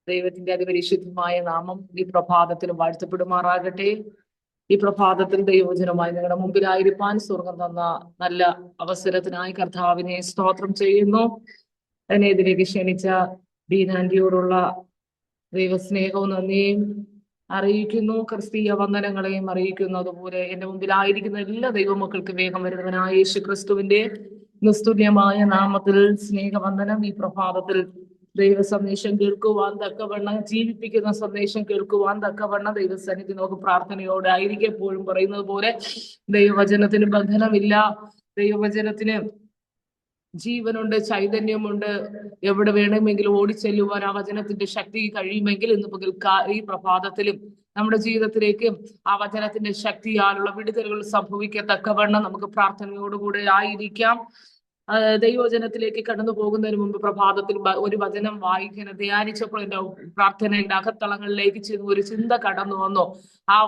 ദൈവത്തിന്റെ അതിപരിശുദ്ധമായ നാമം ഈ പ്രഭാതത്തിൽ വാഴ്ത്തപ്പെടുമാറാകട്ടെ. ഈ പ്രഭാതത്തിൽ ദൈവവചനമായി നിങ്ങളുടെ മുമ്പിലായിരിക്കാൻ സ്വർഗം തന്ന നല്ല അവസരത്തിനായി കർത്താവിനെ സ്തോത്രം ചെയ്യുന്നു. എന്നെ ഇതിലേക്ക് ക്ഷണിച്ച ബീനാന്റിയോടുള്ള ദൈവസ്നേഹവും നന്ദിയും അറിയിക്കുന്നു. ക്രിസ്തീയ വന്ദനങ്ങളെയും അറിയിക്കുന്നു. അതുപോലെ എന്റെ മുമ്പിലായിരിക്കുന്ന എല്ലാ ദൈവമക്കൾക്ക് വേഗം വരുന്നവനായ യേശു ക്രിസ്തുവിന്റെ നിസ്തുല്യമായ നാമത്തിൽ സ്നേഹവന്ദനം. ഈ പ്രഭാതത്തിൽ ദൈവ സന്ദേശം കേൾക്കുവാൻ തക്കവണ്ണം, ജീവിപ്പിക്കുന്ന സന്ദേശം കേൾക്കുവാൻ തക്കവണ്ണം ദൈവസന്നിധി നമുക്ക് പ്രാർത്ഥനയോടെ ആയിരിക്കും. എപ്പോഴും പറയുന്നത് പോലെ ദൈവവചനത്തിന് ബന്ധനമില്ല, ദൈവവചനത്തിന് ജീവനുണ്ട്, ചൈതന്യമുണ്ട്. എവിടെ വേണമെങ്കിലും ഓടിച്ചെല്ലുവാൻ ആ വചനത്തിന്റെ ശക്തി കഴിയുമെങ്കിൽ ഇന്ന് ഈ പ്രഭാതത്തിലും നമ്മുടെ ജീവിതത്തിലേക്ക് ആ വചനത്തിന്റെ ശക്തിയാലുള്ള വിടുതലുകൾ സംഭവിക്കത്തക്കവണ്ണം നമുക്ക് പ്രാർത്ഥനയോടുകൂടെ ആയിരിക്കാം. ദൈവവചനത്തിലേക്ക് കടന്നു പോകുന്നതിന് മുമ്പ് പ്രഭാതത്തിൽ ഒരു വചനം വായിക്കണം. ധ്യാനിച്ചപ്പോൾ എന്റെ പ്രാർത്ഥനയുടെ അകത്തളങ്ങളിലേക്ക് ചെന്ന് ഒരു ചിന്ത കടന്നു വന്നു. ആ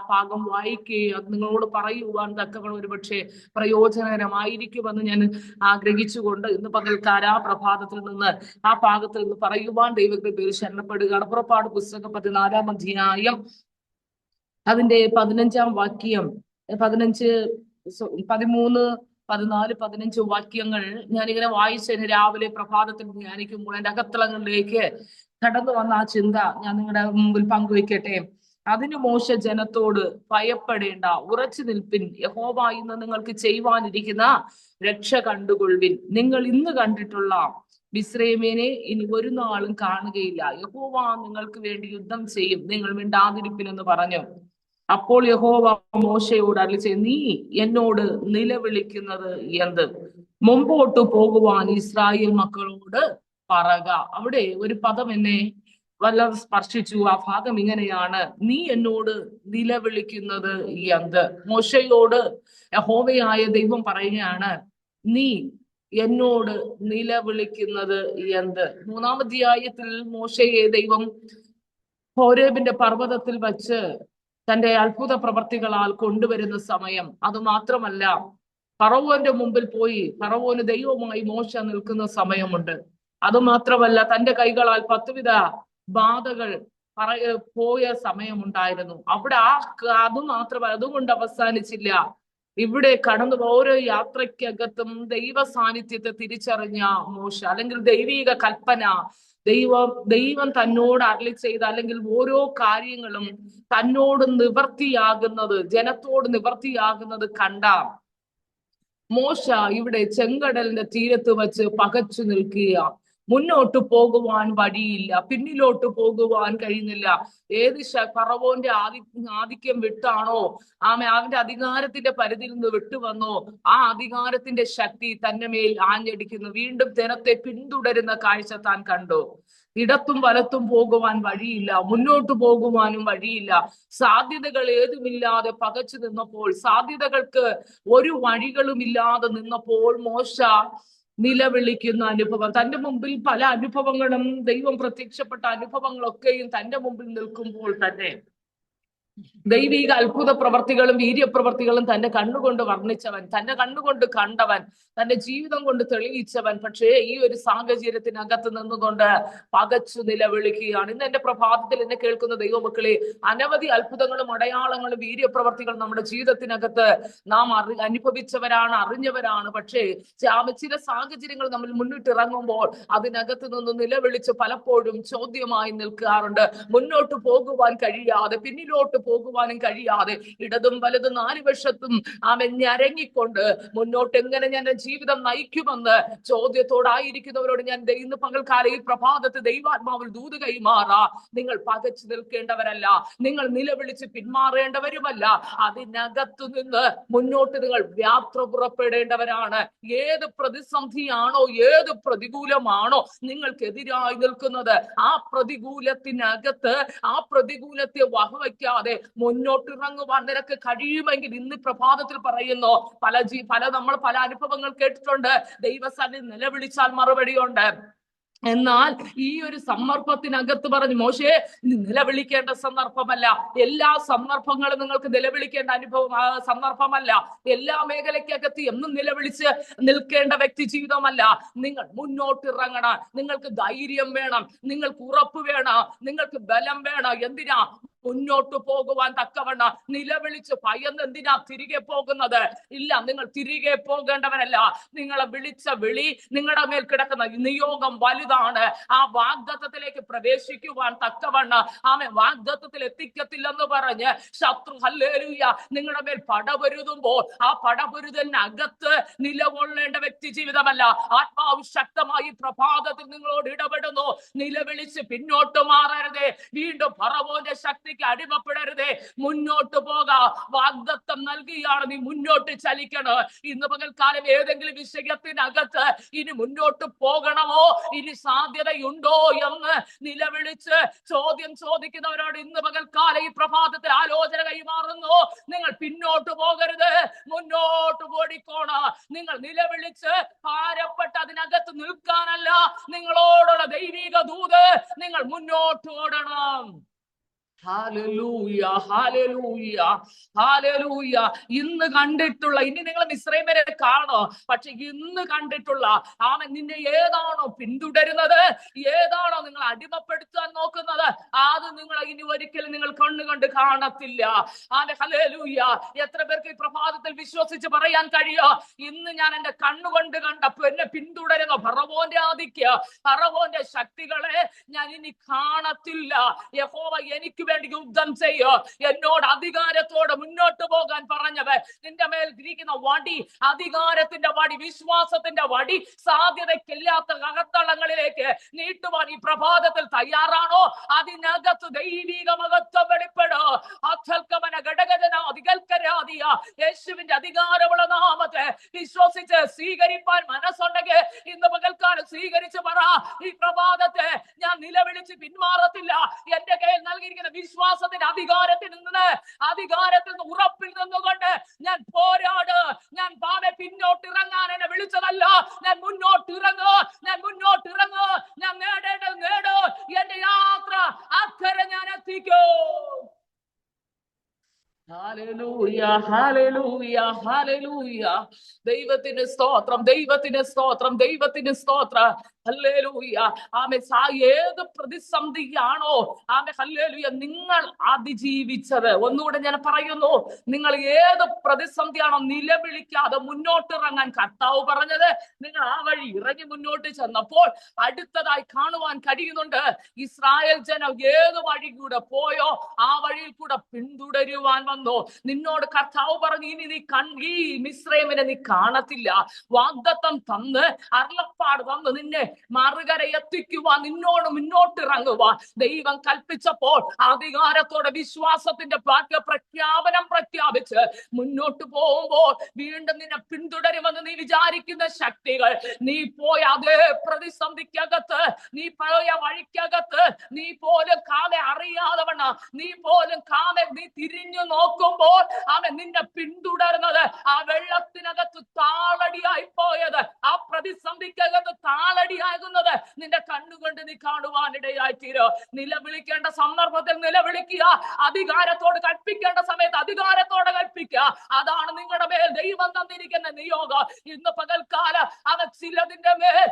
ഭാഗം വായിക്കുകയും അത് നിങ്ങളോട് പറയുവാൻ തക്കവണ്ണം ഒരുപക്ഷെ പ്രയോജനകരമായിരിക്കുമെന്ന് ഞാൻ ആഗ്രഹിച്ചുകൊണ്ട് ഇന്ന് പകൽക്കാല ആ പ്രഭാതത്തിൽ നിന്ന് ആ ഭാഗത്തിൽ നിന്ന് പറയുവാൻ ദൈവകൃപയിൽ ശരണപ്പെടുകയാണ്. പുറപ്പാട് പുസ്തകം 14-ാം അധ്യായം അതിന്റെ 15-ാം വാക്യം, 13, 14, 15 വാക്യങ്ങൾ ഞാനിങ്ങനെ വായിച്ചതിന് രാവിലെ പ്രഭാതത്തിൽ ധ്യാനിക്കുമ്പോൾ എന്റെ അകത്തളങ്ങളിലേക്ക് കടന്നു വന്ന ആ ചിന്ത ഞാൻ നിങ്ങളുടെ മുമ്പിൽ പങ്കുവെക്കട്ടെ. അതിന് മോശ ജനത്തോട്, ഭയപ്പെടേണ്ട, ഉറച്ചു നിൽപ്പിൻ, യഹോവ ഇന്ന് നിങ്ങൾക്ക് ചെയ്യുവാനിരിക്കുന്ന രക്ഷ കണ്ടുകൊള്ളുവിൻ. നിങ്ങൾ ഇന്ന് കണ്ടിട്ടുള്ള മിസ്രയീമിനെ ഇനി ഒരു നാളും കാണുകയില്ല. യഹോവ നിങ്ങൾക്ക് വേണ്ടി യുദ്ധം ചെയ്യും, നിങ്ങൾ മിണ്ടാതിരിപ്പിനെന്ന് പറഞ്ഞു. അപ്പോൾ യഹോവ മോശയോട് അരുളിച്ചെയ്തു, നീ എന്നോട് നിലവിളിക്കുന്നത് എന്ത്? മുമ്പോട്ട് പോകുവാൻ ഇസ്രായേൽ മക്കളോട് പറക. അവിടെ ഒരു പദം എന്നെ വല്ലാതെ സ്പർശിച്ചു. ആ ഭാഗം ഇങ്ങനെയാണ്: നീ എന്നോട് നിലവിളിക്കുന്നത് എന്ത്? മോശയോട് യഹോവയായ ദൈവം പറയുകയാണ്, നീ എന്നോട് നിലവിളിക്കുന്നത് എന്ത്? 3-ാം അധ്യായത്തിൽ മോശയെ ദൈവം ഹോരേബിന്റെ പർവ്വതത്തിൽ വച്ച് തന്റെ അത്ഭുത പ്രവർത്തികളാൽ കൊണ്ടുവരുന്ന സമയം, അത് മാത്രമല്ല ഫറവോന്റെ മുമ്പിൽ പോയി ഫറവോന് ദൈവമായി മോശ നിൽക്കുന്ന സമയമുണ്ട്. അത് മാത്രമല്ല തന്റെ കൈകളാൽ 10 വിധ ബാധകൾ പോയ സമയമുണ്ടായിരുന്നു. അവിടെ അത് മാത്രമല്ല, അതുകൊണ്ട് അവസാനിച്ചില്ല. ഇവിടെ കടന്നു ഓരോ യാത്രയ്ക്കകത്തും ദൈവ സാന്നിധ്യത്തെ തിരിച്ചറിഞ്ഞ മോശ, അല്ലെങ്കിൽ ദൈവീക കൽപ്പന, ദൈവം തന്നോട് അരുളി ചെയ്ത, അല്ലെങ്കിൽ ഓരോ കാര്യങ്ങളും തന്നോട് നിവർത്തിയാകുന്നത്, ജനത്തോട് നിവർത്തിയാകുന്നത് കണ്ട മോശ ഇവിടെ ചെങ്കടലിന്റെ തീരത്ത് വച്ച് പകച്ചു നിൽക്കുക. മുന്നോട്ട് പോകുവാൻ വഴിയില്ല, പിന്നിലോട്ട് പോകുവാൻ കഴിയുന്നില്ല. ഏത് ഫറവോന്റെ ആധിക്യം വിട്ടാണോ, അവന്റെ അധികാരത്തിന്റെ പരിധിയിൽ നിന്ന് വിട്ടുവന്നോ, ആ അധികാരത്തിന്റെ ശക്തി തന്റെ മേൽ ആഞ്ഞടിക്കുന്നു. വീണ്ടും ജനത്തെ പിന്തുടരുന്ന കാഴ്ച താൻ കണ്ടു. ഇടത്തും വലത്തും പോകുവാൻ വഴിയില്ല, മുന്നോട്ട് പോകുവാനും വഴിയില്ല. സാധ്യതകൾ ഏതുമില്ലാതെ പകച്ചു നിന്നപ്പോൾ, സാധ്യതകൾക്ക് ഒരു വഴികളും ഇല്ലാതെ നിന്നപ്പോൾ മോശ നിലവിളിക്കുന്ന അനുഭവം. തന്റെ മുമ്പിൽ പല അനുഭവങ്ങളും, ദൈവം പ്രത്യക്ഷപ്പെട്ട അനുഭവങ്ങളൊക്കെയും തന്റെ മുമ്പിൽ നിൽക്കുമ്പോൾ തന്നെ ദൈവിക അത്ഭുത പ്രവർത്തികളും വീര്യപ്രവർത്തികളും തന്റെ കണ്ണുകൊണ്ട് വർണ്ണിച്ചവൻ, തന്റെ കണ്ണുകൊണ്ട് കണ്ടവൻ, തന്റെ ജീവിതം കൊണ്ട് തെളിയിച്ചവൻ, പക്ഷേ ഈ ഒരു സാഹചര്യത്തിനകത്ത് നിന്നുകൊണ്ട് പകച്ചു നിലവിളിക്കുകയാണ്. ഇന്ന് എന്റെ പ്രഭാതത്തിൽ എന്നെ കേൾക്കുന്ന ദൈവമക്കളെ, അനവധി അത്ഭുതങ്ങളും അടയാളങ്ങളും വീര്യപ്രവർത്തികളും നമ്മുടെ ജീവിതത്തിനകത്ത് നാം അനുഭവിച്ചവരാണ്, അറിഞ്ഞവരാണ്. പക്ഷേ ചില സാഹചര്യങ്ങൾ നമ്മൾ മുന്നിട്ടിറങ്ങുമ്പോൾ അതിനകത്ത് നിന്ന് നിലവിളിച്ച് പലപ്പോഴും ചോദ്യമായി നിൽക്കാറുണ്ട്. മുന്നോട്ട് പോകുവാൻ കഴിയാതെ, പിന്നിലോട്ട് പോകുവാനും കഴിയാതെ, ഇടതും വലതും 4 വശത്തും ഞരങ്ങിക്കൊണ്ട് മുന്നോട്ട് എങ്ങനെ ഞാൻ ജീവിതം നയിക്കുമെന്ന് ചോദ്യത്തോടായിരിക്കുന്നവരോട് ഞാൻ ഇന്ന് പകൽക്കാലം ഈ പ്രഭാതത്തിൽ ദൈവാത്മാവിൽ ദൂത് കൈമാറാ. നിങ്ങൾ പകച്ചു നിൽക്കേണ്ടവരല്ല, നിങ്ങൾ നിലവിളിച്ച് പിന്മാറേണ്ടവരുമല്ല. അതിനകത്തു നിന്ന് മുന്നോട്ട് നിങ്ങൾ യാത്ര പുറപ്പെടേണ്ടവരാണ്. ഏത് പ്രതിസന്ധിയാണോ, ഏത് പ്രതികൂലമാണോ നിങ്ങൾക്കെതിരായി നിൽക്കുന്നത്, ആ പ്രതികൂലത്തിനകത്ത് ആ പ്രതികൂലത്തെ വകവയ്ക്കാതെ മുന്നോട്ടിറങ്ങുവാൻ നിനക്ക് കഴിയുമെങ്കിൽ ഇന്ന് പ്രഭാതത്തിൽ പറയുന്നു, നമ്മൾ പല അനുഭവങ്ങൾ കേട്ടിട്ടുണ്ട്. ദൈവസന്നിധി നിലവിളിച്ചാൽ മറുപടിയുണ്ട്. എന്നാൽ ഈ ഒരു സന്ദർഭത്തിനകത്ത് പറഞ്ഞു, മോശേ നിലവിളിക്കേണ്ട സന്ദർഭമല്ല, എല്ലാ സന്ദർഭങ്ങളും നിങ്ങൾക്ക് നിലവിളിക്കേണ്ട സന്ദർഭമല്ല, എല്ലാ മേഖലയ്ക്കകത്ത് എന്നും നിലവിളിച്ച് നിൽക്കേണ്ട വ്യക്തി ജീവിതമല്ല. നിങ്ങൾ മുന്നോട്ട് ഇറങ്ങണം, നിങ്ങൾക്ക് ധൈര്യം വേണം, നിങ്ങൾക്ക് ഉറപ്പ് വേണം, നിങ്ങൾക്ക് ബലം വേണം. എന്തിനാ? മുന്നോട്ട് പോകുവാൻ തക്കവണ്ണം. നിലവിളിച്ച് ഭയന്ന് എന്തിനാ തിരികെ പോകുന്നത്? ഇല്ല, നിങ്ങൾ തിരികെ പോകേണ്ടവരല്ല. നിങ്ങളെ വിളിച്ച വിളി, നിങ്ങളുടെ മേൽ കിടക്കുന്ന നിയോഗം വലുതാണ്. ആ വാഗ്ദത്തത്തിലേക്ക് പ്രവേശിക്കുവാൻ തക്കവണ്ണം ആമേൻ വാഗ്ദത്തത്തിൽ എത്തിക്കത്തില്ലെന്ന് പറഞ്ഞ് ശത്രു ഹല്ലേലൂയ നിങ്ങളുടെ മേൽ പടപൊരുതുമ്പോൾ ആ പടപൊരുതലിനകത്ത് നിലകൊള്ളേണ്ട വ്യക്തി ജീവിതമല്ല. ആത്മാവ് ശക്തമായി പ്രഭാതത്തിൽ നിങ്ങളോട് ഇടപെടുന്നു. നിലവിളിച്ച് പിന്നോട്ട് മാറരുതേ, വീണ്ടും ഫറവോന്റെ ശക്തി അടിമപ്പെടരുതേ, മുന്നോട്ട് പോകാ. വാഗ്ദത്തം നൽകിയാണ് നീ മുന്നോട്ട് ചലിക്കണം. ഇന്ന് പകൽക്കാലം ഏതെങ്കിലും വിഷയത്തിനകത്ത് ഇനി മുന്നോട്ട് പോകണമോ, ഇനി സാധ്യതയുണ്ടോ എന്ന് നിലവിളിച്ച് ചോദ്യം ചോദിക്കുന്നവരോട് ഇന്ന് പകൽക്കാലം ഈ പ്രഭാതത്തിൽ ആലോചന കൈമാറുന്നു. നിങ്ങൾ പിന്നോട്ട് പോകരുത്, മുന്നോട്ട് ഓടിക്കോണം. നിങ്ങൾ നിലവിളിച്ച് ഭാരപ്പെട്ട് അതിനകത്ത് നിൽക്കാനല്ല, നിങ്ങളോടുള്ള ദൈവിക ദൂത് നിങ്ങൾ മുന്നോട്ട് ഓടണം. Hallelujah, hallelujah, hallelujah. ഇന്ന് കണ്ടിട്ടുള്ള, ഇനി നിങ്ങൾ മിസ്രൈമിനെ കാണോ, പക്ഷെ ഇന്ന് കണ്ടിട്ടുള്ള ആമേൻ നിന്നെ ഏതാണോ പിന്തുടരുന്നത്, ഏതാണോ നിങ്ങൾ അടിമപ്പെടുത്താൻ നോക്കുന്നത്, അത് നിങ്ങൾ ഇനി ഒരിക്കലും നിങ്ങൾ കണ്ണുകൊണ്ട് കാണത്തില്ല. ആമേൻ, ഹല്ലേലൂയ. എത്ര പേർക്ക് ഈ പ്രഭാതത്തിൽ വിശ്വസിച്ച് പറയാൻ കഴിയോ, ഇന്ന് ഞാൻ എന്റെ കണ്ണുകൊണ്ട് കണ്ടപ്പോ എന്നെ പിന്തുടരുന്ന ഫറവോന്റെ ആധിക്യം, ഫറവോന്റെ ശക്തികളെ ഞാൻ ഇനി കാണത്തില്ല. യഹോവ എനിക്ക് വേണ്ടി യുദ്ധം ചെയ്യോ, എന്നോട് അധികാരത്തോടെ മുന്നോട്ട് പോകാൻ പറഞ്ഞവൻ നിന്റെ മേൽ ഇരിക്കുന്ന വടി, അധികാരത്തിന്റെ വടി, വിശ്വാസത്തിന്റെ വടി, സാധ്യതയ്ക്കില്ലാത്ത അകത്തളങ്ങളിലേക്ക് നീട്ടുവാൻ ഈ പ്രഭാതത്തിൽ തയ്യാറാണോ? അതിനകത്ത് ദൈവിക മഹത്വം വെളിപ്പെടോ. യേശുവിന്റെ അധികാരമുള്ള നാമത്തെ വിശ്വസിച്ച് സ്വീകരിപ്പാൻ മനസ്സുണ്ടെങ്കിൽ ഇന്ന് പകൽക്കാലം സ്വീകരിച്ച് പറ, ഈ പ്രഭാതത്തെ ഞാൻ നിലവിളിച്ച് പിന്മാറത്തില്ല. എന്റെ കയ്യിൽ നൽകിയിരിക്കുന്ന വിശ്വാസത്തിന്റെ അധികാരത്തിൽ നിന്ന്, അധികാരത്തിൽ നിന്ന്, ഉറപ്പിൽ നിന്നുകൊണ്ട് ഞാൻ പോരാട്. ഞാൻ പിന്നോട്ട് ഇറങ്ങാൻ എന്നെ വിളിച്ചതല്ല, ഞാൻ മുന്നോട്ട് ഇറങ്ങുക, ഞാൻ മുന്നോട്ട് ഇറങ്ങുക, ഞാൻ നേടേണ്ടത് നേടൂ, എന്റെ യാത്ര അക്കരെ ഞാൻ എത്തിക്കൂ. Hallelujah, hallelujah, hallelujah. ദൈവത്തിന് സ്തോത്രം, ദൈവത്തിന് സ്തോത്രം, ദൈവത്തിന് സ്തോത്രം. ഹല്ലേലൂയ. ആമേൻ. ഏത് പ്രതിസന്ധിയാണോ ആമേൻ ഹല്ലേലൂയ നിങ്ങൾ അതിജീവിച്ചത്, ഒന്നുകൂടെ ഞാൻ പറയുന്നു, നിങ്ങൾ ഏത് പ്രതിസന്ധിയാണോ നിലവിളിക്കാതെ മുന്നോട്ട് ഇറങ്ങാൻ കർത്താവ് പറഞ്ഞത്, നിങ്ങൾ ആ വഴി ഇറങ്ങി മുന്നോട്ട് ചെന്നപ്പോൾ അടുത്തതായി കാണുവാൻ കഴിയുന്നുണ്ട്. ഇസ്രായേൽ ജനം ഏത് വഴി കൂടെ പോയോ ആ വഴിയിൽ കൂടെ പിന്തുടരുവാൻ വന്നു. നിന്നോട് കർത്താവ് പറഞ്ഞു, ഇനി നീ ഈ മിസ്രൈമിനെ നീ കാണത്തില്ല. വാഗ്ദത്തം തന്ന്, അരുളപ്പാട് തന്ന് നിന്നെ മറുകര എത്തിക്കുവാൻ, നിന്നോട് മുന്നോട്ട് ഇറങ്ങുവാൻ ദൈവം കൽപ്പിച്ചപ്പോൾ അധികാരത്തോടെ വിശ്വാസത്തിന്റെ പ്രഖ്യാപനം പ്രഖ്യാപിച്ച് മുന്നോട്ട് പോകുമ്പോൾ വീണ്ടും നിന്നെ പിന്തുടരുമെന്ന് നീ വിചാരിക്കുന്ന ശക്തികൾ, നീ പോയ അതേ പ്രതിസന്ധിക്കകത്ത്, നീ പോയ വഴിക്കകത്ത്, നീ പോലും കാമെ അറിയാതെ വണ്ണ, നീ പോലും കാമെ നീ തിരിഞ്ഞു നോക്കുമ്പോൾ അവൻ നിന്നെ പിന്തുടരുന്നത് ആ വെള്ളത്തിനകത്ത് താളടിയായി പോയത്, ആ പ്രതിസന്ധിക്കകത്ത് താളടിയാകുന്നത് നിന്റെ കണ്ണുകൊണ്ട് നീ കാണുവാനിടയായി തീരോ. നിലവിളിക്കേണ്ട സന്ദർഭത്തിൽ നിലവിളിക്കുക, അധികാരത്തോട് കൽപ്പിക്കേണ്ട സമയത്ത് അധികാരത്തോടെ കൽപ്പിക്കുക. അതാണ് നിങ്ങളുടെ മേൽ ദൈവം തന്നിരിക്കുന്ന നിയോഗം. ഇന്ന് പകൽക്കാലം അവൻ ചിലതിന്റെ മേൽ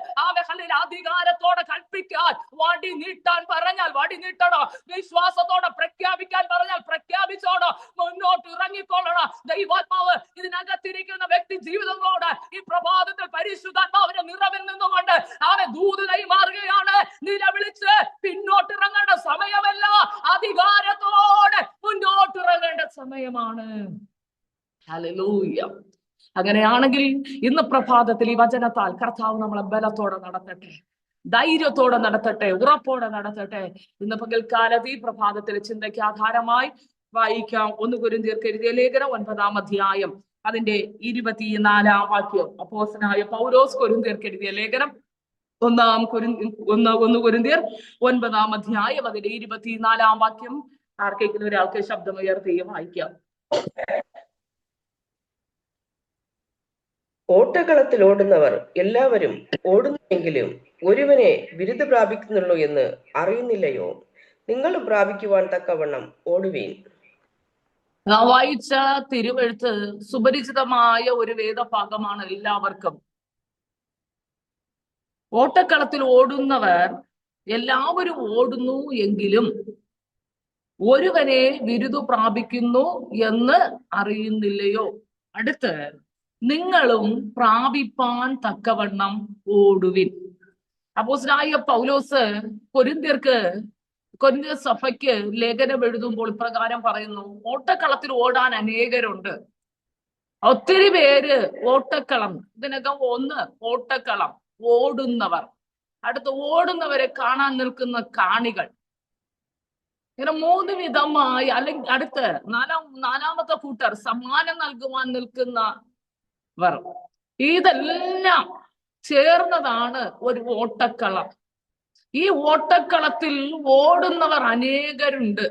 അധികാരത്തോടെ കൽപ്പിക്കാൻ, വടി നീട്ടാൻ പറഞ്ഞാൽ വടി നീട്ടണോ, വിശ്വാസത്തോടെ പ്രഖ്യാപിക്കാൻ പറഞ്ഞാൽ പ്രഖ്യാപിച്ചോണോ, മുന്നോട്ട് ഇറങ്ങിക്കൊള്ളണം. ദൈവാത്മാവ് ഇതിനകത്തിരിക്കുന്ന വ്യക്തി ജീവിതങ്ങളോട് ഈ പ്രഭാതത്തിൽ പരിശുദ്ധാത്മാവിന്റെ നിറവിൽ നിന്നുകൊണ്ട് അവനെ ദൂത് കൈമാറുകയാണ്. നിലവിളിച്ച് പിന്നോട്ട് ഇറങ്ങേണ്ട സമയമല്ല, അധികാരത്തോടെ മുന്നോട്ട് ഇറങ്ങേണ്ട സമയമാണ്. ഹല്ലേലൂയ. അങ്ങനെയാണെങ്കിൽ ഇന്ന് പ്രഭാതത്തിൽ ഈ വചനത്താൽ കർത്താവ് നമ്മളെ ബലത്തോടെ നടത്തട്ടെ, ധൈര്യത്തോടെ നടത്തട്ടെ, ഉറപ്പോടെ നടത്തട്ടെ. ഇന്ന് പകൽക്കാലത്ത് ഈ പ്രഭാതത്തിലെ ചിന്തയ്ക്ക് ആധാരമായി വായിക്കാം 1 കൊരിന്ത്യർക്ക് എഴുതിയ ലേഖനം 9-ാം അധ്യായം അതിന്റെ 24-ാം വാക്യം. അപ്പോസ്തലനായ പൗലോസ് കൊരിന്ത്യർക്ക് എഴുതിയ ലേഖനം 1 കൊരിന്ത്യർ 9-ാം അധ്യായം അതിന്റെ 24-ാം വാക്യം. ആർക്കെങ്കിലും ഒരാൾക്ക് ശബ്ദമുയർത്തി വായിക്കാം. ഓട്ടക്കളത്തിൽ ഓടുന്നവർ എല്ലാവരും ഓടുന്നെങ്കിലും ഒരുവനെ ബിരുദ പ്രാപിക്കുന്നുള്ളൂ എന്ന് അറിയുന്നില്ലയോ? നിങ്ങളും പ്രാപിക്കുവാൻ തക്കവണ്ണം ഓടുവീൻ. നാം വായിച്ച തിരുവെഴുത്ത് സുപരിചിതമായ ഒരു വേദഭാഗമാണ് എല്ലാവർക്കും. ഓട്ടക്കളത്തിൽ ഓടുന്നവർ എല്ലാവരും ഓടുന്നു എങ്കിലും ഒരുവനെ ബിരുദ പ്രാപിക്കുന്നു എന്ന് അറിയുന്നില്ലയോ? അടുത്ത് നിങ്ങളും പ്രാപിപ്പാൻ തക്കവണ്ണം ഓടുവിൻ. അപ്പോസ്തലനായ പൗലോസ് കൊരിന്ത്യർ സഭയ്ക്ക് ലേഖനം എഴുതുമ്പോൾ ഇപ്രകാരം പറയുന്നു: ഓട്ടക്കളത്തിൽ ഓടാൻ അനേകരുണ്ട്. ഒത്തിരി പേര് ഓട്ടക്കളം, ഇതിനകം ഒന്ന് ഓട്ടക്കളം, ഓടുന്നവർ, അടുത്ത് ഓടുന്നവരെ കാണാൻ നിൽക്കുന്ന കാണികൾ, ഇങ്ങനെ മൂന്ന് വിധമായി. അല്ലെങ്കിൽ അടുത്ത് നാലാമത്തെ കൂട്ടർ സമ്മാനം നൽകുവാൻ നിൽക്കുന്നവർ. ഇതെല്ലാം ചേർന്നതാണ് ഒരു ഓട്ടക്കളം. ഈ ഓട്ടക്കളത്തിൽ ഓടുന്നവർ അനേകരുണ്ട്.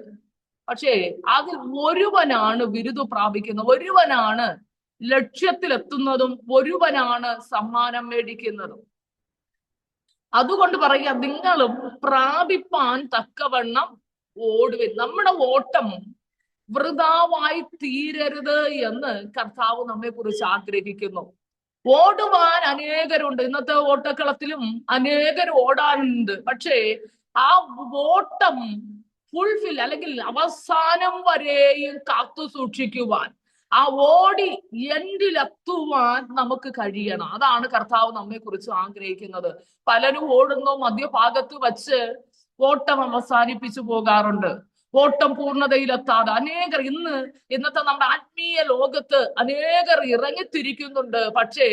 പക്ഷേ അതിൽ ഒരുവനാണ് ബിരുദ പ്രാപിക്കുന്നത്, ഒരുവനാണ് ലക്ഷ്യത്തിലെത്തുന്നതും, ഒരുവനാണ് സമ്മാനം മേടിക്കുന്നതും. അതുകൊണ്ട് പറയുക, നിങ്ങളും പ്രാപിപ്പാൻ തക്കവണ്ണം ഓടുവിൻ. നമ്മുടെ ഓട്ടം വൃഥാവായി തീരരുത് എന്ന് കർത്താവ് നമ്മെ കുറിച്ച് ആഗ്രഹിക്കുന്നു. ഓടുവാൻ അനേകരുണ്ട്. ഇന്നത്തെ ഓട്ടക്കളത്തിലും അനേകർ ഓടാനുണ്ട്. പക്ഷേ ആ ഓട്ടം ഫുൾഫിൽ, അല്ലെങ്കിൽ അവസാനം വരെയും കാത്തു സൂക്ഷിക്കുവാൻ, ആ ഓടി എൻഡിലെത്തുവാൻ നമുക്ക് കഴിയണം. അതാണ് കർത്താവ് നമ്മെ കുറിച്ച് ആഗ്രഹിക്കുന്നത്. പലരും ഓടുന്നു, മധ്യഭാഗത്ത് വച്ച് ഓട്ടം അവസാനിപ്പിച്ചു പോകാറുണ്ട്. ഓട്ടം പൂർണ്ണതയിലെത്താതെ അനേകർ ഇന്നത്തെ നമ്മുടെ ആത്മീയ ലോകത്ത് അനേകർ ഇറങ്ങിത്തിരിക്കുന്നുണ്ട്. പക്ഷേ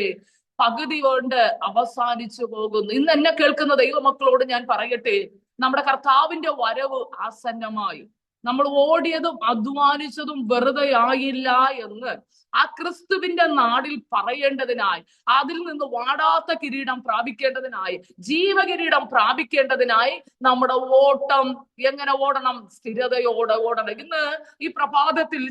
പകുതി കൊണ്ട് അവസാനിച്ചു പോകുന്നു. ഇന്ന് എന്നെ കേൾക്കുന്ന ദൈവമക്കളോട് ഞാൻ പറയട്ടെ, നമ്മുടെ കർത്താവിന്റെ വരവ് ആസന്നമായി. നമ്മൾ ഓടിയതും അധ്വാനിച്ചതും വെറുതെ ആയില്ല എന്ന് ആ ക്രിസ്തുവിന്റെ നാടിൽ പറയേണ്ടതിനായി, അതിൽ നിന്ന് വാടാത്ത കിരീടം പ്രാപിക്കേണ്ടതിനായി, ജീവകിരീടം പ്രാപിക്കേണ്ടതിനായി നമ്മുടെ ഓട്ടം എങ്ങനെ ഓടണം? സ്ഥിരതയോടെ ഓടണം. ഇന്ന് ഈ പ്രഭാതത്തിൽ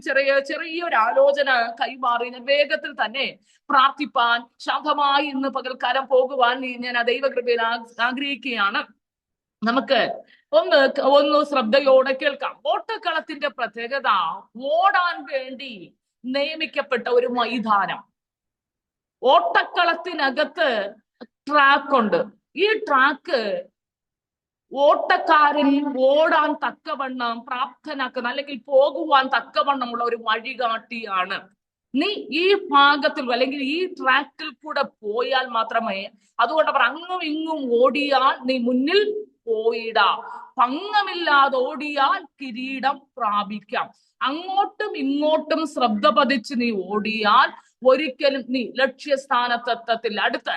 ചെറിയൊരു ആലോചന കൈമാറി ഞാൻ വേഗത്തിൽ തന്നെ പ്രാർത്ഥിപ്പാൻ, ശാന്തമായി ഇന്ന് പകൽക്കാലം പോകുവാൻ ഞാൻ ദൈവകൃപയിൽ ആഗ്രഹിക്കുകയാണ്. നമുക്ക് ഒന്ന് ശ്രദ്ധയോടെ കേൾക്കാം. ഓട്ടക്കളത്തിന്റെ പ്രത്യേകത ഓടാൻ വേണ്ടി നിയമിക്കപ്പെട്ട ഒരു മൈതാനം. ഓട്ടക്കളത്തിനകത്ത് ട്രാക്ക് ഉണ്ട്. ഈ ട്രാക്ക് ഓട്ടക്കാരൻ ഓടാൻ തക്കവണ്ണം പ്രാപ്തനാക്കുന്ന, അല്ലെങ്കിൽ പോകുവാൻ തക്കവണ്ണമുള്ള ഒരു വഴികാട്ടിയാണ്. നീ ഈ ഭാഗത്തിൽ അല്ലെങ്കിൽ ഈ ട്രാക്കിൽ കൂടെ പോയാൽ മാത്രമേ, അതുകൊണ്ട് അവർ അങ്ങും ഇങ്ങും ഓടിയാൽ നീ മുന്നിൽ പോയിടാ, ഭംഗമില്ലാതെ ഓടിയാൽ കിരീടം പ്രാപിക്കാം. അങ്ങോട്ടും ഇങ്ങോട്ടും ശ്രദ്ധ പതിച്ച് നീ ഓടിയാൽ ഒരിക്കലും നീ ലക്ഷ്യസ്ഥാനത്തെത്തത്തില്ല. അടുത്ത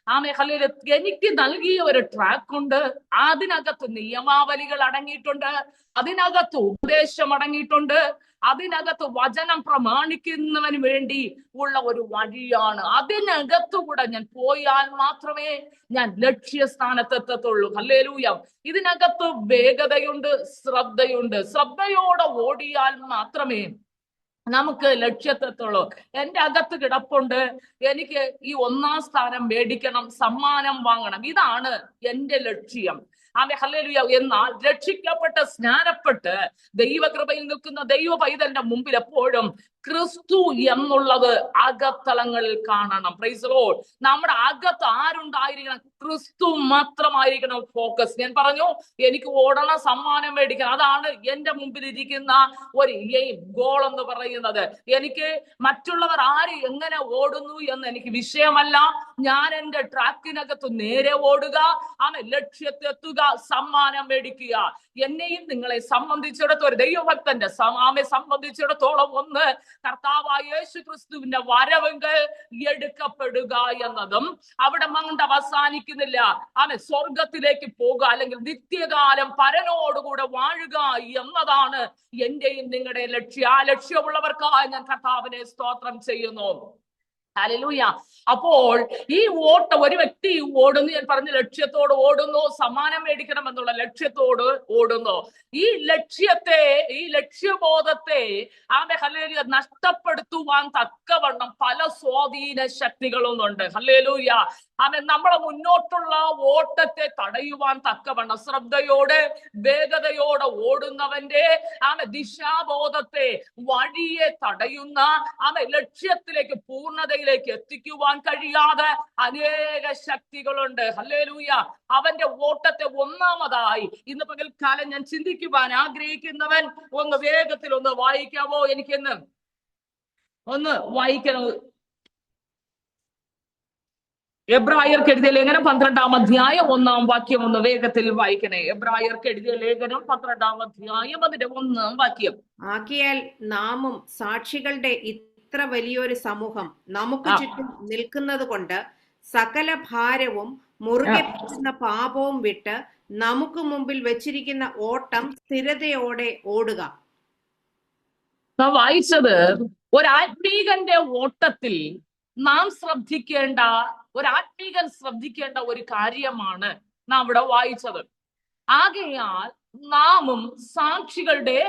ആ മേഖലയിൽ എനിക്ക് നൽകിയ ഒരു ട്രാക്ക് ഉണ്ട്. അതിനകത്ത് നിയമാവലികൾ അടങ്ങിയിട്ടുണ്ട്, അതിനകത്ത് ഉപദേശം അടങ്ങിയിട്ടുണ്ട്, അതിനകത്ത് വചനം പ്രമാണിക്കുന്നവന് വേണ്ടി ഉള്ള ഒരു വഴിയാണ്. അതിനകത്തുകൂടെ ഞാൻ പോയാൽ മാത്രമേ ഞാൻ ലക്ഷ്യസ്ഥാനത്തെത്തത്തുള്ളൂ. ഹല്ലേലൂയ. ഇതിനകത്ത് വേഗതയുണ്ട്, ശ്രദ്ധയുണ്ട്. ശ്രദ്ധയോടെ ഓടിയാൽ മാത്രമേ നമുക്ക് ലക്ഷ്യത്തെത്തുള്ളൂ. എന്റെ അകത്ത് കിടപ്പുണ്ട്, എനിക്ക് ഈ 1ാം സ്ഥാനം മേടിക്കണം, സമ്മാനം വാങ്ങണം, ഇതാണ് എന്റെ ലക്ഷ്യം. ആമേൻ, ഹല്ലേലൂയ. എന്നാൽ രക്ഷിക്കപ്പെട്ട് സ്നാനപ്പെട്ട് ദൈവകൃപയിൽ നിൽക്കുന്ന ദൈവ പൈതലിന്റെ മുമ്പിൽ എപ്പോഴും ക്രിസ്തു എന്നുള്ളത് അകത്തളങ്ങളിൽ കാണണം. Praise the Lord. നമ്മുടെ അകത്ത് ആരുണ്ടായിരിക്കണം? ക്രിസ്തു മാത്രമായിരിക്കണം ഫോക്കസ്. ഞാൻ പറഞ്ഞു, എനിക്ക് ഓടണം, സമ്മാനം മേടിക്കണം, അതാണ് എന്റെ മുമ്പിൽ ഇരിക്കുന്ന ഒരു എയിം, ഗോൾ എന്ന് പറയുന്നത്. എനിക്ക് മറ്റുള്ളവർ ആര് എങ്ങനെ ഓടുന്നു എന്ന് എനിക്ക് വിഷയമല്ല. ഞാൻ എന്റെ ട്രാക്കിനകത്ത് നേരെ ഓടുക, ലക്ഷ്യത്തെത്തുക, സമ്മാനം മേടിക്കുക. എന്നെയും നിങ്ങളെ സംബന്ധിച്ചിടത്തോളം, ഒരു ദൈവഭക്തന്റെ സംബന്ധിച്ചിടത്തോളം, ഒന്ന് കർത്താവായ യേശു ക്രിസ്തുവിന്റെ വരവെങ്കിൽ എടുക്കപ്പെടുക എന്നതും, അവിടെ മങ്ങണ്ട് അവസാനിക്കുന്നില്ല. സ്വർഗത്തിലേക്ക് പോകുക, അല്ലെങ്കിൽ നിത്യകാലം പരനോടുകൂടെ വാഴുക എന്നതാണ് എന്റെയും നിങ്ങളുടെ ലക്ഷ്യം. ആ ലക്ഷ്യമുള്ളവർക്കായി ഞാൻ കർത്താവിനെ സ്തോത്രം ചെയ്യുന്നു. ഹല്ലേലൂയ. അപ്പോൾ ഈ ഒരു വ്യക്തി ഓടുന്നു, ഞാൻ പറഞ്ഞ ലക്ഷ്യത്തോട് ഓടുന്നു, സമ്മാനം മേടിക്കണം എന്നുള്ള ലക്ഷ്യത്തോട് ഓടുന്നു. ഈ ലക്ഷ്യബോധത്തെ ഹല്ലേലൂയ നഷ്ടപ്പെടുത്തുവാൻ തക്കവണ്ണം പല സ്വാധീന ശക്തികളൊന്നുണ്ട്. ഹല്ലേലൂയ. നമ്മളെ മുന്നോട്ടുള്ള ഓട്ടത്തെ തടയുവാൻ തക്കവണ്ണം ശ്രദ്ധയോടെ വേഗതയോടെ ഓടുന്നവന്റെ ദിശാബോധത്തെ, വഴിയെ തടയുന്ന ലക്ഷ്യത്തിലേക്ക്, പൂർണ്ണതയിലേക്ക് എത്തിക്കുവാൻ കഴിയാതെ അനേക ശക്തികളുണ്ട്. ഹല്ലേലൂയ. അവന്റെ ഓട്ടത്തെ ഒന്നാമതായി ഇന്ന് പകൽക്കാലം ഞാൻ ചിന്തിക്കുവാൻ ആഗ്രഹിക്കുന്നവൻ ഒന്ന് വേഗത്തിൽ ഒന്ന് വായിക്കാമോ? എനിക്കെന്ന് ഒന്ന് വായിക്കണം. എബ്രായർക്ക് എഴുതിയ ലേഖനം 12-ാം അധ്യായം 1-ാം വാക്യം ഒന്ന് വേഗത്തിൽ വായിക്കണേ. എബ്രായർക്ക് എഴുതിയ ലേഖനം 12-ാം അധ്യായം അതിന്റെ 1-ാം വാക്യം. ആകയാൽ നാമും സാക്ഷികളുടെ ഇത്ര വലിയൊരു സമൂഹം നമുക്ക് ചുറ്റും നിൽക്കുന്നത് കൊണ്ട് സകല ഭാരവും മുറുകെ പറ്റുന്ന പാപവും വിട്ട് നമുക്ക് മുമ്പിൽ വെച്ചിരിക്കുന്ന ഓട്ടം സ്ഥിരതയോടെ ഓടുക. നാം വായിച്ചത് ഒരാത്മീകന്റെ ഓട്ടത്തിൽ നാം ശ്രദ്ധിക്കേണ്ട, ഒരാത്മീകൻ ശ്രദ്ധിക്കേണ്ട ഒരു കാര്യമാണ് നാം ഇവിടെ വായിച്ചത്. ആകയാൽ നാമും സാക്ഷികളുടെ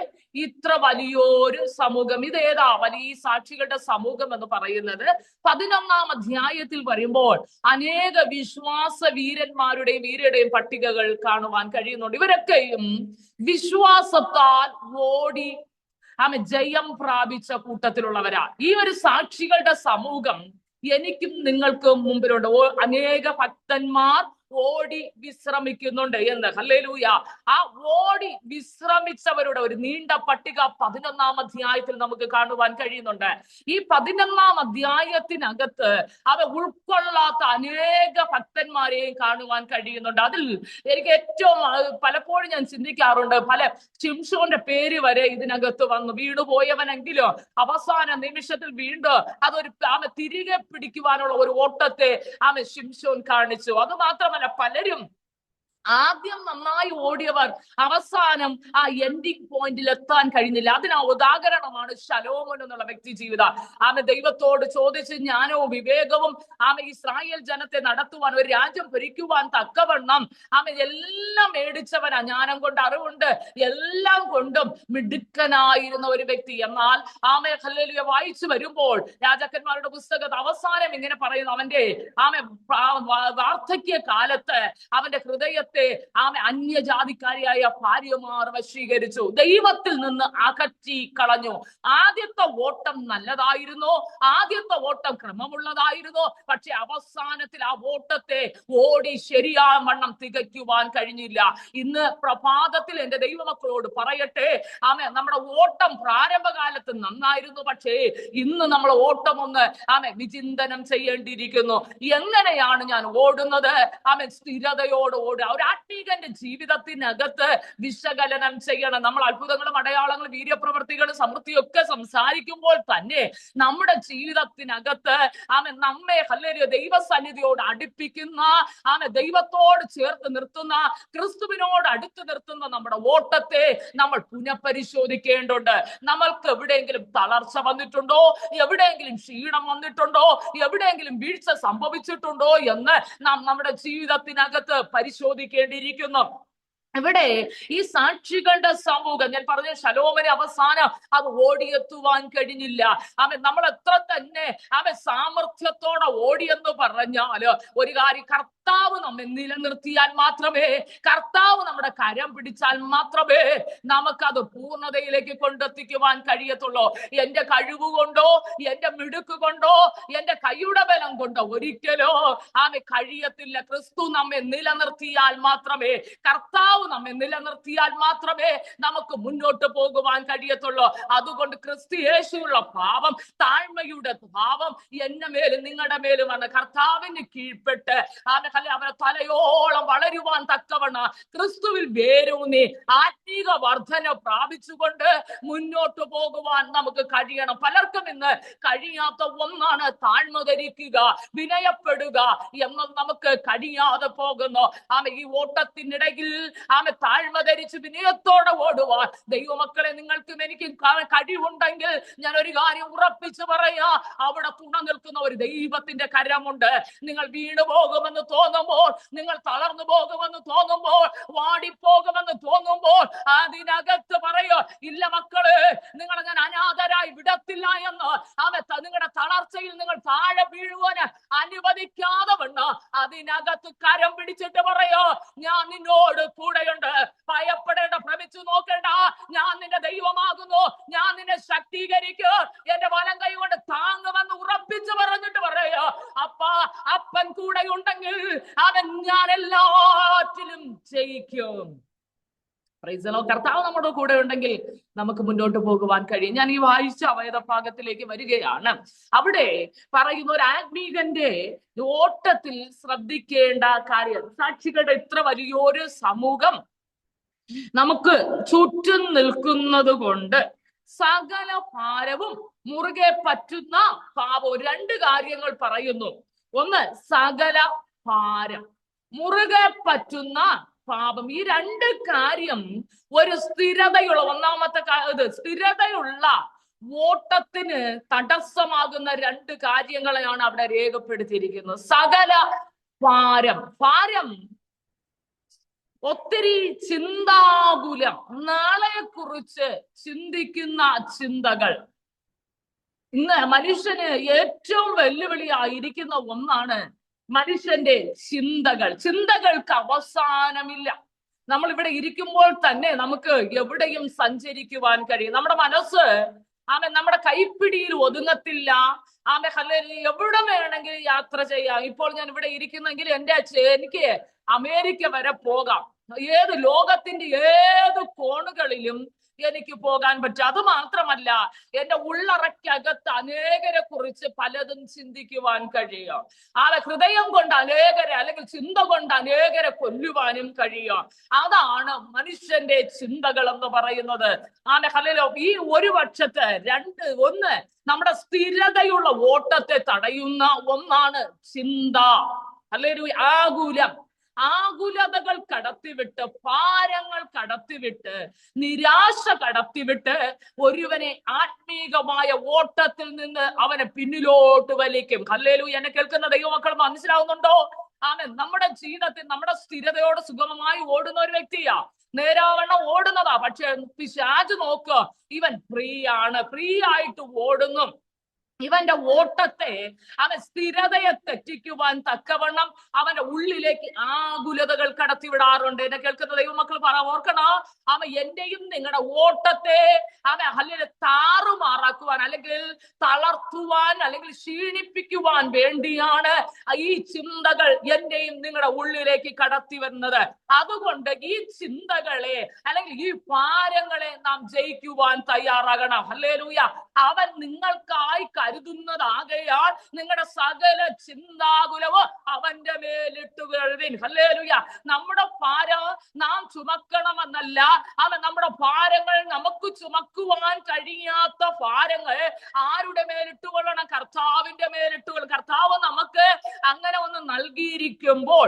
ഇത്ര വലിയൊരു സമൂഹം. ഇതേതാ വലിയ സാക്ഷികളുടെ സമൂഹം എന്ന് പറയുന്നത്? 11-ാം അധ്യായത്തിൽ വരുമ്പോൾ അനേക വിശ്വാസ വീരന്മാരുടെയും പട്ടികകൾ കാണുവാൻ കഴിയുന്നുണ്ട്. ഇവരൊക്കെയും വിശ്വാസത്താൽ ഓടി ജയം പ്രാപിച്ച കൂട്ടത്തിലുള്ളവരാ. ഈ ഒരു സാക്ഷികളുടെ സമൂഹം എനിക്കും നിങ്ങൾക്കും മുമ്പിലുണ്ട്. അനേക ഭക്തന്മാർ ഓടി വിശ്രമിക്കുന്നുണ്ട് എന്ന്. ഹല്ലേലൂയ. ആ ഓടി വിശ്രമിച്ചവരുടെ ഒരു നീണ്ട പട്ടിക 11-ാം അധ്യായത്തിൽ നമുക്ക് കാണുവാൻ കഴിയുന്നുണ്ട്. ഈ 11-ാം അധ്യായത്തിനകത്ത് ഉൾക്കൊള്ളാത്ത അനേക ഭക്തന്മാരെയും കാണുവാൻ കഴിയുന്നുണ്ട്. അതിൽ എനിക്ക് ഏറ്റവും പലപ്പോഴും ഞാൻ ചിന്തിക്കാറുണ്ട്, പല ശിംശോന്റെ പേര് വരെ ഇതിനകത്ത് വന്നു. വീണുപോയവനെങ്കിലും അവസാന നിമിഷത്തിൽ വീണ്ടും അതൊരു തിരികെ പിടിക്കുവാനുള്ള ഒരു ഓട്ടത്തെ ശിംശോൻ കാണിച്ചു. അത് മാത്രമല്ല, പലരും ആദ്യം നന്നായി ഓടിയവർ അവസാനം ആ എൻഡിങ് പോയിന്റിൽ എത്താൻ കഴിഞ്ഞില്ല. അതിന് ഉദാഹരണമാണ് ശലോമോൻ എന്നുള്ള വ്യക്തി ജീവിതം. ദൈവത്തോട് ചോദിച്ച് ജ്ഞാനവും വിവേകവും ഇസ്രായേൽ ജനത്തെ നടത്തുവാൻ, ഒരു രാജ്യം ഭരിക്കുവാൻ തക്കവണ്ണം എല്ലാം മേടിച്ചവനാ. ജ്ഞാനം കൊണ്ട്, അറിവുണ്ട്, എല്ലാം കൊണ്ടും മിടുക്കനായിരുന്ന ഒരു വ്യക്തി. എന്നാൽ ഹല്ലേലൂയ വായിച്ചു വരുമ്പോൾ രാജാക്കന്മാരുടെ പുസ്തകത്ത് അവസാനം ഇങ്ങനെ പറയുന്നു, അവന്റെ വാർദ്ധക്യ കാലത്ത് അവന്റെ ഹൃദയത്തെ അന്യജാതിക്കാരിയായ ഭാര്യമാർ വശീകരിച്ചു, ദൈവത്തിൽ നിന്ന് അകറ്റി കളഞ്ഞു. ആദ്യത്തെ ഓട്ടം നല്ലതായിരുന്നു, ആദ്യത്തെ ഓട്ടം ക്രമമുള്ളതായിരുന്നു. പക്ഷെ അവസാനത്തിൽ ആ ഓട്ടത്തെ ഓടി ശരിയാവണ്ണം തികയ്ക്കുവാൻ കഴിഞ്ഞില്ല. ഇന്ന് പ്രഭാതത്തിൽ എന്റെ ദൈവമക്കളോട് പറയട്ടെ, നമ്മുടെ ഓട്ടം പ്രാരംഭകാലത്ത് നന്നായിരുന്നു. പക്ഷേ ഇന്ന് നമ്മൾ ഓട്ടം ഒന്ന് വിചിന്തനം ചെയ്യേണ്ടിയിരിക്കുന്നു. എങ്ങനെയാണ് ഞാൻ ഓടുന്നത്? സ്ഥിരതയോട് ഓടുക. ഒരു ആത്മീകന്റെ ജീവിതത്തിനകത്ത് വിശകലനം ചെയ്യണം. നമ്മൾ അത്ഭുതങ്ങളും അടയാളങ്ങളും വീര്യപ്രവൃത്തികളും സമൃദ്ധിയൊക്കെ സംസാരിക്കുമ്പോൾ തന്നെ നമ്മുടെ ജീവിതത്തിനകത്ത് നമ്മെ ഹല്ലേലൂയ ദൈവസന്നിധിയോട് അടുപ്പിക്കുന്ന, ദൈവത്തോട് ചേർത്ത് നിർത്തുന്ന, ക്രിസ്തുവിനോട് അടുത്ത് നിർത്തുന്ന നമ്മുടെ ഓട്ടത്തെ നമ്മൾ പുനഃപരിശോധിക്കേണ്ടതുണ്ട്. നമ്മൾക്ക് എവിടെയെങ്കിലും തളർച്ച വന്നിട്ടുണ്ടോ? എവിടെയെങ്കിലും ക്ഷീണം വന്നിട്ടുണ്ടോ? എവിടെയെങ്കിലും വീഴ്ച സംഭവിച്ചിട്ടുണ്ടോ എന്ന് നാം നമ്മുടെ ജീവിതത്തിനകത്ത് പരിശോധിക്കേണ്ടിയിരിക്കുന്നു. ഇവിടെ ഈ സാക്ഷികളുടെ സമൂഹം, ഞാൻ പറഞ്ഞ ശലോമന് അവസാനം അത് ഓടിയെത്തുവാൻ കഴിഞ്ഞില്ല. നമ്മൾ എത്ര തന്നെ സാമർഥ്യത്തോടെ ഓടിയെന്ന് പറഞ്ഞാല് ഒരു കാര്യം, കർത്താവ് നമ്മെ നിലനിർത്തിയാൽ മാത്രമേ, കർത്താവ് നമ്മുടെ കരം പിടിച്ചാൽ മാത്രമേ നമുക്കത് പൂർണ്ണതയിലേക്ക് കൊണ്ടെത്തിക്കുവാൻ കഴിയത്തുള്ളൂ. എന്റെ കഴിവുകൊണ്ടോ, എന്റെ മിടുക്ക് കൊണ്ടോ, എന്റെ കൈയുടെ ബലം കൊണ്ടോ ഒരിക്കലോ കഴിയത്തില്ല. ക്രിസ്തു നമ്മെ നിലനിർത്തിയാൽ മാത്രമേ, കർത്താവ് നമ്മെ നിലനിർത്തിയാൽ മാത്രമേ നമുക്ക് മുന്നോട്ട് പോകുവാൻ കഴിയത്തുള്ളൂ. അതുകൊണ്ട് ക്രിസ്തു യേശുവുള്ള ഭാവം, താഴ്മയുടെ ഭാവം എന്റെ മേലും നിങ്ങളുടെ മേലുമാണ്. കർത്താവിന് കീഴ്പ്പെട്ട് അവരെ തലയോളം വളരുവാൻ തക്കവണ്ണം ക്രിസ്തുവിൽ വേരൂന്നി ആത്മീക വർധന പ്രാപിച്ചുകൊണ്ട് മുന്നോട്ട് പോകുവാൻ നമുക്ക് കഴിയണം. പലർക്കും ഇന്ന് കഴിയാത്ത ഒന്നാണ് താഴ്മ ധരിക്കുക, വിനയപ്പെടുക എന്നത് നമുക്ക് കഴിയാതെ പോകുന്നു. ഈ ഓട്ടത്തിനിടയിൽ ആമെ താഴ്മ ധരിച്ച് വിനയത്തോടെ ഓടുവാൻ ദൈവമക്കളെ നിങ്ങൾക്കും എനിക്കും കഴിവുണ്ടെങ്കിൽ ഞാൻ ഒരു കാര്യം ഉറപ്പിച്ചു പറയാ, അവിടെ തുണ നിൽക്കുന്ന ഒരു ദൈവത്തിന്റെ കരമുണ്ട്. നിങ്ങൾ വീണു പോകുമെന്ന് തോന്നുമ്പോൾ, നിങ്ങൾ തളർന്നു പോകുമെന്ന് തോന്നുമ്പോൾ, വാടിപ്പോകുമെന്ന് തോന്നുമ്പോൾ അതിനകത്ത് പറയോ, ഇല്ല മക്കള്, നിങ്ങളെ ഞാൻ അനാഥരായി വിടത്തില്ല എന്ന്. നിങ്ങളുടെ തളർച്ചയിൽ നിങ്ങൾ താഴെ വീഴുവാന് അനുവദിക്കാതെ വണ്ണം അതിനകത്ത് കരം പിടിച്ചിട്ട് പറയോ, ഞാൻ നിന്നോട് കൂടെയുണ്ട്, ഭയപ്പെടേണ്ട, ഭ്രമിച്ചു നോക്കേണ്ട, ഞാൻ നിന്റെ ദൈവമാകുന്നു, ഞാൻ നിന്നെ ശക്തീകരിക്കും, എന്റെ വലം കൈ കൊണ്ട് താങ്ങുമെന്ന് ഉറപ്പിച്ചു പറഞ്ഞിട്ട് പറയോ, അപ്പൻ കൂടെ ഉണ്ടെങ്കിൽ അവൻ ഞാൻ എല്ലാറ്റിലും ജയിക്കും. കർത്താവ് നമ്മുടെ കൂടെ ഉണ്ടെങ്കിൽ നമുക്ക് മുന്നോട്ട് പോകുവാൻ കഴിയും. ഞാൻ ഈ വായിച്ച വേദഭാഗത്തിലേക്ക് വരികയാണ്. അവിടെ പറയുന്ന ഒരു ആത്മീകന്റെ ഓട്ടത്തിൽ ശ്രദ്ധിക്കേണ്ട കാര്യം, സാക്ഷികളുടെ ഇത്ര വലിയൊരു സമൂഹം നമുക്ക് ചുറ്റും നിൽക്കുന്നത് കൊണ്ട് സകല ഭാരവും മുറുകെ പറ്റുന്ന പാപം. രണ്ട് കാര്യങ്ങൾ പറയുന്നു. ഒന്ന്, സകല ഭാരം, മുറുകെ പറ്റുന്ന പാപം. ഈ രണ്ട് കാര്യം ഒരു സ്ഥിരതയുള്ള, ഒന്നാമത്തെ സ്ഥിരതയുള്ള ഓട്ടത്തിന് തടസ്സമാകുന്ന രണ്ട് കാര്യങ്ങളെയാണ് അവിടെ രേഖപ്പെടുത്തിയിരിക്കുന്നത്. സകല ഭാരം. ഒത്തിരി ചിന്താകുലം, നാളെ കുറിച്ച് ചിന്തിക്കുന്ന ചിന്തകൾ. ഇന്ന് മനുഷ്യന് ഏറ്റവും വെല്ലുവിളിയായിരിക്കുന്ന ഒന്നാണ് മനുഷ്യന്റെ ചിന്തകൾക്ക് അവസാനമില്ല. നമ്മൾ ഇവിടെ ഇരിക്കുമ്പോൾ തന്നെ നമുക്ക് എവിടെയും സഞ്ചരിക്കുവാൻ കഴിയും. നമ്മുടെ മനസ്സ് നമ്മുടെ കൈപ്പിടിയിൽ ഒതുങ്ങത്തില്ല. എവിടെ വേണമെങ്കിലും യാത്ര ചെയ്യാം. ഇപ്പോൾ ഞാൻ ഇവിടെ ഇരിക്കുന്നെങ്കിൽ എനിക്ക് അമേരിക്ക വരെ പോകാം. ലോകത്തിന്റെ ഏത് കോണുകളിലും എനിക്ക് പോകാൻ പറ്റും. അത് മാത്രമല്ല, എന്റെ ഉള്ളറയ്ക്കകത്ത് അനേകരെ കുറിച്ച് പലതും ചിന്തിക്കുവാൻ കഴിയും. ഹൃദയം കൊണ്ട് അനേകരെ, അല്ലെങ്കിൽ ചിന്ത കൊണ്ട് അനേകരെ കൊല്ലുവാനും കഴിയും. അതാണ് മനുഷ്യന്റെ ചിന്തകൾ എന്ന് പറയുന്നത്. ഈ ഒരു പക്ഷത്ത് ഒന്ന് നമ്മുടെ സ്ഥിരതയുള്ള ഓട്ടത്തെ തടയുന്ന ഒന്നാണ് ചിന്ത. ആകുലതകൾ കടത്തിവിട്ട്, ഭാരങ്ങൾ കടത്തിവിട്ട്, നിരാശ കടത്തിവിട്ട് ഒരുവനെ ആത്മീകമായ ഓട്ടത്തിൽ നിന്ന് അവനെ പിന്നിലോട്ട് വലിക്കും. ഹല്ലേലൂയ. എന്നെ കേൾക്കുന്ന ദൈവമക്കൾ മനസ്സിലാവുന്നുണ്ടോ? നമ്മുടെ ജീവിതത്തിൽ നമ്മുടെ സ്ഥിരതയോട് സുഗമമായി ഓടുന്ന ഒരു വ്യക്തിയാ, നേരാവണ്ണം ഓടുന്നതാ. പക്ഷെ പിശാച് നോക്കുക, ഇവൻ ഫ്രീ ആയിട്ട് ഓടുന്നു. ഇവന്റെ ഓട്ടത്തെ, സ്ഥിരതയെ തെറ്റിക്കുവാൻ തക്കവണ്ണം അവന്റെ ഉള്ളിലേക്ക് ആകുലതകൾ കടത്തിവിടാറുണ്ട്. എന്നെ കേൾക്കുന്ന ദൈവമക്കൾ ഓർക്കണോ, എന്റെയും നിങ്ങളുടെ ഓട്ടത്തെ താറുമാറാക്കുവാൻ, അല്ലെങ്കിൽ തളർത്തുവാൻ, അല്ലെങ്കിൽ ക്ഷീണിപ്പിക്കുവാൻ വേണ്ടിയാണ് ഈ ചിന്തകൾ എന്റെയും നിങ്ങളുടെ ഉള്ളിലേക്ക് കടത്തി വരുന്നത്. അതുകൊണ്ട് ഈ ചിന്തകളെ, അല്ലെങ്കിൽ ഈ ഭാരങ്ങളെ നാം ജയിക്കുവാൻ തയ്യാറാകണം. ഹല്ലേലൂയ. അവൻ നിങ്ങൾക്കായി കരുതുന്നതാകയാൽ നിങ്ങളുടെ സകല ചിന്താകുലവും അവന്റെ മേലിട്ടുകൊള്ളുവിൻ. ഹല്ലേലൂയ. നമ്മുടെ ഭാരം നാം ചുമക്കണമെന്നല്ല, നമ്മുടെ ഭാരങ്ങൾ, നമുക്ക് ചുമക്കുവാൻ കഴിയാത്ത ഭാരങ്ങൾ ആരുടെ മേലിട്ടുകൊള്ളണം? കർത്താവിന്റെ മേലിട്ടുകൊള്ളണം. കർത്താവ് നമുക്ക് അങ്ങനെ ഒന്ന് നൽകിയിരിക്കുമ്പോൾ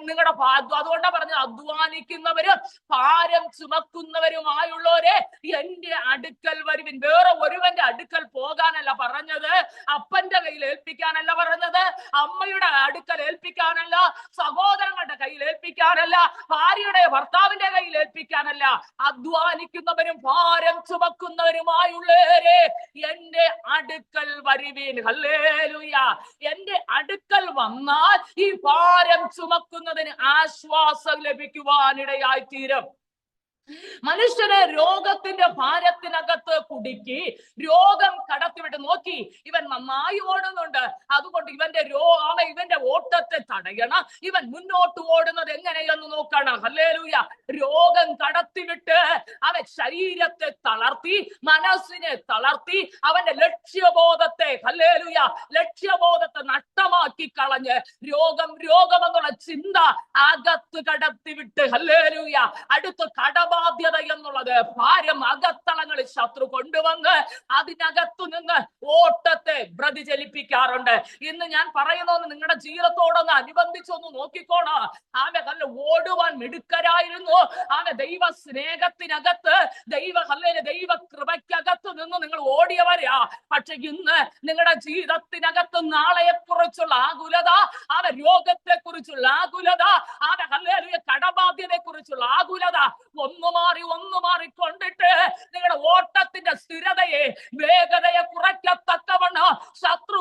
നിങ്ങളുടെ അതുകൊണ്ടാ പറഞ്ഞത്, അധ്വാനിക്കുന്നവരും ഭാരം ചുമക്കുന്നവരുമായുള്ളവരെ എന്റെ അടുക്കൽ വരുവിൻ. വേറെ ഒരുവന്റെ അടുക്കൽ പോകാനല്ല പറഞ്ഞത്, അപ്പന്റെ കയ്യിൽ ഏൽപ്പിക്കാനല്ല പറഞ്ഞത്, അമ്മയുടെ അടുക്കൽ ഏൽപ്പിക്കാനല്ല, സഹോദരങ്ങളുടെ കയ്യിൽ ഏൽപ്പിക്കാനല്ല, ഭാര്യയുടെ ഭർത്താവിന്റെ കയ്യിൽ ഏൽപ്പിക്കാനല്ല. അധ്വാനിക്കുന്നവരും ഭാരം ചുമക്കുന്നവരുമായുള്ളവരെ എന്റെ അടുക്കൽ വരുവീൻ. ഹല്ലേലൂയ. എന്റെ അടുക്കൽ വന്നാൽ ഈ ഭാരം ചുമക്കുന്നതിന് ആശ്വാസം ലഭിക്കുവാനിടയായി തീരും. മനുഷ്യനെ രോഗത്തിന്റെ ഭാരത്തിനകത്ത് കുടുക്കി രോഗം കടത്തിവിട്ട് നോക്കി. ഇവൻ നന്നായി ഓടുന്നുണ്ട്, അതുകൊണ്ട് ഇവന്റെ ഓട്ടത്തെ തടയണം. ഇവൻ മുന്നോട്ട് ഓടുന്നത് എങ്ങനെയെന്ന് നോക്കണം. ഹല്ലേലൂയ. രോഗം കടത്തിവിട്ട് അവൻ ശരീരത്തെ തളർത്തി, മനസ്സിനെ തളർത്തി, അവന്റെ ലക്ഷ്യബോധത്തെ, ഹല്ലേലൂയ, ലക്ഷ്യബോധത്തെ നഷ്ടമാക്കി കളഞ്ഞ് രോഗമെന്നുള്ള ചിന്ത അകത്ത് കടത്തിവിട്ട്, ഹല്ലേലൂയ, അടുത്ത കടബാധ്യത എന്നുള്ളത് ഭാരം അകത്തളങ്ങളിൽ ശത്രു കൊണ്ടുവന്ന് അതിനകത്തു നിന്ന് ഓട്ടത്തെ വ്യതിചലിപ്പിക്കാറുണ്ട്. ഇന്ന് ഞാൻ പറയുന്നത് നിങ്ങളുടെ ജീവിതത്തോടൊന്ന് അനുബന്ധിച്ചൊന്ന് നോക്കിക്കോണം. ആമേ നല്ല ഓടുവാൻ മിടുക്കരായിരുന്നു. ആമേ ദൈവ സ്നേഹത്തിനകത്ത്, ദൈവ കൃപയ്ക്കകത്ത് നിന്ന് നിങ്ങൾ ഓടിയവരാ. പക്ഷെ ഇന്ന് നിങ്ങളുടെ ജീവിതത്തിനകത്ത് നാളെയെ കുറിച്ചുള്ള ആകുലത, രോഗത്തെ കുറിച്ചുള്ള ആകുലത, കടബാധ്യതയെ കുറിച്ചുള്ള ആകുലത ഒന്നു മാറി കൊണ്ടിട്ട് നിങ്ങളുടെ ഓട്ടത്തിന്റെ സ്ഥിരതയെ, വേഗതയെ കുറയ്ക്കത്തക്കവണ്ണം ശത്രു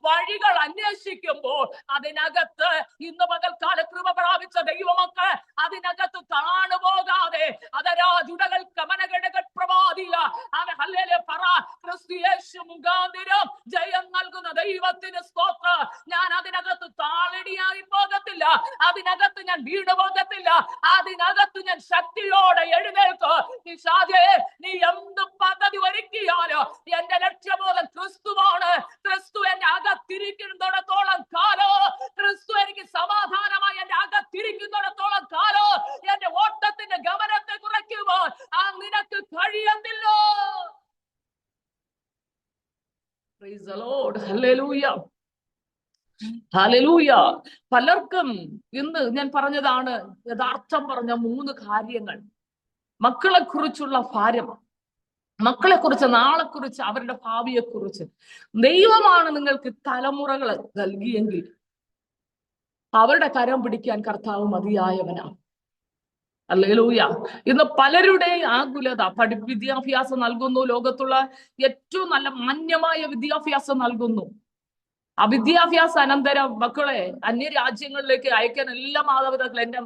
വഴികൾ അന്വേഷിക്കുമ്പോൾ അതിനകത്ത് ഇന്ന് പകൽക്കാല കൃപ പ്രാപിച്ച ദൈവമക്കൾ അതിനകത്ത് താണുപോകാതെ അതരാജുടകൾ കമനഗടകൾ പ്രവാദിക മുഖാന്തിരം ജയം നൽകുന്ന ദൈവത്തിന് സ്തോത്രം. ഞാൻ അതിനകത്ത് താളടിയായി പോകത്തില്ല, അതിനകത്ത് ഞാൻ വീണു പോകത്തില്ല, അതിനകത്ത് ഞാൻ ശക്തിയോടെ എഴുന്നേൽക്കും. നീ എന്ത് പദ്ധതി ഒരുക്കിയാലോ എന്റെ ലക്ഷ്യബോധം ക്രിസ്തുവാണ്. ക്രിസ്തു എന്റെ അകത്തിരിക്കുന്നിടത്തോളം കാലോ, ക്രിസ്തു എനിക്ക് സമാധാനമായി എന്റെ അകത്തിരിക്കുന്നിടത്തോളം കാലോ എന്റെ ഓട്ടത്തിന്റെ ഗമനത്തെ കുറയ്ക്കുമ്പോൾ നിനക്ക് കഴിയത്തില്ല. Praise the Lord. Hallelujah. Hallelujah. പലർക്കും ഇന്ന് ഞാൻ പറഞ്ഞതാണ് യഥാർത്ഥം പറഞ്ഞ 3 കാര്യങ്ങൾ. മക്കളെ കുറിച്ചുള്ള ഭാരം, മക്കളെ കുറിച്ച്, നാളെ കുറിച്ച്, അവരുടെ ഭാവിയെ കുറിച്ച്. ദൈവമാണ് നിങ്ങൾക്ക് തലമുറകൾ നൽകിയെങ്കിൽ അവരുടെ കരം പിടിക്കാൻ കർത്താവ് മതിയായവനാണ്. ഹല്ലേലൂയ. ഇന്ന് പലരുടെ ആകുലത, വിദ്യാഭ്യാസം നൽകുന്നു, ലോകത്തുള്ള ഏറ്റവും നല്ല മാന്യമായ വിദ്യാഭ്യാസം നൽകുന്നു. ആ വിദ്യാഭ്യാസ അനന്തരം മക്കളെ അന്യരാജ്യങ്ങളിലേക്ക് അയക്കാൻ എല്ലാ മാതാപിതാക്കളും, എന്റെ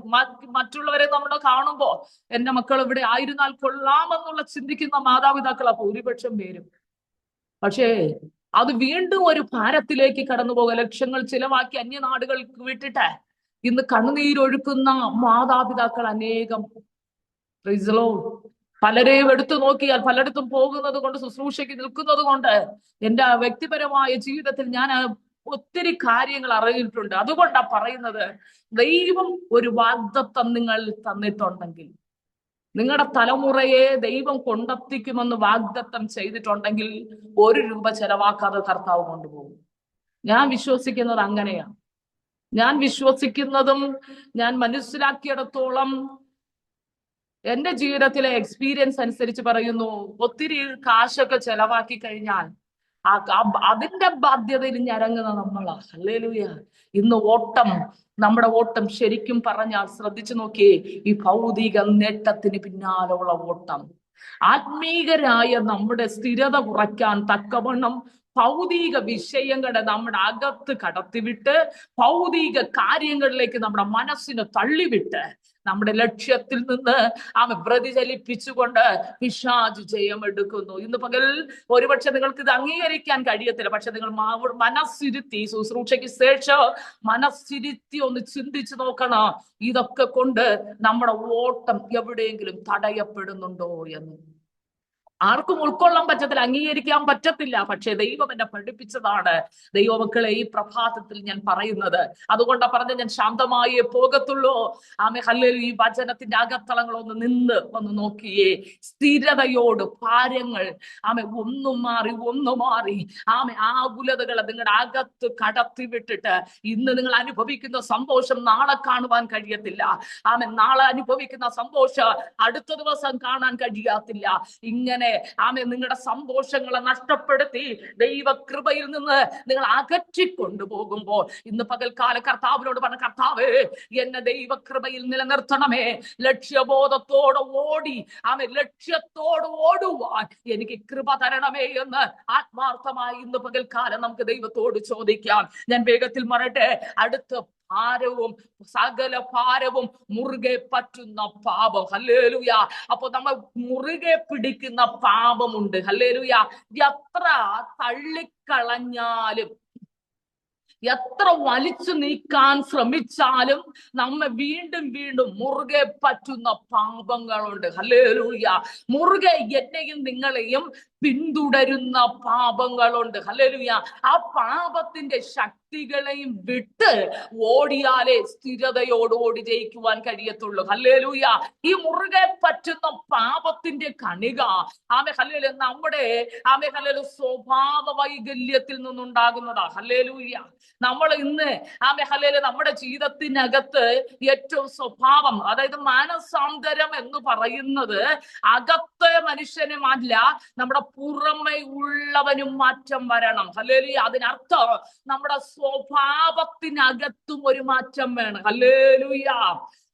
മറ്റുള്ളവരെ നമ്മൾ കാണുമ്പോ എന്റെ മക്കൾ ഇവിടെ ആയിരുന്നാൽ കൊള്ളാമെന്നുള്ള ചിന്തിക്കുന്ന മാതാപിതാക്കളാ ഭൂരിപക്ഷം പേരും. പക്ഷേ അത് വീണ്ടും ഒരു ഭാരത്തിലേക്ക് കടന്നു പോകുക. ലക്ഷങ്ങൾ ചിലവാക്കി അന്യനാടുകൾക്ക് വിട്ടിട്ട് ഇന്ന് കണ്ണുനീരൊഴുക്കുന്ന മാതാപിതാക്കൾ അനേകം. Praise the Lord. പലരെയും എടുത്തു നോക്കിയാൽ പലയിടത്തും പോകുന്നത് കൊണ്ട്, ശുശ്രൂഷയ്ക്ക് നിൽക്കുന്നത് കൊണ്ട് എന്റെ വ്യക്തിപരമായ ജീവിതത്തിൽ ഞാൻ ഒത്തിരി കാര്യങ്ങൾ അറിഞ്ഞിട്ടുണ്ട്. അതുകൊണ്ടാ പറയുന്നത്, ദൈവം ഒരു വാഗ്ദത്തം നിങ്ങൾ തന്നിട്ടുണ്ടെങ്കിൽ, നിങ്ങളുടെ തലമുറയെ ദൈവം കൊണ്ടെത്തിക്കുമെന്ന് വാഗ്ദത്തം ചെയ്തിട്ടുണ്ടെങ്കിൽ 1 രൂപ ചെലവാക്കാതെ കർത്താവ് കൊണ്ടുപോകും. ഞാൻ വിശ്വസിക്കുന്നത് അങ്ങനെയാണ്. ഞാൻ വിശ്വസിക്കുന്നതും ഞാൻ മനസ്സിലാക്കിയിടത്തോളം എന്റെ ജീവിതത്തിലെ എക്സ്പീരിയൻസ് അനുസരിച്ച് പറയുന്നു, ഒത്തിരി കാശൊക്കെ ചെലവാക്കി കഴിഞ്ഞാൽ അതിന്റെ ബാധ്യതയിൽ ഞരങ്ങുന്ന നമ്മളാ. ഹല്ലേലൂയ. ഇന്ന് നമ്മുടെ ഓട്ടം ശരിക്കും പറഞ്ഞാൽ ശ്രദ്ധിച്ചു നോക്കിയേ, ഈ ഭൗതിക നേട്ടത്തിന് പിന്നാലുള്ള ഓട്ടം ആത്മീകരായ നമ്മുടെ സ്ഥിരത കുറയ്ക്കാൻ തക്കവണ്ണം ഭൗതിക വിഷയങ്ങളെ നമ്മുടെ അകത്ത് കടത്തിവിട്ട്, ഭൗതിക കാര്യങ്ങളിലേക്ക് നമ്മുടെ മനസ്സിനെ തള്ളിവിട്ട്, നമ്മുടെ ലക്ഷ്യത്തിൽ നിന്ന് വ്യതിചലിപ്പിച്ചുകൊണ്ട് പിശാച് ജയമെടുക്കുന്നു. ഇന്ന് പകൽ ഒരുപക്ഷെ നിങ്ങൾക്ക് ഇത് അംഗീകരിക്കാൻ കഴിയത്തില്ല. പക്ഷെ നിങ്ങൾ മനസ്സിരുത്തി, ശുശ്രൂഷയ്ക്ക് ശേഷം മനസ്സിരുത്തി ഒന്ന് ചിന്തിച്ചു നോക്കണം, ഇതൊക്കെ കൊണ്ട് നമ്മുടെ ഓട്ടം എവിടെയെങ്കിലും തടയപ്പെടുന്നുണ്ടോ എന്ന്. ആർക്കും ഉൾക്കൊള്ളാൻ പറ്റത്തില്ല, അംഗീകരിക്കാൻ പറ്റത്തില്ല. പക്ഷെ ദൈവം എന്നെ പഠിപ്പിച്ചതാണ്. ദൈവമക്കളെ, ഈ പ്രഭാതത്തിൽ ഞാൻ പറയുന്നത് അതുകൊണ്ടാ പറഞ്ഞ, ഞാൻ ശാന്തമായേ പോകത്തുള്ളൂ. ഹല്ലേലൂയ. ഈ വചനത്തിന്റെ അകത്തളങ്ങളൊന്ന് ഒന്ന് നോക്കിയേ. സ്ഥിരതയോട് ഭാരങ്ങൾ ഒന്നു മാറി ആകുലതകളെ നിങ്ങളുടെ അകത്ത് കടത്തിവിട്ടിട്ട് ഇന്ന് നിങ്ങൾ അനുഭവിക്കുന്ന സന്തോഷം നാളെ കാണുവാൻ കഴിയത്തില്ല. നാളെ അനുഭവിക്കുന്ന സന്തോഷം അടുത്ത ദിവസം കാണാൻ കഴിയത്തില്ല. ഇങ്ങനെ നിങ്ങളുടെ സന്തോഷങ്ങളെ നഷ്ടപ്പെടുത്തി ദൈവകൃപയിൽ നിന്ന് നിങ്ങൾ അകറ്റിക്കൊണ്ടുപോകുമ്പോൾ ഇന്ന് പകൽക്കാല കർത്താവിനോട് പറഞ്ഞ, കർത്താവേ എന്നെ ദൈവകൃപയിൽ നിലനിർത്തണമേ. ലക്ഷ്യബോധത്തോടെ ഓടി ലക്ഷ്യത്തോട് ഓടുവാൻ എനിക്ക് കൃപ തരണമേ എന്ന് ആത്മാർത്ഥമായി ഇന്ന് പകൽക്കാലം നമുക്ക് ദൈവത്തോട് ചോദിക്കാം. ഞാൻ വേഗത്തിൽ പറയട്ടെ. അടുത്ത ഭാരവും, സകല ഭാരവും മുറുകെ പറ്റുന്ന പാപം. ഹല്ലേലൂയ. അപ്പൊ നമ്മൾ മുറുകെ പിടിക്കുന്ന പാപമുണ്ട്. ഹല്ലേലൂയ. എത്ര തള്ളിക്കളഞ്ഞാലും, എത്ര വലിച്ചു നീക്കാൻ ശ്രമിച്ചാലും നമ്മെ വീണ്ടും വീണ്ടും മുറുകെ പറ്റുന്ന പാപങ്ങളുണ്ട്. ഹല്ലേലൂയ. മുറുകെ എന്നെയും നിങ്ങളെയും പിന്തുടരുന്ന പാപങ്ങളുണ്ട്. ഹല്ലേലൂയ. ആ പാപത്തിന്റെ ശക്തികളെയും വിട്ട് ഓടിയാലേ സ്ഥിരതയോട് ജയിക്കുവാൻ കഴിയത്തുള്ളൂ. ഹല്ലേലൂയ. ഈ മുറുകെ പറ്റുന്ന പാപത്തിന്റെ കണിക ഹല്ലേലൂയ നമ്മുടെ ഹല്ലേലൂയ സ്വഭാവ വൈകല്യത്തിൽ നിന്നുണ്ടാകുന്നതാ. ഹല്ലേലൂയ. നമ്മൾ ഇന്ന് ഹല്ലേലൂയ നമ്മുടെ ജീവിതത്തിനകത്ത് ഏറ്റവും സ്വഭാവം, അതായത് മാനസാന്തരം എന്ന് പറയുന്നത് അകത്തെ മനുഷ്യനുമല്ല, നമ്മുടെ പുറമെ ഉള്ളവനും മാറ്റം വരണം. ഹല്ലേലൂയ. അതിനർത്ഥം നമ്മുടെ സ്വഭാവത്തിനകത്തും ഒരു മാറ്റം വേണം. ഹല്ലേലൂയ.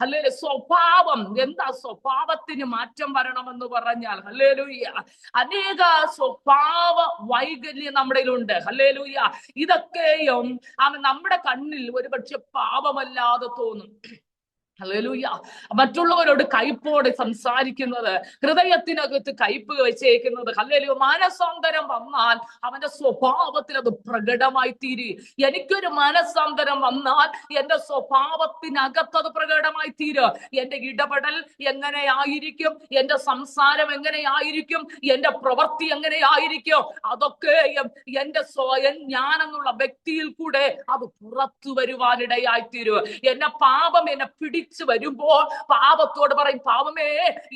ഹല്ലേലൂയ. സ്വഭാവം എന്താ? സ്വഭാവത്തിന് മാറ്റം വരണമെന്ന് പറഞ്ഞാൽ ഹല്ലേലൂയ അനേക സ്വഭാവ വൈകല്യം നമ്മുടെ ഉണ്ട്. ഹല്ലേലൂയ. ഇതൊക്കെയും നമ്മുടെ കണ്ണിൽ ഒരുപക്ഷെ പാപമല്ലാതെ തോന്നും. ഹല്ലേലൂയ. മറ്റുള്ളവരോട് കയ്പോടെ സംസാരിക്കുന്നത്, ഹൃദയത്തിനകത്ത് കയ്പ് വെച്ചേക്കുന്നത്. ഹല്ലേലൂയ. മാനസാന്തരം വന്നാൽ അവന്റെ സ്വഭാവത്തിൽ അത് പ്രകടമായി തീരി. എനിക്കൊരു മാനസാന്തരം വന്നാൽ എന്റെ സ്വഭാവത്തിനകത്ത് അത് പ്രകടമായി തീരും. എന്റെ ഇടപെടൽ എങ്ങനെയായിരിക്കും, എന്റെ സംസാരം എങ്ങനെയായിരിക്കും, എന്റെ പ്രവൃത്തി എങ്ങനെയായിരിക്കും, അതൊക്കെ എന്റെ സ്വയം ഞാനെന്നുള്ള വ്യക്തിയിൽ കൂടെ അത് പുറത്തു വരുവാനിടയായി തീരും. എന്നെ പാപം എന്നെ പിടിച്ചു വരുമ്പോൾ പാപത്തോട് പറയും, പാപമേ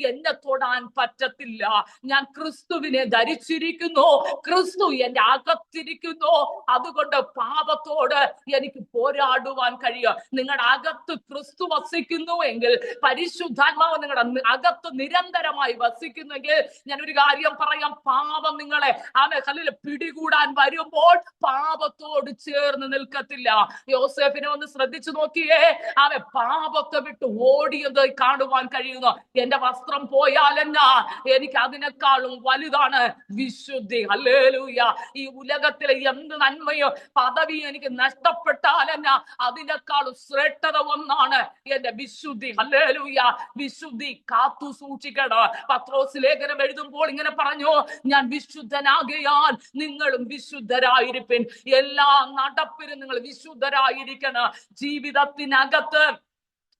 എന്നെ തൊടാൻ പറ്റത്തില്ല, ഞാൻ ക്രിസ്തുവിനെ ധരിച്ചിരിക്കുന്നു, ക്രിസ്തു എന്റെ അകത്തിരിക്കുന്നു, അതുകൊണ്ട് പാപത്തോട് എനിക്ക് പോരാടുവാൻ കഴിയും. നിങ്ങളുടെ അകത്ത് ക്രിസ്തു വസിക്കുന്നു എങ്കിൽ, പരിശുദ്ധാത്മാവ് നിങ്ങളുടെ അകത്ത് നിരന്തരമായി വസിക്കുന്നെങ്കിൽ, ഞാൻ ഒരു കാര്യം പറയാം, പാപം നിങ്ങളെ പിടികൂടാൻ വരുമ്പോൾ പാപത്തോട് ചേർന്ന് നിൽക്കത്തില്ല. യോസേഫിനെ ഒന്ന് ശ്രദ്ധിച്ചു നോക്കിയേ, അവൻ പാപത്തെ വിട്ട് ഓടിയത് കാണുവാൻ കഴിയുന്നു. എന്റെ വസ്ത്രം പോയാലെന്നാ, എനിക്ക് അതിനേക്കാളും വലുതാണ് വിശുദ്ധി. ഹല്ലേലൂയ. ഈ ഉലകത്തിലെ എന്ത് നന്മയോ പദവി എനിക്ക് നഷ്ടപ്പെട്ടാലെന്നാ, അതിനേക്കാളും ശ്രേഷ്ഠത ഒന്നാണ് എന്റെ വിശുദ്ധി. ഹല്ലേലൂയ. വിശുദ്ധി കാത്തു സൂക്ഷിക്കണം. പത്രോസ് ലേഖനം എഴുതുമ്പോൾ ഇങ്ങനെ പറഞ്ഞു, ഞാൻ വിശുദ്ധനാകയാൽ നിങ്ങളും വിശുദ്ധരായിരിപ്പിൻ. എല്ലാ നടപ്പിലും നിങ്ങൾ വിശുദ്ധരായിരിക്കണം. ജീവിതത്തിനകത്ത്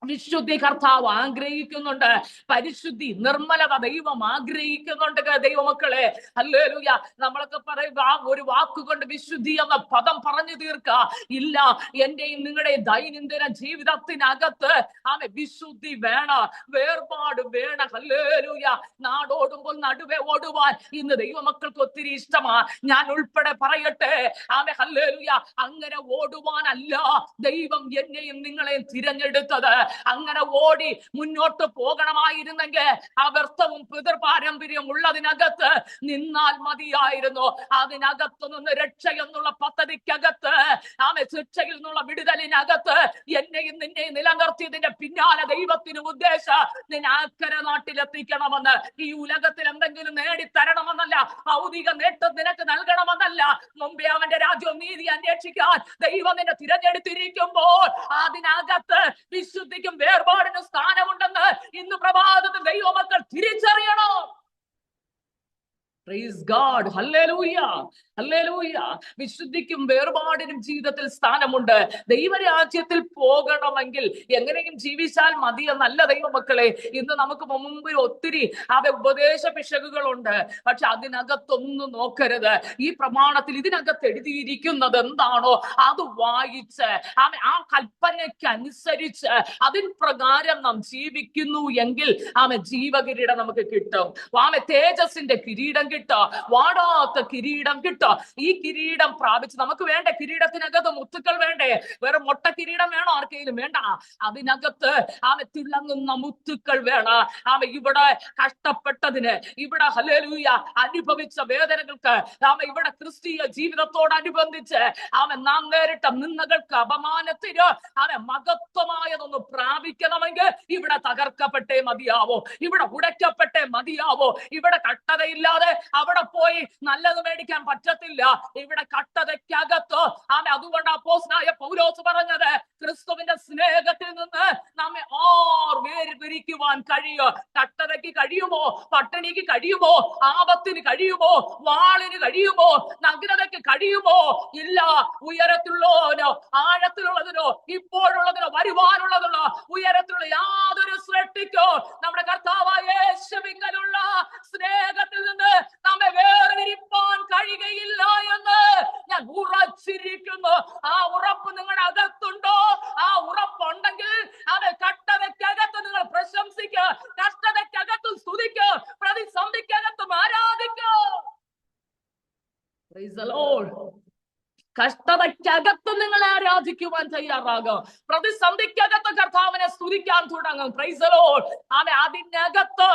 വിശുദ്ധി കർത്താവ് ആഗ്രഹിക്കുന്നുണ്ട്. പരിശുദ്ധി, നിർമ്മലത ദൈവം ആഗ്രഹിക്കുന്നുണ്ട്. ദൈവമക്കളെ, ഹല്ലേലൂയ. നമ്മളൊക്കെ പറയുക ഒരു വാക്കുകൊണ്ട് വിശുദ്ധി എന്ന പദം പറഞ്ഞു തീർക്ക ഇല്ല. എന്റെയും നിങ്ങളുടെയും ദൈനംദിന ജീവിതത്തിനകത്ത് വിശുദ്ധി വേണം, വേർപാട് വേണം. ഹല്ലേലൂയ. നാടോടുമ്പോൾ നടുവേ ഓടുവാൻ ഇന്ന് ദൈവമക്കൾക്ക് ഒത്തിരി ഇഷ്ടമാ. ഞാൻ ഉൾപ്പെടെ പറയട്ടെ, ഹല്ലേലൂയ. അങ്ങനെ ഓടുവാനല്ല ദൈവം എന്നെയും നിങ്ങളെയും തിരഞ്ഞെടുത്തത്. അങ്ങനെ ഓടി മുന്നോട്ട് പോകണമായിരുന്നെങ്കിൽ ആ വ്യർത്ഥവും പിതൃപാരമ്പര്യം ഉള്ളതിനകത്ത് നിന്നാൽ മതിയായിരുന്നു. അതിനകത്ത് നിന്ന് രക്ഷ എന്നുള്ള പദ്ധതിക്കകത്ത്, ശിക്ഷയിൽ നിന്നുള്ള വിടുതലിനകത്ത് എന്നെയും നിന്നെയും നിലനിർത്തിയതിന്റെ പിന്നാലെ ദൈവത്തിന് ഉദ്ദേശം നിന്നെ ആക്കര നാട്ടിലെത്തിക്കണമെന്ന്. ഈ ഉലകത്തിൽ എന്തെങ്കിലും നേടിത്തരണമെന്നല്ല, ഭൗതിക നേട്ടം നിനക്ക് നൽകണമെന്നല്ല, മുമ്പേ അവന്റെ രാജ്യവും നീതി അന്വേഷിക്കാൻ ദൈവം നിന്നെ തിരഞ്ഞെടുത്തിരിക്കുമ്പോൾ അതിനകത്ത് വിശുദ്ധിക്കും വേർപാടിനും സ്ഥാനമുണ്ടെന്ന് ഇന്ന് പ്രഭാതത്തിൽ ദൈവമക്കൾ തിരിച്ചറിയണം. Praise God. Hallelujah. ഹല്ലേലൂയ. വിശുദ്ധിക്കും വേർപാടിനും ജീവിതത്തിൽ സ്ഥാനമുണ്ട്. ദൈവരാജ്യത്തിൽ പോകണമെങ്കിൽ എങ്ങനെയും ജീവിച്ചാൽ മതി എന്നല്ല ദൈവമക്കളെ. ഇന്ന് നമുക്ക് മുമ്പിൽ ഒത്തിരി ഉപദേശ പിശകുകളുണ്ട്. പക്ഷെ അതിനകത്തൊന്നും നോക്കരുത്. ഈ പ്രമാണത്തിൽ ഇതിനകത്ത് എഴുതിയിരിക്കുന്നത് എന്താണോ അത് വായിച്ച് ആ കൽപ്പനയ്ക്കനുസരിച്ച് അതിൻ പ്രകാരം നാം ജീവിക്കുന്നു എങ്കിൽ ജീവകിരീടം നമുക്ക് കിട്ടും. തേജസ്സിന്റെ കിരീടം കിട്ടും, വാടാത്ത കിരീടം കിട്ടും. ഈ കിരീടം പ്രാപിച്ച് നമുക്ക് വേണ്ട കിരീടത്തിനകത്ത് മുത്തുക്കൾ വേണ്ടേ? വേറെ മൊട്ട കിരീടം വേണോ? ആർക്കെങ്കിലും വേണ്ട. അതിനകത്ത് തിളങ്ങുന്ന മുത്തുക്കൾ വേണം. ഇവിടെ കഷ്ടപ്പെട്ടതിന്, ഇവിടെ ഹല്ലേലൂയ അനുഭവിച്ച വേദനകൾക്ക്, ഇവിടെ ക്രിസ്തീയ ജീവിതത്തോടനുബന്ധിച്ച് നാം നേരിട്ട നിന്ദകൾക്ക്, അപമാനത്തിന് മഹത്വമായതൊന്ന് പ്രാപിക്കണമെങ്കിൽ ഇവിടെ തകർക്കപ്പെട്ടേ മതിയാവോ, ഇവിടെ ഉടയ്ക്കപ്പെട്ടേ മതിയാവോ. ഇവിടെ കട്ടതയില്ലാതെ അവിടെ പോയി നല്ലത് മേടിക്കാൻ പറ്റത്തില്ല. ഇവിടെ കട്ടതയ്ക്കകത്ത് അതുകൊണ്ട് അപ്പോസ്തലനായ പൗലോസ് പറഞ്ഞത്, ക്രിസ്തുവിന്റെ സ്നേഹത്തിൽ നിന്ന് നമ്മെ വേർപിരിക്കുവാൻ കഴിയോ? കട്ടതയ്ക്ക് കഴിയുമോ? പട്ടിണിക്ക് കഴിയുമോ? ആപത്തിന് കഴിയുമോ? വാളിന് കഴിയുമോ? നഗ്നതയ്ക്ക് കഴിയുമോ? ഇല്ല. ഉയരത്തിലുള്ളതിനോ ആഴത്തിലുള്ളതിനോ ഇപ്പോഴുള്ളതിനോ വരുവാനുള്ളതിനോ ഉയരത്തിലുള്ള യാതൊരു സൃഷ്ടിക്കോ നമ്മുടെ കർത്താവായ യേശുവിങ്കലുള്ള സ്നേഹത്തിൽ നിന്ന് നമ്മെ വേർതിരിപ്പാൻ കഴിയുകയില്ല എന്ന് ഞാൻ ഉറച്ചിരിക്കുന്നു. ആ ഉറപ്പ് നിങ്ങളുടെ അകത്തുണ്ടോ? ആ ഉറപ്പുണ്ടെങ്കിൽ അത് കഷ്ടതയ്ക്കകത്ത് നിങ്ങൾ പ്രശംസിക്കുക, കഷ്ടതയ്ക്കകത്ത് സ്തുതിക്കുക, പ്രതിസന്ധിക്കകത്തും ആരാധിക്കുക. Praise the Lord. കഷ്ടതയ്ക്കകത്ത് നിങ്ങൾ ആരാധിക്കുവാൻ തയ്യാറാകും. പ്രതിസന്ധിക്കകത്ത് കർത്താവിനെ സ്തുതിക്കാൻ തുടങ്ങും. Praise the Lord. അതിനകത്ത്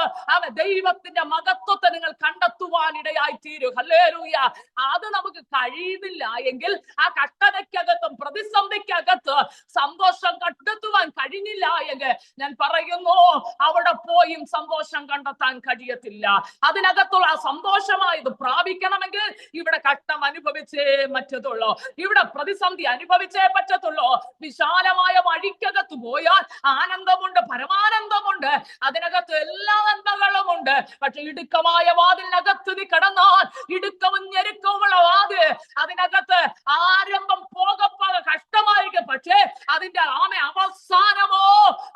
ദൈവത്തിന്റെ മഹത്വത്തെ നിങ്ങൾ കണ്ടെത്തുവാൻ ഇടയായി തീരും. ഹല്ലേലൂയ. അത് നമുക്ക് കഴിയുന്നില്ല എങ്കിൽ, ആ കഷ്ടതയ്ക്കകത്തും പ്രതിസന്ധിക്കകത്ത് സന്തോഷം കണ്ടെത്തുവാൻ കഴിഞ്ഞില്ല എങ്കിൽ, ഞാൻ പറയുന്നു അവിടെ പോയും സന്തോഷം കണ്ടെത്താൻ കഴിയത്തില്ല. അതിനകത്തുള്ള ആ സന്തോഷമായത് പ്രാപിക്കണമെങ്കിൽ ഇവിടെ കഷ്ടം അനുഭവിച്ചേ പറ്റത്തുള്ളൂ, ഇവിടെ പ്രതിസന്ധി അനുഭവിച്ചേ പറ്റത്തുള്ളൂ. വിശാലമായ വഴിക്കകത്ത് പോയാൽ ആനന്ദമുണ്ട്, പരമാനന്ദമുണ്ട്, അതിനകത്ത് എല്ലാ നന്മകളുമുണ്ട്. പക്ഷെ ഇടുക്കമായ വാതിലിനകത്ത് നീ കടന്നാൽ, ഇടുക്കവും ഞെരുക്കവുമുള്ള വാതിൽ, അതിനകത്ത് ആരംഭം പോകപ്പോക കഷ്ടമായിരിക്കും. പക്ഷേ അതിന്റെ അവസാനമോ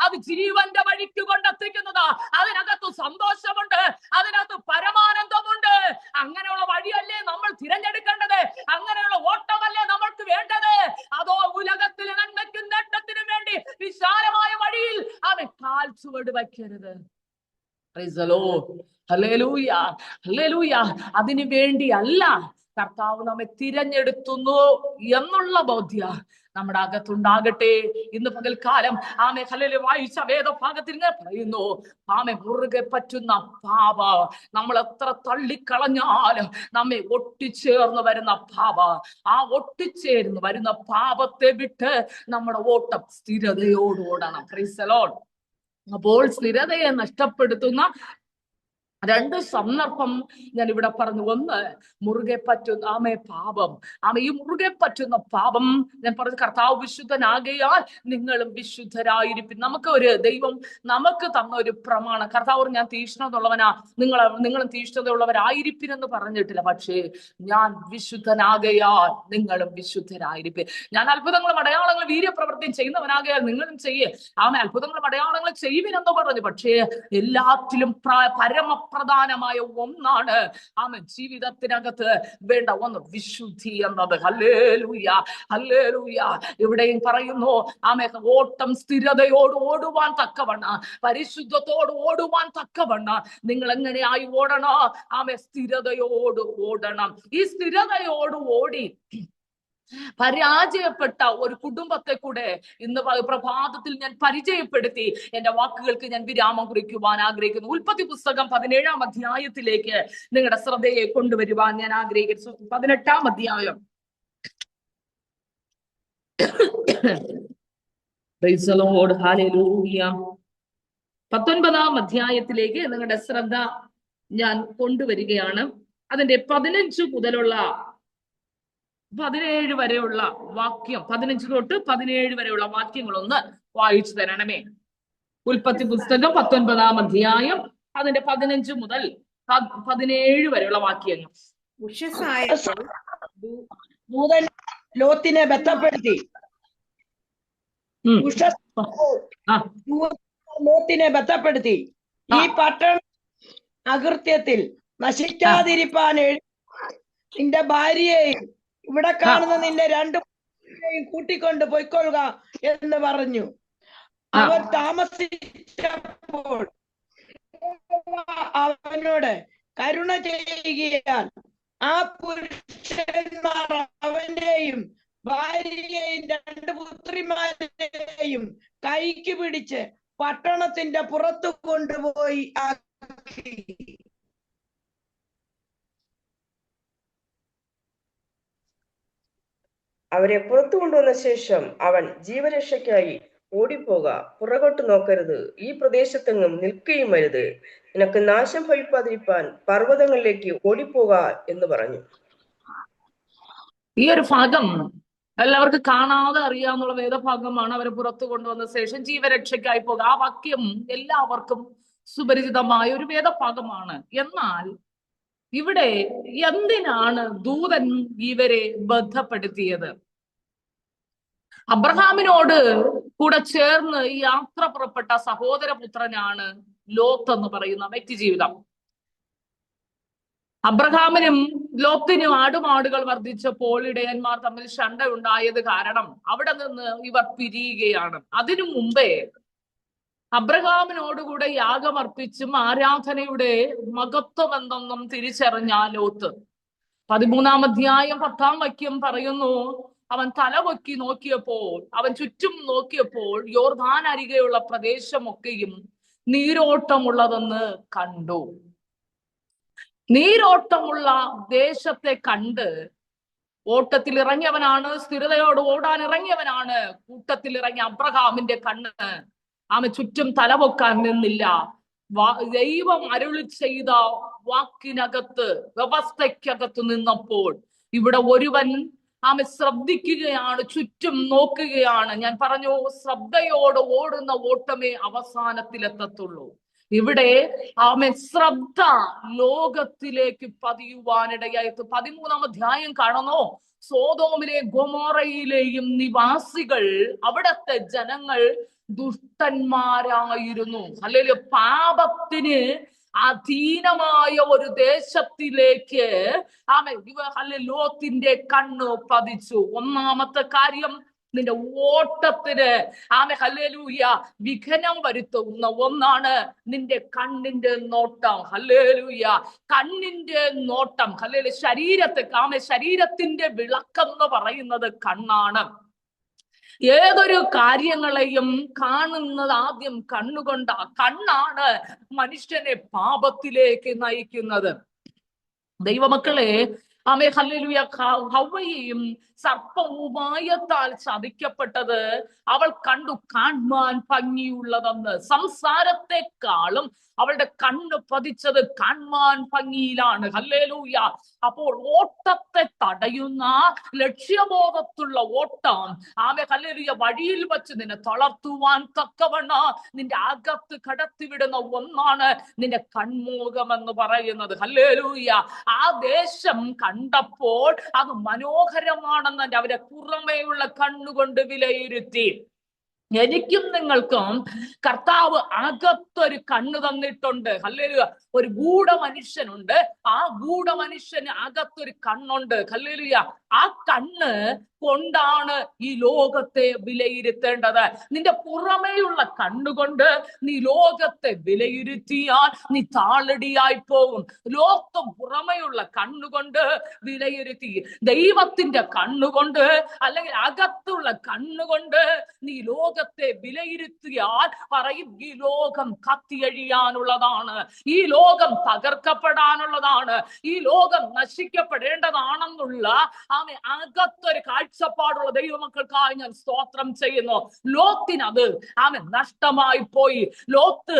അത് ജീവന്റെ വഴിക്ക് കൊണ്ടെത്തിക്കുന്നതാ. അതിനകത്ത് സന്തോഷമുണ്ട്, അതിനകത്ത് പരമാനന്ദമുണ്ട്. അങ്ങനെയുള്ള വഴിയല്ലേ നമ്മൾ തിരഞ്ഞെടുക്കേണ്ടത്? അങ്ങനെയുള്ള ഓട്ടമല്ലേ നമ്മൾക്ക് വേണ്ടത്? അതോ ഉലകത്തിലെ നന്മയ്ക്കും നേട്ടത്തിനും വേണ്ടി വിശാലമായ വഴിയിൽ അവൻ കാൽ ചുവട് വയ്ക്കരുത്. Praise the Lord. Hallelujah, hallelujah. അതിനു വേണ്ടിയല്ല കർത്താവ് നമ്മെ തിരഞ്ഞെടുത്തുന്നു എന്നുള്ള ബോധ്യം നമ്മുടെ അകത്തുണ്ടാകട്ടെ. ഇന്ന് പകൽക്കാലം ഹല്ലേലൂയ വായിച്ച വേദഭാഗത്തിൽ ഇങ്ങനെ പറയുന്നു, മുറുകെ പറ്റുന്ന പാപ, നമ്മൾ എത്ര തള്ളിക്കളഞ്ഞാലും നമ്മെ ഒട്ടിച്ചേർന്ന് വരുന്ന പാപ, ആ ഒട്ടിച്ചേർന്ന് വരുന്ന പാപത്തെ വിട്ട് നമ്മുടെ ഓട്ടം സ്ഥിരതയോട് ഓടണം. Praise the Lord. അപ്പോൾ സ്ഥിരതയെ നഷ്ടപ്പെടുത്തുന്ന രണ്ട് സന്ദർഭം ഞാൻ ഇവിടെ പറഞ്ഞു. ഒന്ന്, മുറുകെ പറ്റുന്ന പാപം. ഈ മുറുകെ പറ്റുന്ന പാപം ഞാൻ പറഞ്ഞു, കർത്താവ് വിശുദ്ധനാകയാൽ നിങ്ങളും വിശുദ്ധരായിരിക്കും. നമുക്ക് ഒരു ദൈവം നമുക്ക് തന്ന ഒരു പ്രമാണം. കർത്താവ് ഞാൻ തീഷ്ണതയുള്ളവനാ, നിങ്ങളും തീഷ്ണതയുള്ളവരായിരിപ്പിനെന്ന് പറഞ്ഞിട്ടില്ല. പക്ഷേ ഞാൻ വിശുദ്ധനാകയാൽ നിങ്ങളും വിശുദ്ധരായിരിക്കും. ഞാൻ അത്ഭുതങ്ങളും അടയാളങ്ങളും വീര്യപ്രവൃത്തിയും ചെയ്യുന്നവനാകയാൽ നിങ്ങളും ചെയ്യേ. അത്ഭുതങ്ങളും അടയാളങ്ങളും ചെയ്യുവിനെന്ന് പറഞ്ഞു. പക്ഷേ എല്ലാത്തിലും പരമപ്രധാനമായ ഒന്നാണ് ജീവിതത്തിനകത്ത് വേണ്ട ഒന്ന്, വിശുദ്ധി എന്നത്. Hallelujah, hallelujah. ഇവിടെയും പറയുന്നു ഓട്ടം സ്ഥിരതയോട് ഓടുവാൻ തക്കവണ്ണം, പരിശുദ്ധത്തോട് ഓടുവാൻ തക്കവണ്ണം നിങ്ങൾ എങ്ങനെയായി ഓടണം? സ്ഥിരതയോട് ഓടണം. ഈ സ്ഥിരതയോട് ഓടി പരാജയപ്പെട്ട ഒരു കുടുംബത്തെ കൂടെ ഇന്ന് പ്രഭാതത്തിൽ ഞാൻ പരിചയപ്പെടുത്തി എന്റെ വാക്കുകൾക്ക് ഞാൻ വിരാമം കുറിക്കുവാൻ ആഗ്രഹിക്കുന്നു. ഉൽപ്പത്തി പുസ്തകം 17-ാം അധ്യായത്തിലേക്ക് നിങ്ങളുടെ ശ്രദ്ധയെ കൊണ്ടുവരുവാൻ ഞാൻ ആഗ്രഹിക്കുന്നു. 18-ാം അധ്യായം. Praise the Lord. ഹല്ലേലൂയ. 19-ാം അധ്യായത്തിലേക്ക് നിങ്ങളുടെ ശ്രദ്ധ ഞാൻ കൊണ്ടുവരികയാണ്. അതിന്റെ 15 മുതലുള്ള 17 വരെയുള്ള വാക്യം, 15 തൊട്ട് 17 വരെയുള്ള വാക്യങ്ങളൊന്ന് വായിച്ചു തരണമേ. ഉൽപ്പത്തി പുസ്തകം 19-ാം അധ്യായം അതിന്റെ 15 മുതൽ 17 വരെയുള്ള വാക്യങ്ങൾ. ദൂതൻ ലോത്തിനെ ബന്ധപ്പെടുത്തി ലോത്തിനെ ബന്ധപ്പെടുത്തി ഈ പട്ടണ അകൃത്യത്തിൽ നശിക്കാതിരിപ്പാൻ നിന്റെ ഭാര്യയെയും ഇവിടെ കാണുന്ന നിന്റെ 2 കൂട്ടിക്കൊണ്ട് പൊയ്ക്കൊള്ളുക എന്ന് പറഞ്ഞു. അവർ താമസിച്ചപ്പോൾ അവനോട് കരുണ ചെയ്യുകയാൽ ആ പുരുഷന്മാർ അവന്റെയും ഭാര്യയെയും 2 പുത്രിമാരെയും കൈക്ക് പിടിച്ച് പട്ടണത്തിന്റെ പുറത്തു കൊണ്ടുപോയി ആക്കി. അവരെ പുറത്തു കൊണ്ടുവന്ന ശേഷം അവൻ ജീവരക്ഷയ്ക്കായി ഓടിപ്പോക, പുറകോട്ട് നോക്കരുത്, ഈ പ്രദേശത്തെങ്ങും നിൽക്കുകയും വരുത്, നിനക്ക് നാശം ഭവിക്കാതിരിപ്പാൻ പർവ്വതങ്ങളിലേക്ക് ഓടിപ്പോക എന്ന് പറഞ്ഞു. ഈ ഒരു ഭാഗം എല്ലാവർക്കും കാണാതെ അറിയാന്നുള്ള വേദഭാഗമാണ്. അവരെ പുറത്തു കൊണ്ടുവന്ന ശേഷം ജീവരക്ഷയ്ക്കായി പോകുക. ആ വാക്യം എല്ലാവർക്കും സുപരിചിതമായ ഒരു വേദഭാഗമാണ്. എന്നാൽ ഇവിടെ എന്തിനാണ് ദൂതൻ ഇവരെ ബന്ധപ്പെടുത്തിയത്? അബ്രഹാമിനോട് കൂടെ ചേർന്ന് ഈ യാത്ര പുറപ്പെട്ട സഹോദരപുത്രനാണ് ലോത്ത് എന്ന് പറയുന്ന വ്യക്തി ജീവിതം. അബ്രഹാമിനും ലോത്തിനും ആടുമാടുകൾ വർദ്ധിച്ചപ്പോൾ ഇടയന്മാർ തമ്മിൽ ശണ്ട ഉണ്ടായത് കാരണം അവിടെ നിന്ന് ഇവർ പിരിയുകയാണ്. അതിനു മുമ്പേ അബ്രഹാമിനോടുകൂടെ യാഗമർപ്പിച്ചും ആരാധനയുടെ മഹത്വം എന്തെന്നും തിരിച്ചറിഞ്ഞ ലോത്ത് 13-ാം അധ്യായം 10-ാം വാക്യം പറയുന്നു, അവൻ തലപൊക്കി നോക്കിയപ്പോൾ, അവൻ ചുറ്റും നോക്കിയപ്പോൾ യോർദാൻ അരികെയുള്ള പ്രദേശമൊക്കെയും നീരോട്ടമുള്ളതെന്ന് കണ്ടു. നീരോട്ടമുള്ള ദേശത്തെ കണ്ട് ഓട്ടത്തിൽ ഇറങ്ങിയവനാണ്, സ്ഥിരതയോട് ഓടാൻ ഇറങ്ങിയവനാണ്. കൂട്ടത്തിൽ ഇറങ്ങിയ അബ്രഹാമിന്റെ കണ്ണ് അവൻ ചുറ്റും തലപൊക്കാൻ നിന്നില്ല. ദൈവം അരുളി ചെയ്ത വാക്കിനകത്ത്, വ്യവസ്ഥയ്ക്കകത്ത് നിന്നപ്പോൾ ഇവിടെ ഒരുവൻ അവൻ ശ്രദ്ധിക്കുകയാണ്, ചുറ്റും നോക്കുകയാണ്. ഞാൻ പറഞ്ഞു, ശ്രദ്ധയോട് ഓടുന്ന ഓട്ടമേ അവസാനത്തിലെത്തത്തുള്ളൂ. ഇവിടെ അവൻ ശ്രദ്ധ ലോകത്തിലേക്ക് പതിയുവാനിടയായിട്ട് 13-ാം അധ്യായം കാണുന്നു. സോദോമിലെ ഗൊമോറയിലെയും നിവാസികൾ, അവിടത്തെ ജനങ്ങൾ ദുഷ്ടന്മാരായിരുന്നു. അല്ലെങ്കിൽ പാപത്തിന് അധീനമായ ഒരു ദേശത്തിലേക്ക് ലോത്തിന്റെ കണ്ണ് പതിച്ചു. ഒന്നാമത്തെ കാര്യം, നിന്റെ ഓട്ടത്തിന് ഹല്ലേലൂയ വിഘനം വരുത്തുന്ന ഒന്നാണ് നിന്റെ കണ്ണിന്റെ നോട്ടം. ഹല്ലേലൂയ, കണ്ണിന്റെ നോട്ടം. ഹല്ലേലൂയ, ശരീരത്തിന്റെ വിളക്കെന്ന് പറയുന്നത് കണ്ണാണ്. ഏതൊരു കാര്യങ്ങളെയും കാണുന്നത് ആദ്യം കണ്ണുകൊണ്ട. കണ്ണാണ് മനുഷ്യനെ പാപത്തിലേക്ക് നയിക്കുന്നത്. ദൈവമക്കളെ, ഹല്ലേലൂയ, ഹവ്വയെയും സർപ്പവുമായത്താൽ ചതിക്കപ്പെട്ടത് അവൾ കണ്ടു കാണാൻ ഭംഗിയുള്ളതെന്ന്. സംസാരത്തെക്കാളും അവളുടെ കണ്ണ് പതിച്ചത് കാണാൻ ഭംഗിയിലാണ്. ഹല്ലേലൂയ. അപ്പോൾ ഓട്ടത്തെ തടയുന്ന ലക്ഷ്യബോധത്തുള്ള ഓട്ടം ഹല്ലേലൂയ വഴിയിൽ വെച്ച് നിന്നെ തളർത്തുവാൻ തക്കവണ്ണം നിന്റെ അകത്ത് കടത്തിവിടുന്ന ഒന്നാണ് നിന്റെ കൺമോകം എന്ന് പറയുന്നത്. ഹല്ലേലൂയ. ആ ദേശം കണ്ടപ്പോൾ അത് മനോഹരമാണെന്ന് അവരെ പുറമേയുള്ള കണ്ണുകൊണ്ട് വിലയിരുത്തി. എനിക്കും നിങ്ങൾക്കും കർത്താവ് അകത്തൊരു കണ്ണ് തന്നിട്ടുണ്ട്. ഹല്ലേലൂയ. ഒരു ഗൂഢ മനുഷ്യനുണ്ട്. ആ ഗൂഢ മനുഷ്യന് അകത്തൊരു കണ്ണുണ്ട്. ഹല്ലേലൂയ. ആ കണ്ണ് കൊണ്ടാണ് ഈ ലോകത്തെ വിലയിരുത്തേണ്ടത്. നിന്റെ പുറമേയുള്ള കണ്ണുകൊണ്ട് നീ ലോകത്തെ വിലയിരുത്തിയാൽ നീ താളടിയായി പോകും. ലോകം പുറമേയുള്ള കണ്ണുകൊണ്ട് വിലയിരുത്തി ദൈവത്തിന്റെ കണ്ണുകൊണ്ട്, അല്ലെങ്കിൽ അകത്തുള്ള കണ്ണുകൊണ്ട് നീ ലോകത്തെ വിലയിരുത്തിയാൽ പറയും, ഈ ലോകം കത്തിയഴിയാനുള്ളതാണ്, ഈ ലോകം തകർക്കപ്പെടാനുള്ളതാണ്, ഈ ലോകം നശിക്കപ്പെടേണ്ടതാണെന്നുള്ള അകത്തൊരു കാഴ്ചപ്പാടുള്ള ദൈവമക്കൾക്കായി ഞാൻ സ്തോത്രം ചെയ്യുന്നു. ലോത്തിനത് നഷ്ടമായി പോയി. ലോത്ത്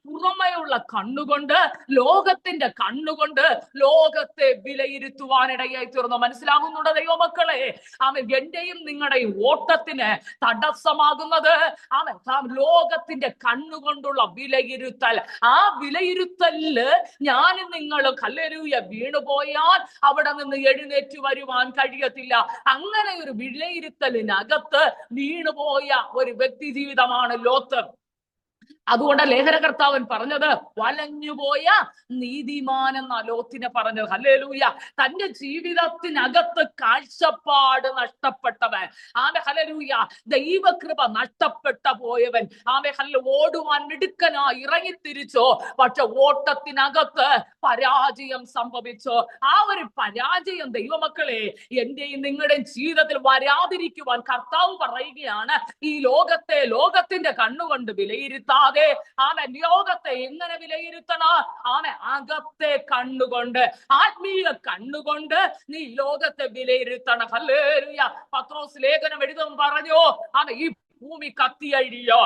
പുറമെയുള്ള കണ്ണുകൊണ്ട്, ലോകത്തിന്റെ കണ്ണുകൊണ്ട് ലോകത്തെ വിലയിരുത്തുവാനിടയായി തീർന്നു. മനസ്സിലാകുന്നുണ്ട് ദൈവമക്കളെ? എന്റെയും നിങ്ങളുടെയും ഓട്ടത്തിന് തടസ്സമാകുന്നത് ലോകത്തിന്റെ കണ്ണുകൊണ്ടുള്ള വിലയിരുത്തൽ. ആ വിലയിരുത്തലില് ഞാനും നിങ്ങളും ഹല്ലേലൂയ വീണുപോയാൽ അവിടെ നിന്ന് എഴുന്നേറ്റ് വരുവാൻ കഴിയത്തില്ല. അങ്ങനെ ഒരു വിലയിരുത്തലിനകത്ത് വീണുപോയ ഒരു വ്യക്തി ജീവിതമാണ് ലോത്ത്. അതുകൊണ്ട് ലേഖനകർത്താവൻ പറഞ്ഞത് വലഞ്ഞുപോയ നീതിമാൻ എന്ന ലോത്തിനെ പറഞ്ഞത്. ഹല്ലേലൂയ. തന്റെ ജീവിതത്തിനകത്ത് കാഴ്ചപ്പാട് നഷ്ടപ്പെട്ടവൻ, ഹല്ലേലൂയ, ദൈവകൃപ നഷ്ടപ്പെട്ട പോയവൻ, ഓടുവാൻ മിടുക്കനായി ഇറങ്ങിത്തിരിച്ചോ, പക്ഷെ ഓട്ടത്തിനകത്ത് പരാജയം സംഭവിച്ചോ. ആ ഒരു പരാജയം ദൈവമക്കളെ എന്റെയും നിങ്ങളുടെയും ജീവിതത്തിൽ വരാതിരിക്കുവാൻ കർത്താവ് പറയുകയാണ്, ഈ ലോകത്തിന്റെ കണ്ണുകൊണ്ട് വിലയിരുത്താതെ ലോകത്തെ എങ്ങനെ വിലയിരുത്തണം? അകത്തെ കണ്ണുകൊണ്ട്, ആത്മീയ കണ്ണുകൊണ്ട് നീ ലോകത്തെ വിലയിരുത്തണം. ഹല്ലേലൂയ. പത്രോസ് ലേഖനം എഴുതും പറഞ്ഞു, ഈ ഭൂമി കത്തിയഴിയോ,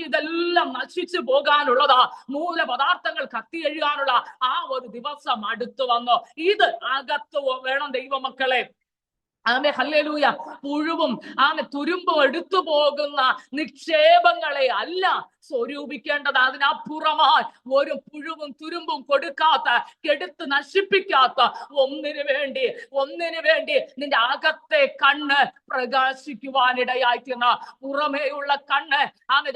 ഇതെല്ലാം നശിച്ചു പോകാനുള്ളതാ, മൂലപദാർത്ഥങ്ങൾ കത്തിയഴിയാനുള്ള ആ ഒരു ദിവസം അടുത്തു വന്നു. ഇത് അകത്ത് വേണം ദൈവമക്കളെ. ആമേ ഹല്ലേലൂയ. പുഴുവും തുരുമ്പും എടുത്തു പോകുന്ന നിക്ഷേപങ്ങളെ അല്ല സ്വരൂപിക്കേണ്ടത്. അതിനപ്പുറമായി ഒരു പുഴുവും തുരുമ്പും കൊടുക്കാത്ത, കെടുത്ത് നശിപ്പിക്കാത്ത ഒന്നിനു വേണ്ടി നിന്റെ അകത്തെ കണ്ണ് പ്രകാശിക്കുവാനിടയായിത്തീർന്ന പുറമേയുള്ള കണ്ണ്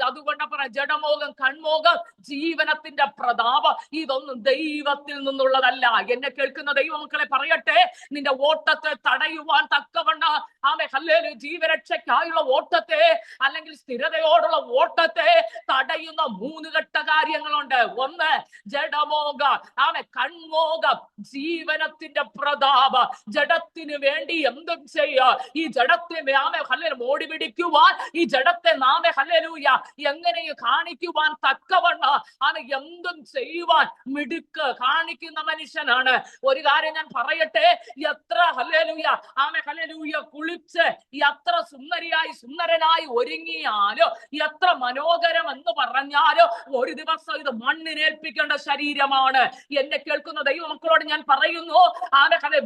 അതുകൊണ്ട് പറയാം, ജഡമോഹം, കൺമോഹം, ജീവനത്തിന്റെ പ്രതാപം, ഇതൊന്നും ദൈവത്തിൽ നിന്നുള്ളതല്ല. എന്നെ കേൾക്കുന്ന ദൈവമക്കളെ പറയട്ടെ, നിന്റെ ഓട്ടത്തെ തടയുവാൻ തക്കവണ്ണം ഹല്ലേലൂയ, ജീവരക്ഷയ്ക്കായുള്ള ഓട്ടത്തെ അല്ലെങ്കിൽ സ്ഥിരതയോടുള്ള ഓട്ടത്തെ തടയുന്ന 3 ഘട്ട കാര്യങ്ങളുണ്ട്. ഒന്ന് ജഡമോഹ, കൺമോഹം, ജീവനത്തിന്റെ പ്രതാപ. ജഡത്തിന് വേണ്ടി എന്തും ചെയ്യുക. ഈ ജഡത്തെ ഓടി പിടിക്കുവാൻ, ഈ ജഡത്തെ ഹല്ലേലൂയ എങ്ങനെയും കാണിക്കുവാൻ തക്കവണ്ണം എന്തും ചെയ്യുവാൻ മിടുക്ക് കാണിക്കുന്ന മനുഷ്യനാണ്. ഒരു കാര്യം ഞാൻ പറയട്ടെ, എത്ര ഹല്ലേലൂയ ഹല്ലേലൂയ കുളിച്ച് എത്ര സുന്ദരനായി ഒരുങ്ങിയാലോ, എത്ര മനോഹരം എന്ന് പറഞ്ഞാലോ, ഒരു ദിവസം ഇത് മണ്ണിനേൽപ്പിക്കേണ്ട ശരീരമാണ്. എന്നെ കേൾക്കുന്ന ദൈവമക്കളോട് ഞാൻ പറയുന്നു,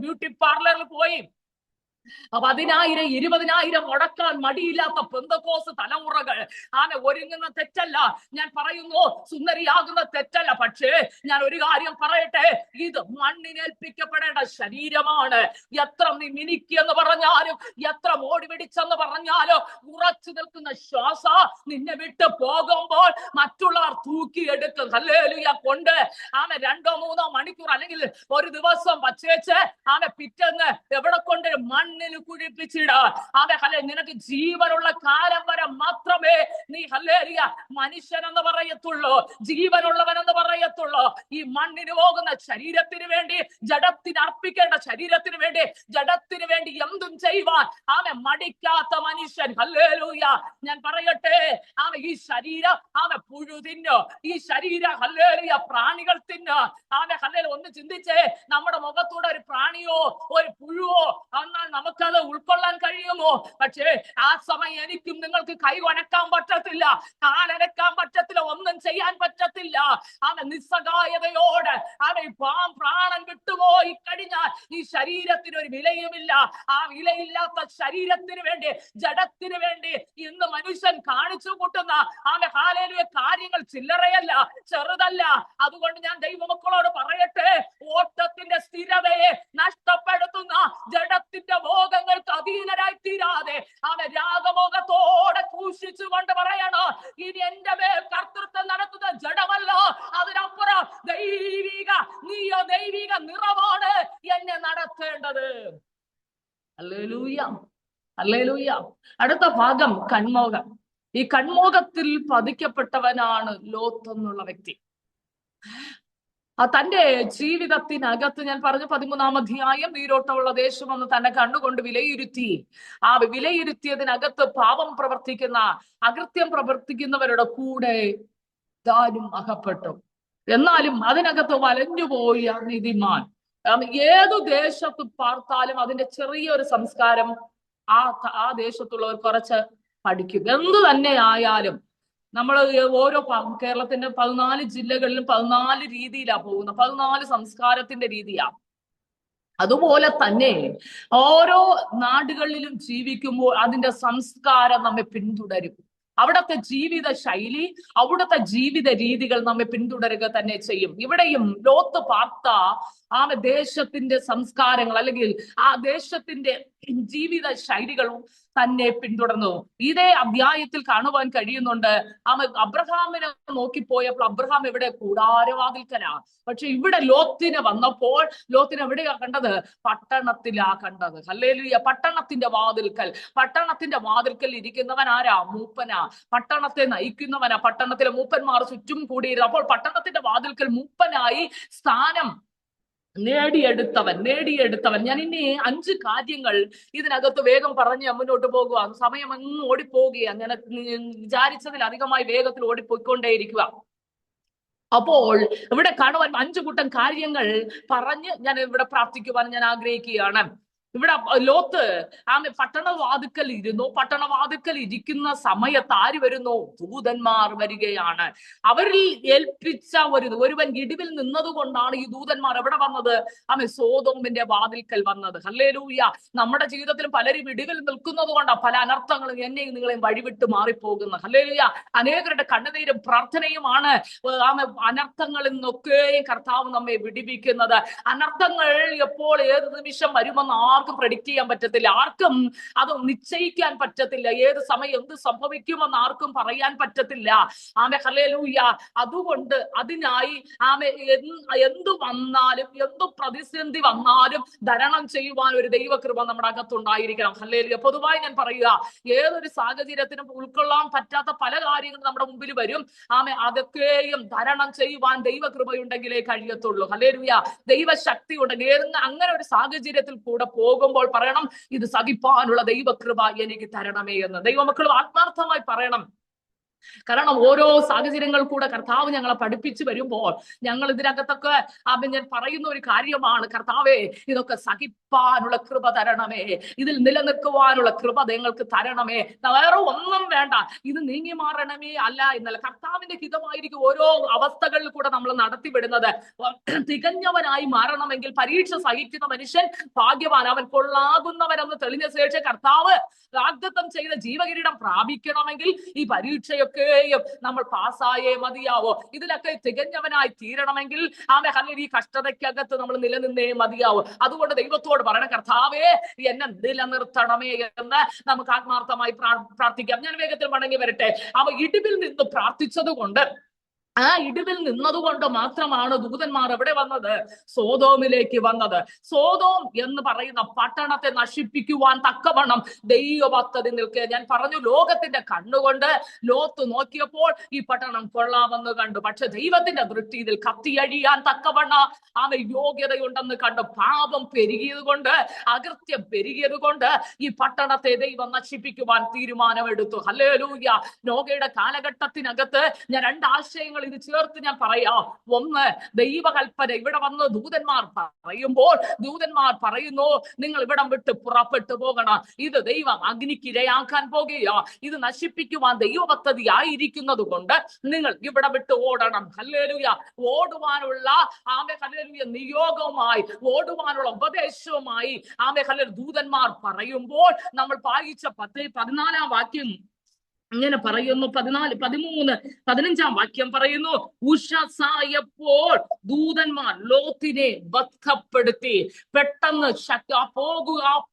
ബ്യൂട്ടി പാർലറിൽ പോയി 10,000 20,000 മുടക്കാൻ മടിയില്ലാത്ത പെന്തക്കോസ് തലമുറകൾ ഒരുങ്ങുന്ന തെറ്റല്ല ഞാൻ പറയുന്നു, സുന്ദരിയാകുന്ന തെറ്റല്ല. പക്ഷേ ഞാൻ ഒരു കാര്യം പറയട്ടെ, ഇത് മണ്ണിനേൽപ്പിക്കപ്പെടേണ്ട ശരീരമാണ്. എത്ര നീ മിനിക്കെന്ന് പറഞ്ഞാലും, എത്ര മോടി പിടിച്ചെന്ന് പറഞ്ഞാലോ, ഉറച്ചു നിൽക്കുന്ന ശ്വാസ നിന്നെ വിട്ട് പോകുമ്പോൾ മറ്റുള്ളവർ തൂക്കിയെടുക്കും. ഹല്ലേലൂയ കൊണ്ട് 2-3 മണിക്കൂർ അല്ലെങ്കിൽ ഒരു ദിവസം വച്ചേച്ച് പിറ്റേന്ന് എവിടെ കൊണ്ട് മണ്ണിൽ കുഴിപ്പിച്ചിട. നിനക്ക് ജീവനുള്ള കാലം വരെ മാത്രമേ നീ ഹല്ലേലൂയ മനുഷ്യൻ എന്ന് പറയത്തുള്ളൂ, ജീവനുള്ളവൻ എന്ന് പറയത്തുള്ളൂ. ഈ മണ്ണിന് പോകുന്ന ശരീരത്തിന് വേണ്ടി, ജഡത്തിന് അർപ്പിക്കേണ്ട ശരീരത്തിന് വേണ്ടി, ജഡത്തിന് വേണ്ടി എന്തും ചെയ്യുവാൻ മടിക്കാത്ത മനുഷ്യൻ. ഹല്ലേലൂയ. ഞാൻ പറയട്ടെ, ഈ ശരീരം പുഴു തിന്നോ, ഈ ശരീരം ഹല്ലേലൂയ പ്രാണികൾ തിന്നോ. ഹല്ലേലൂയ. ഒന്ന് ചിന്തിച്ചേ, നമ്മുടെ മുഖത്തൂടെ ഒരു പ്രാണിയോ ഒരു പുഴുവോ എന്നാൽ നമുക്കത് ഉൾക്കൊള്ളാൻ കഴിയുമോ? പക്ഷേ ആ സമയം എനിക്കും നിങ്ങൾക്ക് കൈ വണക്കാൻ പറ്റത്തില്ല, കാലനക്കാൻ പറ്റത്തില്ല, ഒന്നും ചെയ്യാൻ പറ്റത്തില്ല. നിസ്സഹായതയോടെ പ്രാണൻ വിട്ടുപോയി കഴിഞ്ഞാൽ ഈ ശരീരത്തിന് ഒരു വിലയുമില്ല. ആ വിലയില്ലാത്ത ശരീരത്തിന് വേണ്ടി, ജഡത്തിന് വേണ്ടി ഇന്ന് മനുഷ്യൻ കാണിച്ചു കൂട്ടുന്ന ഹല്ലേലൂയ കാര്യങ്ങൾ ചില്ലറയല്ല, ചെറുതല്ല. അതുകൊണ്ട് ഞാൻ ദൈവമക്കളോട് പറയട്ടെ, ഓട്ടത്തിന്റെ സ്ഥിരതയെ നഷ്ടപ്പെടുത്തുന്ന ജഡത്തിന്റെ ഭോഗങ്ങൾക്ക് അധീനരായി തീരാതെ രാഗമോഹത്തോടെ ക്രൂശിച്ചുകൊണ്ട് പറയണോ, ഇനി എന്റെ മേൽ കർത്തൃത്വം നടത്തുന്ന ജഡമല്ല, അതിനപ്പുറം ദൈവിക നിറമാണ് എന്നെ നടത്തേണ്ടത്. Hallelujah, hallelujah. അടുത്ത ഭാഗം കൺമോഹം. ഈ കൺമോഹത്തിൽ പതിക്കപ്പെട്ടവനാണ് ലോത്ത് എന്നുള്ള വ്യക്തി. തന്റെ ജീവിതത്തിനകത്ത് ഞാൻ പറഞ്ഞു 13-ാം അധ്യായം, നീരോട്ടമുള്ള ദേശമെന്ന് തന്നെ കണ്ണുകൊണ്ട് വിലയിരുത്തി. വിലയിരുത്തിയതിനകത്ത് പാപം പ്രവർത്തിക്കുന്ന, അകൃത്യം പ്രവർത്തിക്കുന്നവരുടെ കൂടെ താനും അകപ്പെട്ടു. എന്നാലും അതിനകത്ത് വലഞ്ഞുപോയ നീതിമാൻ. ഏതു ദേശത്ത് പാർത്താലും അതിന്റെ ചെറിയൊരു സംസ്കാരം ആ ദേശത്തുള്ളവർ കുറച്ച് പഠിക്കും. എന്തു തന്നെ ആയാലും നമ്മൾ ഓരോ കേരളത്തിന്റെ 14 ജില്ലകളിലും 14 രീതിയിലാണ് പോകുന്നത്, 14 സംസ്കാരത്തിന്റെ രീതിയാണ്. അതുപോലെ തന്നെ ഓരോ നാടുകളിലും ജീവിക്കുമ്പോൾ അതിന്റെ സംസ്കാരം നമ്മെ പിന്തുടരും. അവിടുത്തെ ജീവിത ശൈലി, അവിടുത്തെ ജീവിത രീതികൾ നമ്മെ പിന്തുടരുക തന്നെ ചെയ്യും. ഇവിടെയും ലോത്ത് പാർത്ത ദേശത്തിന്റെ സംസ്കാരങ്ങൾ അല്ലെങ്കിൽ ആ ദേശത്തിന്റെ ജീവിത ശൈലികളും തന്നെ പിന്തുടർന്നു. ഇതേ അധ്യായത്തിൽ കാണുവാൻ കഴിയുന്നുണ്ട്. അബ്രഹാമിനെ നോക്കിപ്പോയപ്പോൾ അബ്രഹാം എവിടെ? കൂടാരവാതിൽക്കലാ. പക്ഷെ ഇവിടെ ലോത്തിനെ വന്നപ്പോൾ ലോത്തിനെ എവിടെയാ കണ്ടത്? പട്ടണത്തിലാ കണ്ടത്. ഹല്ലേലൂയ. പട്ടണത്തിന്റെ വാതിൽക്കൽ ഇരിക്കുന്നവൻ ആരാ? മൂപ്പനാ. പട്ടണത്തെ നയിക്കുന്നവനാ. പട്ടണത്തിലെ മൂപ്പന്മാർ ചുറ്റും കൂടിയിരുന്നു. അപ്പോൾ പട്ടണത്തിന്റെ വാതിൽക്കൽ മൂപ്പനായി സ്ഥാനം നേടിയെടുത്തവൻ. ഞാൻ ഇനി 5 കാര്യങ്ങൾ ഇതിനകത്ത് വേഗം പറഞ്ഞ് മുന്നോട്ട് പോകുക. സമയം അങ്ങ് ഓടിപ്പോവുകയാണ്. ഞാൻ വിചാരിച്ചതിലധികമായി വേഗത്തിൽ ഓടിപ്പോയിക്കൊണ്ടേയിരിക്കുക. അപ്പോൾ ഇവിടെ കാണുവാൻ 5 കൂട്ടം കാര്യങ്ങൾ പറഞ്ഞ് ഞാൻ ഇവിടെ പ്രാർത്ഥിക്കുവാൻ ഞാൻ ആഗ്രഹിക്കുകയാണ്. ഇവിടെ ലോത്ത് പട്ടണവാതിക്കൽ ഇരുന്നു. പട്ടണവാതിക്കൽ ഇരിക്കുന്ന സമയത്ത് ആര് വരുന്നു? ദൂതന്മാർ വരികയാണ്. അവരിൽ ഏൽപ്പിച്ച ഒരുവൻ ഇടിവിൽ നിന്നത് കൊണ്ടാണ് ഈ ദൂതന്മാർ എവിടെ വന്നത്? സോദോമിന്റെ വാതിൽക്കൽ വന്നത്. ഹല്ലേലൂയ. നമ്മുടെ ജീവിതത്തിലും പലരും ഇടിവിൽ നിൽക്കുന്നത് കൊണ്ടാണ് പല അനർത്ഥങ്ങളും എന്നെയും നിങ്ങളെയും വഴിവിട്ട് മാറിപ്പോകുന്നത്. ഹല്ലേലൂയ. അനേകരുടെ കണ്ണുനീരും പ്രാർത്ഥനയുമാണ് അനർത്ഥങ്ങളിൽ നിന്നൊക്കെയും കർത്താവ് നമ്മെ വിടിവിക്കുന്നത്. അനർത്ഥങ്ങൾ എപ്പോൾ ഏത് നിമിഷം വരുമെന്ന് ആർക്കും പ്രെഡിക്റ്റ് ചെയ്യാൻ പറ്റത്തില്ല. ആർക്കും അത് നിശ്ചയിക്കാൻ പറ്റത്തില്ല. ഏത് സമയം എന്ത് സംഭവിക്കുമെന്ന് ആർക്കും പറയാൻ പറ്റത്തില്ല. ഹല്ലേലൂയ. അതുകൊണ്ട് അതിനായി എന്ത് വന്നാലും എന്ത് പ്രതിസന്ധി വന്നാലും തരണം ചെയ്യുവാൻ ഒരു ദൈവകൃപ നമ്മുടെ അകത്തുണ്ടായിരിക്കണം. ഹല്ലേലൂയ. പൊതുവായി ഞാൻ പറയുക, ഏതൊരു സാഹചര്യത്തിനും ഉൾക്കൊള്ളാൻ പറ്റാത്ത പല കാര്യങ്ങളും നമ്മുടെ മുമ്പിൽ വരും. അതൊക്കെയും തരണം ചെയ്യുവാൻ ദൈവകൃപയുണ്ടെങ്കിലേ കഴിയത്തുള്ളൂ. ഹല്ലേലൂയ. ദൈവശക്തി ഉണ്ടെങ്കിൽ അങ്ങനെ ഒരു സാഹചര്യത്തിൽ കൂടെ പോകുമ്പോൾ പറയണം, ഇത് സഹിപ്പാനുള്ള ദൈവകൃപ എനിക്ക് തരണമേ എന്ന്. ദൈവമക്കൾ ആത്മാർത്ഥമായി പറയണം. കാരണം ഓരോ സാഹചര്യങ്ങൾ കൂടെ കർത്താവ് ഞങ്ങളെ പഠിപ്പിച്ചു വരുമ്പോൾ ഞങ്ങൾ ഇതിനകത്തൊക്കെ ഞാൻ പറയുന്ന ഒരു കാര്യമാണ്, കർത്താവേ ഇതൊക്കെ സഹിപ്പാനുള്ള കൃപ തരണമേ, ഇതിൽ നിലനിൽക്കുവാനുള്ള കൃപ നിങ്ങൾക്ക് തരണമേ. വേറെ ഒന്നും വേണ്ട, ഇത് നീങ്ങി മാറണമേ അല്ല എന്നല്ല. കർത്താവിന്റെ ഹിതമായിരിക്കും ഓരോ അവസ്ഥകളിൽ കൂടെ നമ്മൾ നടത്തിവിടുന്നത്. തികഞ്ഞവനായി മാറണമെങ്കിൽ പരീക്ഷ സഹിക്കുന്ന മനുഷ്യൻ ഭാഗ്യവാൻ, അവൻ കൊള്ളാകുന്നവനെന്ന് തെളിഞ്ഞ ശേഷം കർത്താവ് വാഗ്ദത്തം ചെയ്ത ജീവകിരീടം പ്രാപിക്കണമെങ്കിൽ ഈ പരീക്ഷയൊക്കെയും നമ്മൾ പാസ്സായേ മതിയാവോ. ഇതിലൊക്കെ തികഞ്ഞവനായി തീരണമെങ്കിൽ ഈ കഷ്ടതയ്ക്കകത്ത് നമ്മൾ നിലനിന്നേ മതിയാവോ. അതുകൊണ്ട് ദൈവത്തോട് പറയണം, കർത്താവേ എന്നെ നിലനിർത്തണമേ എന്ന് നമുക്ക് ആത്മാർത്ഥമായി പ്രാർത്ഥിക്കാം. ഞാൻ വേഗത്തിൽ മടങ്ങി വരട്ടെ. ഇടിവിൽ നിന്ന് പ്രാർത്ഥിച്ചത് കൊണ്ട്, ആ ഇടിവിൽ നിന്നതുകൊണ്ട് മാത്രമാണ് ദൂതന്മാർ എവിടെ വന്നത്? സോദോമിലേക്ക് വന്നത്. സോദോം എന്ന് പറയുന്ന പട്ടണത്തെ നശിപ്പിക്കുവാൻ തക്കവണ്ണം ദൈവ പദ്ധതി നിൽക്കുക. ഞാൻ പറഞ്ഞു, ലോകത്തിന്റെ കണ്ണുകൊണ്ട് ലോത്ത് നോക്കിയപ്പോൾ ഈ പട്ടണം കൊള്ളാമെന്ന് കണ്ടു. പക്ഷെ ദൈവത്തിന്റെ ദൃഷ്ടി ഇതിൽ കത്തിയഴിയാൻ തക്കവണ്ണം യോഗ്യതയുണ്ടെന്ന് കണ്ടു. പാപം പെരുകിയത് കൊണ്ട്, അകൃത്യം പെരുകിയത് കൊണ്ട് ഈ പട്ടണത്തെ ദൈവം നശിപ്പിക്കുവാൻ തീരുമാനമെടുത്തു. ഹല്ലേലൂയ. നോഹയുടെ കാലഘട്ടത്തിനകത്ത് ഞാൻ രണ്ടാശയങ്ങൾ ഇത് ചേർത്ത് ഞാൻ പറയാം. ഒന്ന്, ദൈവകൽപ്പന. ഇവിടെ വന്ന് ദൂതന്മാർ പറയുന്നു, നിങ്ങൾ ഇവിടം വിട്ട് പുറപ്പെട്ടു പോകണം. ഇത് ദൈവം അഗ്നിക്കിരയാക്കാൻ പോകുകയോ, ഇത് നശിപ്പിക്കുവാൻ ദൈവ പദ്ധതി ആയിരിക്കുന്നത് കൊണ്ട് നിങ്ങൾ ഇവിടെ വിട്ട് ഓടണം. ഹല്ലേലൂയ. ഓടുവാനുള്ള ഹല്ലേലൂയ നിയോഗവുമായി, ഓടുവാനുള്ള ഉപദേശവുമായി ദൂതന്മാർ പറയുമ്പോൾ നമ്മൾ വായിച്ച 14-ാം വാക്യം ഇങ്ങനെ പറയുന്നു. 14, 13, 15-ാം വാക്യം പറയുന്നു, ഉഷസായപ്പോൾ ദൂതന്മാർ ലോത്തിനെ ബദ്ധപ്പെടുത്തി പെട്ടെന്ന്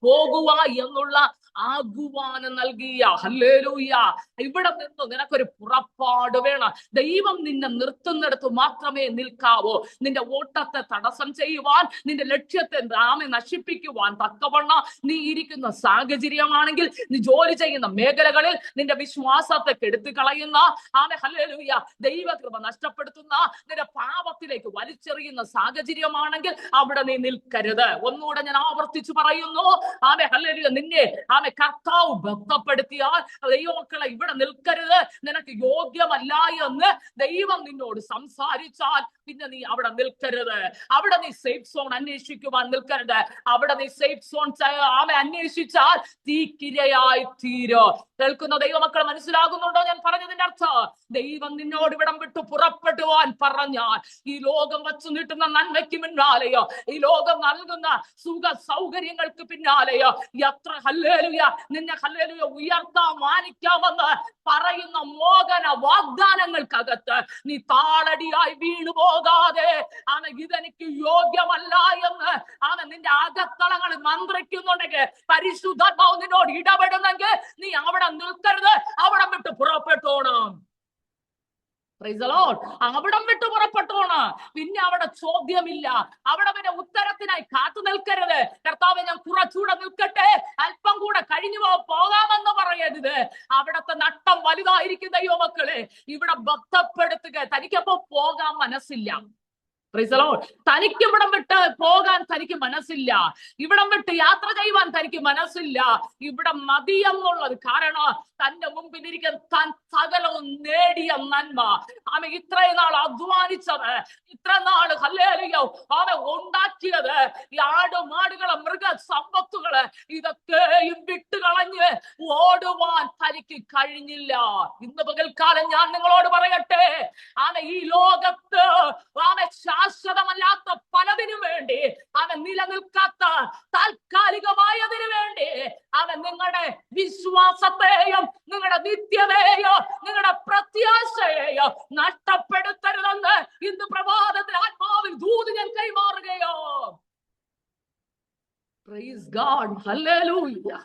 പോകുക എന്നുള്ള ആഹ്വാനം നൽകിയ. ഹല്ലേലൂയ. ഇവിടെ നിന്ന് നിനക്കൊരു പുറപ്പാട് വേണം. ദൈവം നിന്നെ നിർത്തുന്നിടത്ത് മാത്രമേ നിൽക്കാവൂ. നിന്റെ ഓട്ടത്തെ തടസ്സം ചെയ്യുവാൻ, നിന്റെ ലക്ഷ്യത്തെ നശിപ്പിക്കുവാൻ തക്കവണ്ണം നീ ഇരിക്കുന്ന സാഹചര്യമാണെങ്കിൽ, നീ ജോലി ചെയ്യുന്ന മേഖലകളിൽ നിന്റെ വിശ്വാസത്തെ കെടുത്തി കളയുന്ന, ഹല്ലേലൂയ, ദൈവകൃപ നഷ്ടപ്പെടുത്തുന്ന, നിന്റെ പാപത്തിലേക്ക് വലിച്ചെറിയുന്ന സാഹചര്യമാണെങ്കിൽ അവിടെ നീ നിൽക്കരുത്. ഒന്നുകൂടെ ഞാൻ ആവർത്തിച്ചു പറയുന്നു, ഹല്ലേലൂയ, നിന്നെ കർത്താവ് ബന്ധപ്പെടുത്തിയാൽ ദൈവമക്കളെ ഇവിടെ നിൽക്കരുത്, നിനക്ക് യോഗ്യമല്ല എന്ന് ദൈവം നിന്നോട് സംസാരിച്ചാൽ പിന്നെ നീ അവിടെ നിൽക്കരുത്. അവിടെ നീ സേഫ് സോൺ അന്വേഷിക്കുവാൻ നിൽക്കരുത്. അവിടെ നീ സേഫ് സോൺ അന്വേഷിച്ചാൽ തീക്കിരയായി തീരോ. കേൾക്കുന്ന ദൈവമക്കൾ മനസ്സിലാകുന്നുണ്ടോ ഞാൻ പറഞ്ഞതിന്റെ അർത്ഥം? ദൈവം നിന്നോട് ഇവിടം വിട്ടു പുറപ്പെടുവാൻ പറഞ്ഞാൽ ഈ ലോകം വച്ചു നീട്ടുന്ന നന്മയ്ക്ക് പിന്നാലെയോ, ഈ ലോകം നൽകുന്ന സുഖ സൗകര്യങ്ങൾക്ക് പിന്നാലെയോ, എത്ര ഹല്ലേലൂയ നിന്നെ ഹല്ലേലൂയ ഉയർത്താൻ മാനിക്കാമെന്ന് പറയുന്ന മോഹന വാഗ്ദാനങ്ങൾക്കകത്ത് നീ താളടിയായി വീണു പോകാതെ, ഇതെനിക്ക് യോഗ്യമല്ല എന്ന് നിന്റെ അകത്തളങ്ങളിൽ മന്ത്രിക്കുന്നുണ്ടെങ്കിൽ, പരിശുദ്ധാത്മാവ് നിന്നോട് ഇടപെടുന്നെങ്കിൽ നീ അവിടെ നിൽക്കരുത്, അവിടെ വിട്ട് പുറപ്പെട്ടോണം. അവിടം വിട്ട് പുറപ്പെട്ടോണ്. പിന്നെ അവിടെ ചോദ്യമില്ല, അവിടെ പിന്നെ ഉത്തരത്തിനായി കാത്തു നിൽക്കരുത്. കർത്താവേ ഞാൻ കുറച്ചുകൂടെ നിൽക്കട്ടെ, അല്പം കൂടെ കഴിഞ്ഞു പോകാമെന്ന് പറയരുത്. അവിടത്തെ നട്ടം വലുതായിരിക്കും ദൈവമക്കളെ. ഇവിടെ ബന്ധപ്പെടുത്തുക. തനിക്കപ്പോ പോകാൻ മനസ്സില്ല, Praise the Lord. തനിക്ക് ഇവിടം വിട്ട് പോകാൻ തനിക്ക് മനസ്സില്ല, ഇവിടം വിട്ട് യാത്ര ചെയ്യുവാൻ തനിക്ക് മനസ്സില്ല. ഇവിടെ മതി എന്നുള്ളത് കാരണം തന്റെ മുമ്പിലിരിക്കാൻ താൻ സകലവും നേടിയ നന്മ, ആമേ ഇത്രയും നാൾ അധ്വാനിച്ചത്, ഇത്ര നാൾ ഹല്ലേലൂയ ആമേ ഉണ്ടാക്കിയത്, ഈ ആടുമാടുകളെ മൃഗ സമ്പത്തുകള് ഇതൊക്കെയും വിട്ടുകളഞ്ഞ് ഓടുവാൻ തനിക്ക് കഴിഞ്ഞില്ല. ഇന്ന് പകൽക്കാലം ഞാൻ നിങ്ങളോട് പറയട്ടെ, ആമേ ഈ ലോകത്ത് ആമേ ശാശ്വതമല്ലാത്ത പലതിനു വേണ്ടി, അവൻ നിലനിൽക്കാത്ത താൽക്കാലികമായതിനു വേണ്ടി അവൻ നിങ്ങളുടെ വിശ്വാസത്തെയും നിങ്ങളുടെ നിത്യതയെയോ നിങ്ങളുടെ പ്രത്യാശയെയോ നഷ്ടപ്പെടുത്തരുതെന്ന് ഇന്ന് പ്രഭാതത്തിൽ ആത്മാവിൽ ദൂത് ഞാൻ കൈമാറുകയോ. Praise God. Hallelujah.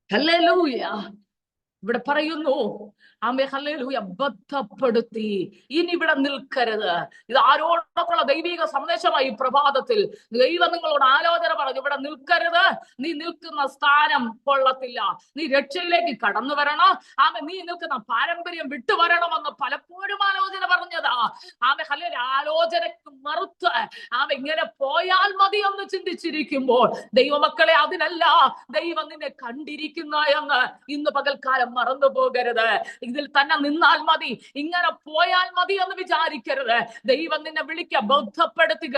Hallelujah. ഇവിടെ പറയുന്നു, ആമേ ഹല്ലേലൂയ, ബദ്ധപ്പെടുത്തി ഇനി ഇവിടെ നിൽക്കരുത്. ഇത് ആരോടൊക്കെയുള്ള ദൈവിക സന്ദേശമായി പ്രഭാതത്തിൽ ദൈവം നിങ്ങളോട് ആലോചന പറഞ്ഞു, ഇവിടെ നിൽക്കരുത്. നീ നിൽക്കുന്ന സ്ഥാനം കൊള്ളത്തില്ല, നീ രക്ഷയിലേക്ക് കടന്നു വരണം. ആമേ നീ നിൽക്കുന്ന പാരമ്പര്യം വിട്ടുവരണമെന്ന് പലപ്പോഴും ആലോചന പറഞ്ഞതാ. ആമേ ഹല്ലേലൂയ, ആലോചനക്ക് മറുത്ത് ആമേ ഇങ്ങനെ പോയാൽ മതി എന്ന് ചിന്തിച്ചിരിക്കുമ്പോൾ ദൈവമക്കളെ, അതിനല്ല ദൈവം നിന്നെ കണ്ടിരിക്കുന്ന എന്ന് ഇന്ന് പകൽക്കാലം മറന്നു പോകരുത്. ഇതിൽ തന്നെ നിന്നാൽ മതി, ഇങ്ങനെ പോയാൽ മതി എന്ന് വിചാരിക്കരുത്. ദൈവം നിന്നെ വിളിക്കുക, ബോധപ്പെടുത്തുക,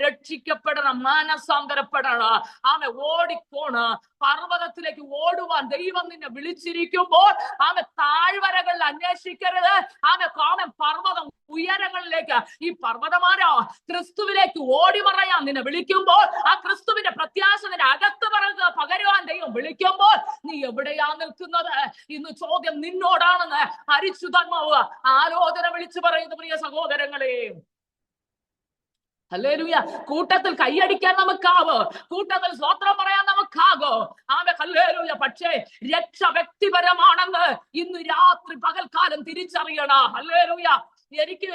രക്ഷിക്കപ്പെടണം, മാനസാന്തരപ്പെടണം. ആമേ ഓടിപ്പോണ് പർവ്വതത്തിലേക്ക് ഓടുവാൻ ദൈവം നിന്നെ വിളിച്ചിരിക്കുമ്പോൾ ആമേ താഴ്വരകളിൽ അന്വേഷിക്കരുത്. ആമേ പർവ്വതം ഉയരങ്ങളിലേക്ക്, ഈ പർവ്വതമാരാ ക്രിസ്തുവിലേക്ക് ഓടി പറയാൻ നിന്നെ വിളിക്കുമ്പോൾ, ആ ക്രിസ്തുവിന്റെ പ്രത്യാശ നിന്റെ അകത്ത് പകരുവാൻ ദൈവം വിളിക്കുമ്പോൾ നീ എവിടെയാ നിൽക്കുന്നത്? ഇന്ന് ചോദ്യം നിന്നോടാണെന്ന് പരിശുദ്ധാത്മാവ് ആലോചന വിളിച്ചു പറയുന്നു. പ്രിയ സഹോദരങ്ങളെ, ഹല്ലേലൂയ, കൂട്ടത്തിൽ കൈയടിക്കാൻ നമുക്കാവോ, കൂട്ടത്തിൽ സ്തോത്രം പറയാൻ നമുക്കാകോ? ആമേ ഹല്ലേലൂയ. പക്ഷേ രക്ഷ വ്യക്തിപരമാണെന്ന് ഇന്ന് രാത്രി പകൽക്കാലം തിരിച്ചറിയണം. ഹല്ലേലൂയ. എനിക്ക്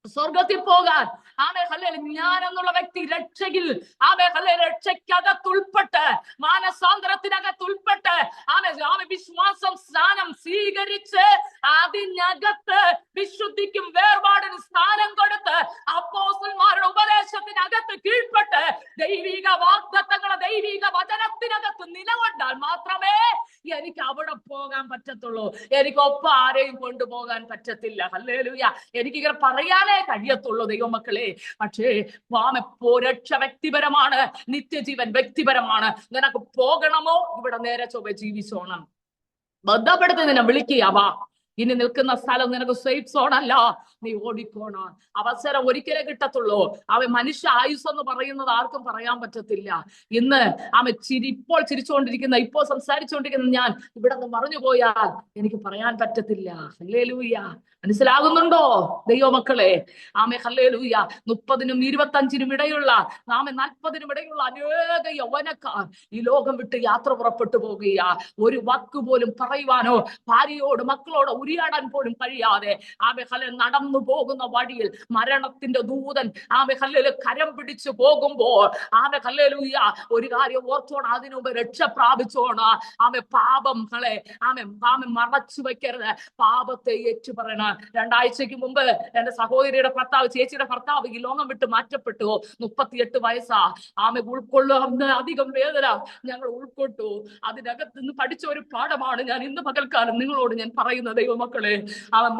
സ്വർഗത്തിൽ പോകാൻ ആമേ ഹല്ലേലൂയ ഞാൻ എന്നുള്ള വ്യക്തി രക്ഷയിൽ ആമേ ഹല്ലേലൂയ രക്ഷയ്ക്കകത്തുൾപ്പെട്ട് മാനസാന്തരത്തിനകത്തുൾപ്പെട്ട് ആമേ വിശ്വാസം സ്നാനം സ്വീകരിച്ച് അതിനകത്ത് വിശുദ്ധിക്കും വേർപാടിന് സ്ഥാനം കൊടുത്ത് അപ്പോസ്തലന്മാരുടെ ഉപദേശത്തിനകത്ത് കീഴ്പ്പെട്ട് ദൈവിക വാഗ്ദത്തങ്ങളെ ദൈവിക വചനത്തിനകത്ത് നിലകൊണ്ടാൽ മാത്രമേ എനിക്ക് അവിടെ പോകാൻ പറ്റത്തുള്ളൂ. എനിക്ക് ഒപ്പം ആരെയും കൊണ്ടുപോകാൻ പറ്റത്തില്ല. ഹല്ലേലൂയ. എനിക്കിങ്ങനെ പറയാനേ കഴിയത്തുള്ളൂ ദൈവമക്കളെ. പക്ഷേ രക്ഷ വ്യക്തിപരമാണ്, നിത്യജീവൻ വ്യക്തിപരമാണ്. നിനക്ക് പോകണമോ ഇവിടെ നേരെ ചൊവ്വേ ജീവിച്ചോണം. ബന്ധപ്പെടുത്തി നിന്നെ വിളിക്കുക. ഇനി നിൽക്കുന്ന സ്ഥലം നിനക്ക് സേഫ് സോൺ അല്ല, നീ ഓടിക്കോണം. അവസരം ഒരിക്കലേ കിട്ടത്തുള്ളൂ. മനുഷ്യ ആയുസ് എന്ന് പറയുന്നത് ആർക്കും പറയാൻ പറ്റത്തില്ല. ഇന്ന് ഇപ്പോൾ ചിരിച്ചുകൊണ്ടിരിക്കുന്ന, ഇപ്പോൾ സംസാരിച്ചുകൊണ്ടിരിക്കുന്ന ഞാൻ ഇവിടെ നിന്ന് മറിഞ്ഞു പോയാൽ എനിക്ക് പറയാൻ പറ്റത്തില്ല. ഹല്ലേലൂയ. മനസ്സിലാകുന്നുണ്ടോ ദൈവമക്കളെ? ഹല്ലേലൂയ. 30-നും 25-നും ഇടയുള്ള 40-നും ഇടയുള്ള അനേക യൗവനക്കാർ ഈ ലോകം വിട്ട് യാത്ര പുറപ്പെട്ടു പോകുക. ഒരു വാക്ക് പോലും പറയുവാനോ ഭാര്യയോട് മക്കളോട് ഉരിയാടാൻ പോലും കഴിയാതെ നടന്നു പോകുന്ന വഴിയിൽ മരണത്തിന്റെ ദൂതൻ കരം പിടിച്ചു പോകുമ്പോൾ ഒരു കാര്യം ഓർത്തോണം, അതിനുമുമ്പ് രക്ഷ പ്രാപിച്ചോണം. പാപങ്ങളെ മറച്ചു വെക്കരുത്, പാപത്തെ ഏറ്റു പറയണം. 2 ആഴ്ചക്ക് മുമ്പ് എന്റെ സഹോദരിയുടെ ഭർത്താവ്, ചേച്ചിയുടെ ഭർത്താവ് ഈ ലോകം വിട്ട് മാറ്റപ്പെട്ടു. 38 വയസ്സാ. ഉൾക്കൊള്ളുന്ന അധികം വേദന ഞങ്ങൾ ഉൾക്കൊണ്ടു. അതിനകത്ത് നിന്ന് പഠിച്ച ഒരു പാഠമാണ് ഞാൻ ഇന്ന് പകൽക്കാലം നിങ്ങളോട് ഞാൻ പറയുന്നത്. ദൈവമക്കളെ,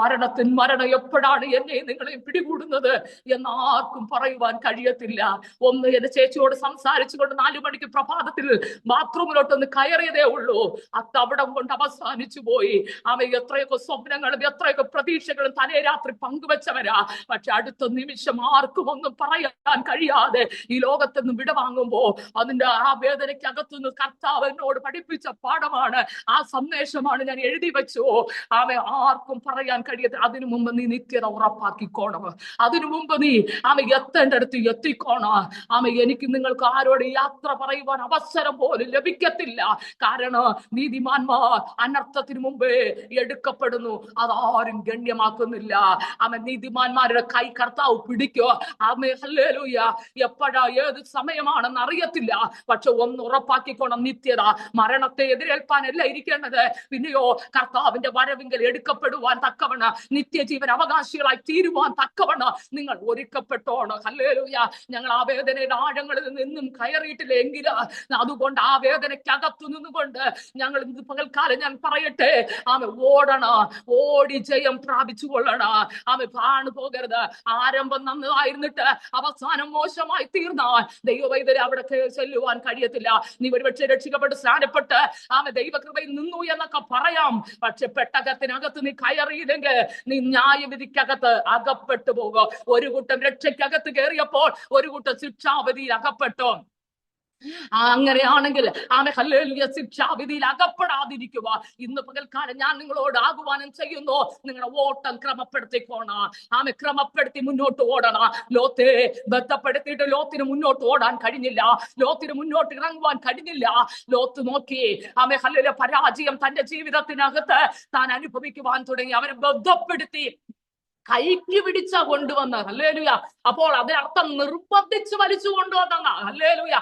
മരണം എപ്പോഴാണ് എന്നെയും നിങ്ങളെയും പിടികൂടുന്നത് എന്ന് ആർക്കും പറയുവാൻ കഴിയത്തില്ല. ഒന്ന് എന്റെ ചേച്ചിയോട് സംസാരിച്ചുകൊണ്ട് 4 മണിക്ക് പ്രഭാതത്തിൽ ബാത്റൂമിലോട്ടൊന്ന് കയറിയതേ ഉള്ളൂ. അത്തവിടം കൊണ്ട് അവസാനിച്ചു പോയി. എത്രയൊക്കെ സ്വപ്നങ്ങളും എത്രയൊക്കെ പ്രതീക്ഷകളും തലേ രാത്രി പങ്കുവെച്ചവരാ. പക്ഷെ അടുത്ത നിമിഷം ആർക്കും ഒന്നും പറയാൻ കഴിയാതെ ഈ ലോകത്ത് നിന്ന് വിടവാങ്ങുമ്പോ അതിന്റെ ആ വേദനയ്ക്കകത്തുനിന്ന് കർത്താവ് എന്നോട് പഠിപ്പിച്ച പാഠമാണ്, ആ സന്ദേശമാണ് ഞാൻ എഴുതി വെച്ചു. ആർക്കും പറയാൻ കഴിയാത്ത. അതിനു മുമ്പ് നീ നിത്യത ഉറപ്പാക്കിക്കോണം. അതിനു മുമ്പ് നീ എത്തേണ്ടടുത്ത് എത്തിക്കോണം. എനിക്ക് നിങ്ങൾക്ക് ആരോട് യാത്ര പറയുവാൻ അവസരം പോലും ലഭിക്കത്തില്ല. കാരണം നീതിമാന്മാർ അനർത്ഥത്തിന് മുമ്പേ എടുക്കപ്പെടുന്നു. അതാരും ഗണ്യമാക്കുന്നില്ല. നീതിമാന്മാരുടെ കൈ കർത്താവ് പിടിക്കോ. ഹല്ലേലൂയ. എപ്പോഴാ ഏത് സമയമാണെന്ന് അറിയത്തില്ല. പക്ഷെ ഒന്ന് ഉറപ്പാക്കിക്കോണം, നിത്യത. മരണത്തെ എതിരേൽപ്പാനല്ല ഇരിക്കേണ്ടത്, പിന്നെയോ കർത്താവിന്റെ വരവിങ്കൽ എടുക്കപ്പെടുവാൻ തക്കവണ്ണം, നിത്യജീവൻ അവകാശികളായി തീരുവാൻ തക്കവണ്ണം നിങ്ങൾ ഒരുക്കപ്പെട്ടോണം. ഹല്ലേലൂയ. ഞങ്ങൾ ആ വേദനയുടെ ആഴങ്ങളിൽ നിന്നും കയറിയിട്ടില്ലെങ്കിൽ അതുകൊണ്ട് ആ വേദനയ്ക്കകത്തു നിന്നുകൊണ്ട് ഞങ്ങൾ ഇന്ന് പകൽക്കാലം ഞാൻ പറയട്ടെ, ഓടി ജയം പ്രാപിച്ചു കൊള്ളണം. പാണു പോകരുത്. ആരംഭം നന്നായിരുന്നിട്ട് അവസാനം മോശമായി തീർന്നാൽ ദൈവവൈദ്യരെ അവിടെ ചെല്ലുവാൻ കഴിയത്തില്ല. നീ ഒരുപക്ഷെ രക്ഷിക്കപ്പെട്ട് സ്നാനപ്പെട്ട് ദൈവകൃപയിൽ നിന്നു എന്നൊക്കെ പറയാം. പക്ഷെ പെട്ടകത്തിനകത്ത് നീ കയറിയില്ലെങ്കിൽ നീ ന്യായവിധിക്കകത്ത് അകപ്പെട്ടു പോകും. ഒരു കൂട്ടം രക്ഷയ്ക്കകത്ത് കയറിയപ്പോൾ ഒരു കൂട്ടം ശിക്ഷാവിധിയിൽ അകപ്പെട്ടു. അങ്ങനെയാണെങ്കിൽ ഹല്ലേലൂയ, ശിക്ഷാവിധിയിൽ അകപ്പെടാതിരിക്കുക ഇന്ന് പകൽക്കാലം ഞാൻ നിങ്ങളോട് ആഹ്വാനം ചെയ്യുന്നു. നിങ്ങളുടെ ഓട്ടം ക്രമപ്പെടുത്തിക്കോണം. ക്രമപ്പെടുത്തി മുന്നോട്ട് ഓടണം. ലോത്തെ ബന്ധപ്പെടുത്തിയിട്ട് ലോത്തിന് മുന്നോട്ട് ഓടാൻ കഴിഞ്ഞില്ല. ലോത്തിന് മുന്നോട്ട് ഇറങ്ങുവാൻ കഴിഞ്ഞില്ല. ലോത്ത് നോക്കി ഹല്ലേലൂയ, പരാജയം തന്റെ ജീവിതത്തിനകത്ത് താൻ അനുഭവിക്കുവാൻ തുടങ്ങി. അവരെ ബന്ധപ്പെടുത്തി കൈക്ക് പിടിച്ച കൊണ്ടുവന്ന. ഹല്ലേലൂയ. അപ്പോൾ അതിനർത്ഥം നിർബന്ധിച്ച് വലിച്ചു കൊണ്ടുവന്ന. ഹല്ലേലൂയ.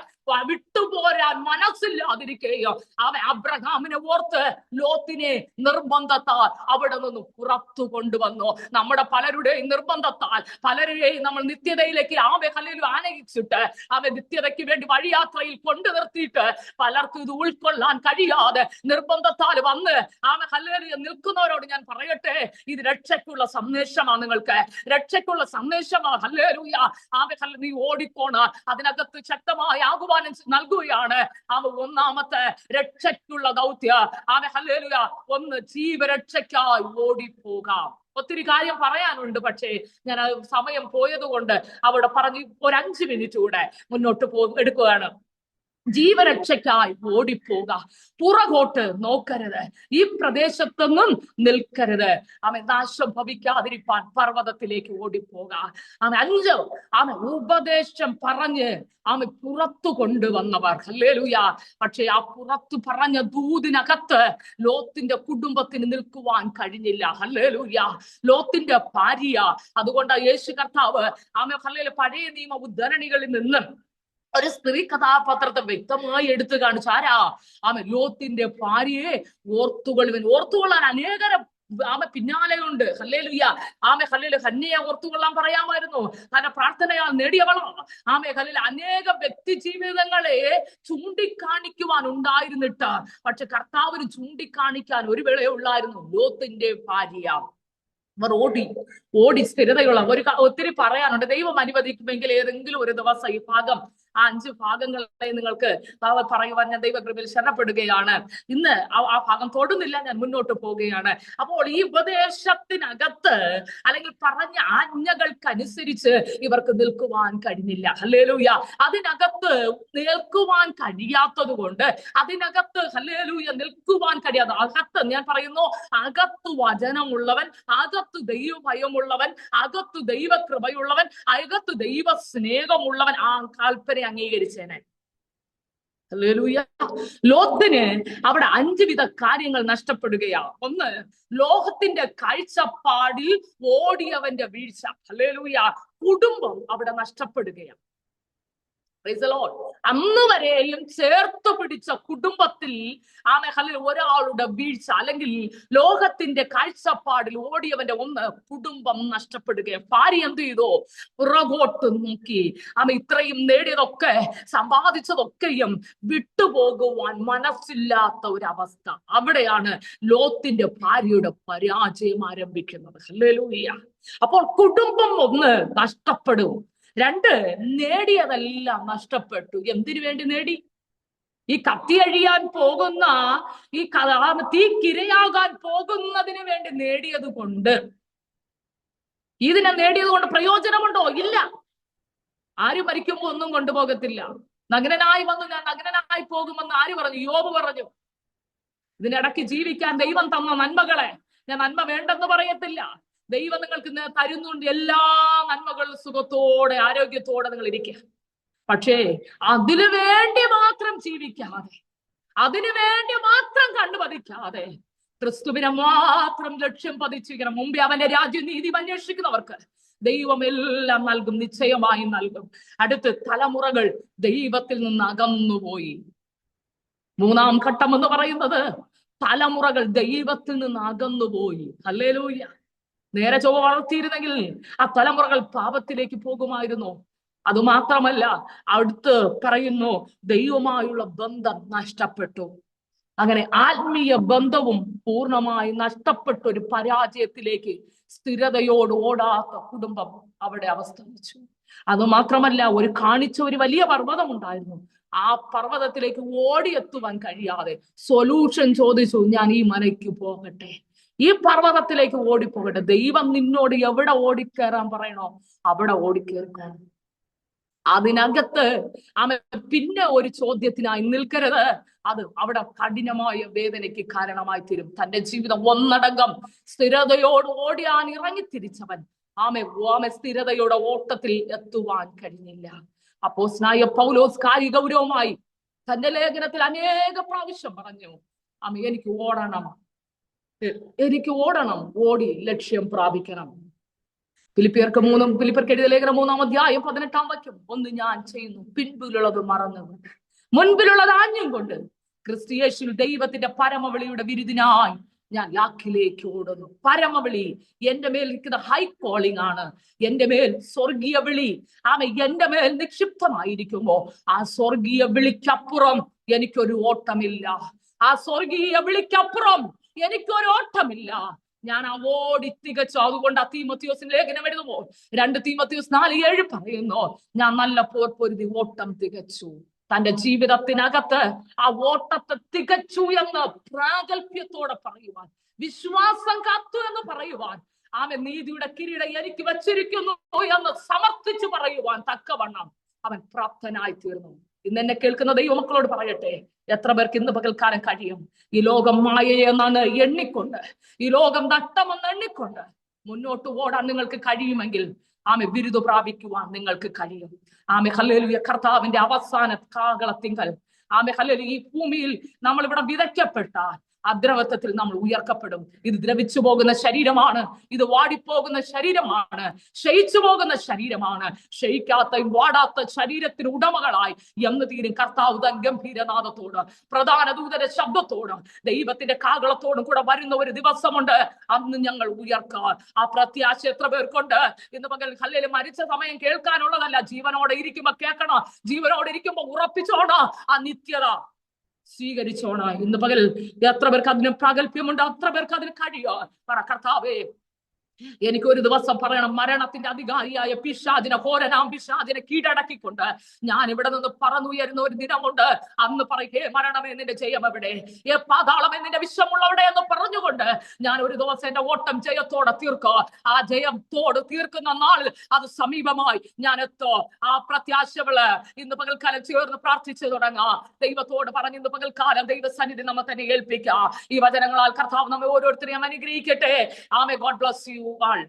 വിട്ടുപോരാൻ മനസ്സില്ലാതിരിക്കുകയോ അബ്രഹാമിനെ ഓർത്ത് ലോത്തിനെ നിർബന്ധത്താൽ അവിടെ നിന്ന് പുറത്തു കൊണ്ടുവന്നു. നമ്മുടെ പലരുടെയും നിർബന്ധത്താൽ പലരെയും നമ്മൾ നിത്യതയിലേക്ക് ഹല്ലേലൂയ ആനയിച്ചിട്ട് നിത്യതയ്ക്ക് വേണ്ടി വഴിയാത്രയിൽ കൊണ്ടു നിർത്തിയിട്ട് പലർക്കും ഇത് ഉൾക്കൊള്ളാൻ കഴിയാതെ നിർബന്ധത്താൽ വന്ന് ഹല്ലേലൂയ നിൽക്കുന്നവരോട് ഞാൻ പറയട്ടെ, ഇത് രക്ഷയ്ക്കുള്ള സന്ദേശമാണ്. നിങ്ങൾക്ക് രക്ഷയ്ക്കുള്ള സന്ദേശമാണ്. ഹല്ലേലൂയ. നീ ഓടിപ്പോണ അതിനകത്ത് ശക്തമായ ആകുവാൻ നൽകുകയാണ്. ഒന്നാമത്തെ രക്ഷയ്ക്കുള്ള ദൗത്യം ഹല്ലേലൂയ, ഒന്ന് ജീവരക്ഷയ്ക്കായി ഓടിപ്പോകാം. ഒത്തിരി കാര്യം പറയാനുണ്ട്, പക്ഷേ ഞാൻ സമയം പോയത് കൊണ്ട് അവിടെ പറഞ്ഞ് ഒരു 5 മിനിറ്റ് കൂടെ മുന്നോട്ട് എടുക്കുകയാണ്. ജീവരക്ഷയ്ക്കായി ഓടിപ്പോക, പുറകോട്ട് നോക്കരുത്, ഈ പ്രദേശത്തൊന്നും നിൽക്കരുത്. നാശം ഭവിക്കാതിരിപ്പാൻ പർവ്വതത്തിലേക്ക് ഓടിപ്പോക. 5 ഉപദേശം പറഞ്ഞ് പുറത്തു കൊണ്ടുവന്നവർ. ഹല്ലേലൂയ. പക്ഷെ ആ പുറത്തു പറഞ്ഞ ദൂതിനകത്ത് ലോത്തിന്റെ കുടുംബത്തിന് നിൽക്കുവാൻ കഴിഞ്ഞില്ല. ഹല്ലേലൂയ. ലോത്തിന്റെ ഭാര്യ, അതുകൊണ്ട് യേശു കർത്താവ് ഹല്ലേലൂയ പഴയ നിയമ ഉദ്ധരണികളിൽ നിന്നും ഒരു സ്ത്രീ കഥാപാത്രത്തെ വ്യക്തമായി എടുത്തു കാണിച്ചു. ആരാ? ലോത്തിന്റെ ഭാര്യയെ ഓർത്തുകൊള്ളാൻ അനേകരെ പിന്നാലെയുണ്ട്. ഹല്ലേലൂയ. ഹല്ലേലൂയ. ഹന്നയെ ഓർത്തുകൊള്ളാൻ പറയാമായിരുന്നു. തന്റെ പ്രാർത്ഥനയാൽ നേടിയവളാണ്. ഹല്ലേലൂയ. അനേക വ്യക്തി ജീവിതങ്ങളെ ചൂണ്ടിക്കാണിക്കുവാൻ ഉണ്ടായിരുന്നിട്ട് പക്ഷെ കർത്താവിന് ചൂണ്ടിക്കാണിക്കാൻ ഒരു വേളയുള്ളായിരുന്നു. ലോത്തിന്റെ ഭാര്യ അവർ ഓടി സ്ഥിരതയുള്ള ഒത്തിരി പറയാനുണ്ട്. ദൈവം അനുവദിക്കുമെങ്കിൽ ഏതെങ്കിലും ഒരു ദിവസം ഈ ഭാഗം 5 ഭാഗങ്ങളെ നിങ്ങൾക്ക് പറയുവാൻ ഞാൻ ദൈവകൃപയിൽ ശരണപ്പെടുകയാണ്. ഇന്ന് ആ ഭാഗം തൊടുന്നില്ല, ഞാൻ മുന്നോട്ട് പോവുകയാണ്. അപ്പോൾ ഈ ഉപദേശത്തിനകത്ത് അല്ലെങ്കിൽ പറഞ്ഞ ആജ്ഞകൾക്കനുസരിച്ച് ഇവർക്ക് നിൽക്കുവാൻ കഴിഞ്ഞില്ല. ഹല്ലേലൂയ. അതിനകത്ത് നിൽക്കുവാൻ കഴിയാത്തത് കൊണ്ട് അതിനകത്ത് ഹല്ലേലൂയ നിൽക്കുവാൻ കഴിയാത്ത അകത്ത് ഞാൻ പറയുന്നു, അകത്ത് വചനമുള്ളവൻ, അകത്ത് ദൈവഭയമുള്ളവൻ, അകത്ത് ദൈവകൃപയുള്ളവൻ, അകത്ത് ദൈവ സ്നേഹമുള്ളവൻ ആ കൽപ്പന അംഗീകരിച്ചേനെ. ഹല്ലേലൂയ. ലോത്തിന് അവിടെ 5 വിധ കാര്യങ്ങൾ നഷ്ടപ്പെടുകയാണ്. ഒന്ന്, ലോകത്തിന്റെ കാഴ്ചപ്പാടിൽ ഓടിയവന്റെ വീഴ്ച. ഹല്ലേലൂയ. കുടുംബം അവിടെ നഷ്ടപ്പെടുകയാണ്. അന്ന് വരെയും ചേർത്ത് പിടിച്ച കുടുംബത്തിൽ ഒരാളുടെ വീഴ്ച അല്ലെങ്കിൽ ലോകത്തിന്റെ കാഴ്ചപ്പാടിൽ ഓടിയവന്റെ ഒന്ന്, കുടുംബം നഷ്ടപ്പെടുകയും. ഭാര്യ എന്ത് ചെയ്തോ? പുറകോട്ട് നോക്കി. ഇത്രയും നേടിയതൊക്കെ സമ്പാദിച്ചതൊക്കെയും വിട്ടുപോകുവാൻ മനസ്സില്ലാത്ത ഒരവസ്ഥ. അവിടെയാണ് ലോത്തിന്റെ ഭാര്യയുടെ പരാജയം ആരംഭിക്കുന്നത്. ഹല്ലേലൂയ. അപ്പോൾ കുടുംബം ഒന്ന് നഷ്ടപ്പെടും. 2, നേടിയതെല്ലാം നഷ്ടപ്പെട്ടു. എന്തിനു വേണ്ടി നേടി? ഈ കത്തിയഴിയാൻ പോകുന്ന ഈ തീക്കിരയാകാൻ പോകുന്നതിന് വേണ്ടി നേടിയത് കൊണ്ട്, ഇതിനെ നേടിയത് കൊണ്ട് പ്രയോജനമുണ്ടോ? ഇല്ല. ആര് മരിക്കുമ്പോ ഒന്നും കൊണ്ടുപോകത്തില്ല. നഗ്നനായി വന്നു ഞാൻ നഗ്നനായി പോകുമെന്ന് ആര് പറഞ്ഞു? യോബ് പറഞ്ഞു. ഇതിനിടയ്ക്ക് ജീവിക്കാൻ ദൈവം തന്ന നന്മകളെ ഞാൻ നന്മ വേണ്ടെന്ന് പറയത്തില്ല. ദൈവം നിങ്ങൾക്ക് തരുന്നുണ്ട് എല്ലാ നന്മകളും. സുഖത്തോടെ ആരോഗ്യത്തോടെ നിങ്ങൾ ഇരിക്കുക. പക്ഷേ അതിനു വേണ്ടി മാത്രം ജീവിക്കാതെ, അതിനു വേണ്ടി മാത്രം കണ്ടുപതിക്കാതെ, ക്രിസ്തുവിനെ മാത്രം ലക്ഷ്യം പതിച്ചിരിക്കണം. മുമ്പേ അവന്റെ രാജ്യനീതി അന്വേഷിക്കുന്നവർക്ക് ദൈവം എല്ലാം നൽകും, നിശ്ചയമായി നൽകും. അടുത്ത് തലമുറകൾ ദൈവത്തിൽ നിന്ന് അകന്നുപോയി. 3-ാം ഘട്ടം എന്ന് പറയുന്നത് തലമുറകൾ ദൈവത്തിൽ നിന്ന് അകന്നുപോയി. ഹല്ലേലൂയ. നേരെ ചൊവ്വ വളർത്തിയിരുന്നെങ്കിൽ ആ തലമുറകൾ പാപത്തിലേക്ക് പോകുമായിരുന്നു. അതുമാത്രമല്ല, അടുത്ത് പറയുന്നു, ദൈവമായുള്ള ബന്ധം നഷ്ടപ്പെട്ടു. അങ്ങനെ ആത്മീയ ബന്ധവും പൂർണ്ണമായി നഷ്ടപ്പെട്ട ഒരു പരാജയത്തിലേക്ക് സ്ഥിരതയോട് ഓടാത്ത കുടുംബം അവിടെ അവസ്ഥിച്ചു. അതുമാത്രമല്ല, കാണിച്ച ഒരു വലിയ പർവ്വതം ഉണ്ടായിരുന്നു. ആ പർവ്വതത്തിലേക്ക് ഓടിയെത്തുവാൻ കഴിയാതെ സൊല്യൂഷൻ ചോദിച്ചു, ഞാൻ ഈ മലയ്ക്ക് പോകട്ടെ, ഈ പർവ്വതത്തിലേക്ക് ഓടിപ്പോകട്ടെ. ദൈവം നിന്നോട് എവിടെ ഓടിക്കേറാൻ പറയണോ അവിടെ ഓടിക്കേറിക്കണം. അതിനകത്ത് പിന്നെ ഒരു ചോദ്യത്തിനായി നിൽക്കരുത്. അത് അവിടെ കഠിനമായ വേദനയ്ക്ക് കാരണമായി തീരും. തന്റെ ജീവിതം ഒന്നടങ്കം സ്ഥിരതയോട് ഓടിയാൻ ഇറങ്ങി തിരിച്ചവൻ ആമെ സ്ഥിരതയുടെ ഓട്ടത്തിൽ എത്തുവാൻ കഴിഞ്ഞില്ല. അപ്പോസ്തലനായ പൗലോസ് കാര്യഗൗരവമായി തന്റെ ലേഖനത്തിൽ അനേക പ്രാവശ്യം പറഞ്ഞു, എനിക്ക് ഓടണം, ഓടി ലക്ഷ്യം പ്രാപിക്കണം. ഫിലിപ്പിയർക്ക് എഴുതിയ ലേഖനം 3-ാം അധ്യായം 18-ാം വാക്യം, ഒന്ന് ഞാൻ ചെയ്യുന്നു, പിൻപിലുള്ളത് മറന്നുകൊണ്ട് മുൻപിലുള്ളത് ആഞ്ഞും കൊണ്ട് ക്രിസ്തുയേശുവിൽ ദൈവത്തിന്റെ പരമവിളിയുടെ വിരുദിനായി ഞാൻ ലാക്കിലേക്ക് ഓടുന്നു. പരമവിളി എന്റെ മേൽ നിൽക്കുന്ന ഹൈ കോളിംഗ് ആണ്. എന്റെ മേൽ സ്വർഗീയ വിളി എന്റെ മേൽ നിക്ഷിപ്തമായിരിക്കുമ്പോ ആ സ്വർഗീയ വിളിക്കപ്പുറം എനിക്കൊരു ഓട്ടമില്ല. ആ സ്വർഗീയ വിളിക്കപ്പുറം എനിക്കൊരു ഓട്ടമില്ല. ഞാൻ ഓടി തികച്ചു. അതുകൊണ്ട് തീമോഥെയോസിന്റെ ലേഖനം എഴുതുമ്പോൾ 2 തീമോഥെയോസ് 4:7 പറയുന്നു, ഞാൻ നല്ല പോർ പൊരുതി ഓട്ടം തികച്ചു. തന്റെ ജീവിതത്തിനകത്ത് ആ ഓട്ടത്തെ തികച്ചു എന്ന് പ്രാഗൽഭ്യത്തോടെ പറയുവാൻ, വിശ്വാസം കാത്തു എന്ന് പറയുവാൻ, നീതിയുടെ കിരീടം എനിക്ക് വച്ചിരിക്കുന്നു എന്ന് സമർത്ഥിച്ചു പറയുവാൻ തക്കവണ്ണം അവൻ പ്രാപ്തനായി തീർന്നു. ഇന്ന് എന്നെ കേൾക്കുന്ന ദൈവമക്കളോട് പറയട്ടെ, എത്ര പേർക്ക് ഇന്ന് പകൽക്കാലം കഴിയും ഈ ലോകം മായയെന്നാണ് എണ്ണിക്കൊണ്ട്, ഈ ലോകം നഷ്ടമെന്ന് എണ്ണിക്കൊണ്ട് മുന്നോട്ട് ഓടാൻ നിങ്ങൾക്ക് കഴിയുമെങ്കിൽ ബിരുദ പ്രാപിക്കുവാൻ നിങ്ങൾക്ക് കഴിയും. ഹല്ലേലൂയ. കർത്താവിന്റെ അവസാന കാഹളത്തിങ്കൽ ഹല്ലേലൂയ ഈ ഭൂമിയിൽ നമ്മൾ ഇവിടെ വിതയ്ക്കപ്പെട്ടാൽ അദ്രവത്വത്തിൽ നമ്മൾ ഉയർക്കപ്പെടും. ഇത് ദ്രവിച്ചു പോകുന്ന ശരീരമാണ്, ഇത് വാടിപ്പോകുന്ന ശരീരമാണ്, ക്ഷയിച്ചു പോകുന്ന ശരീരമാണ്. ക്ഷയിക്കാത്ത വാടാത്ത ശരീരത്തിന് ഉടമകളായി എന്ന് തീരും കർത്താവ് തൻ ഗംഭീരനാദത്തോട്, പ്രധാന ദൂതന്റെ ശബ്ദത്തോട്, ദൈവത്തിന്റെ കാഹളത്തോടും കൂടെ വരുന്ന ഒരു ദിവസമുണ്ട്. അന്ന് ഞങ്ങൾ ഉയർക്കാൻ ആ പ്രത്യാശ എത്ര പേർക്കുണ്ട്? ഇന്ന് പകൽ ഹല്ലേലൂയ. മരിച്ച സമയം കേൾക്കാനുള്ളതല്ല, ജീവനോടെ ഇരിക്കുമ്പോ കേൾക്കണം, ജീവനോടെ ഇരിക്കുമ്പോ ഉറപ്പിച്ചോണം, ആ നിത്യത സ്വീകരിച്ചോണ. ഇന്ന് പകൽ എത്ര പേർക്ക് അതിന് പ്രാഗൽഭ്യമുണ്ട്? അത്ര പേർക്ക് അതിന് കഴിയോ? പറ, കർത്താവേ, എനിക്കൊരു ദിവസം പറയണം, മരണത്തിന്റെ അധികാരിയായ പിശാചിനെ, ഘോരനാം പിശാചിനെ കീഴടക്കിക്കൊണ്ട് ഞാൻ ഇവിടെ നിന്ന് പറന്നുയരുന്ന ഒരു ദിനമുണ്ട്. അന്ന് പറയേ, മരണമേ നിന്റെ ജയം എവിടെ? പാതാളമേ നിന്റെ വിശ്വമുള്ളവിടെ എന്ന് പറഞ്ഞുകൊണ്ട് ഞാൻ ഒരു ദിവസം എന്റെ ഓട്ടം ജയത്തോടെ തീർക്കോ. ആ ജയത്തോട് തീർക്കുന്ന നാളിൽ അത് സമീപമായി ഞാൻ എത്തോ. ആ പ്രത്യാശകള് ഇന്ന് പകൽക്കാലം ചേർന്ന് പ്രാർത്ഥിച്ചു തുടങ്ങാം. ദൈവത്തോട് പറഞ്ഞ് ഇന്ന് പകൽക്കാലം ദൈവസന്നിധി നമ്മെ തന്നെ ഏൽപ്പിക്കാം. ഈ വചനങ്ങളാൽ കർത്താവ് നമ്മെ ഓരോരുത്തരെയും അനുഗ്രഹിക്കട്ടെ. ആമേ. God bless you all.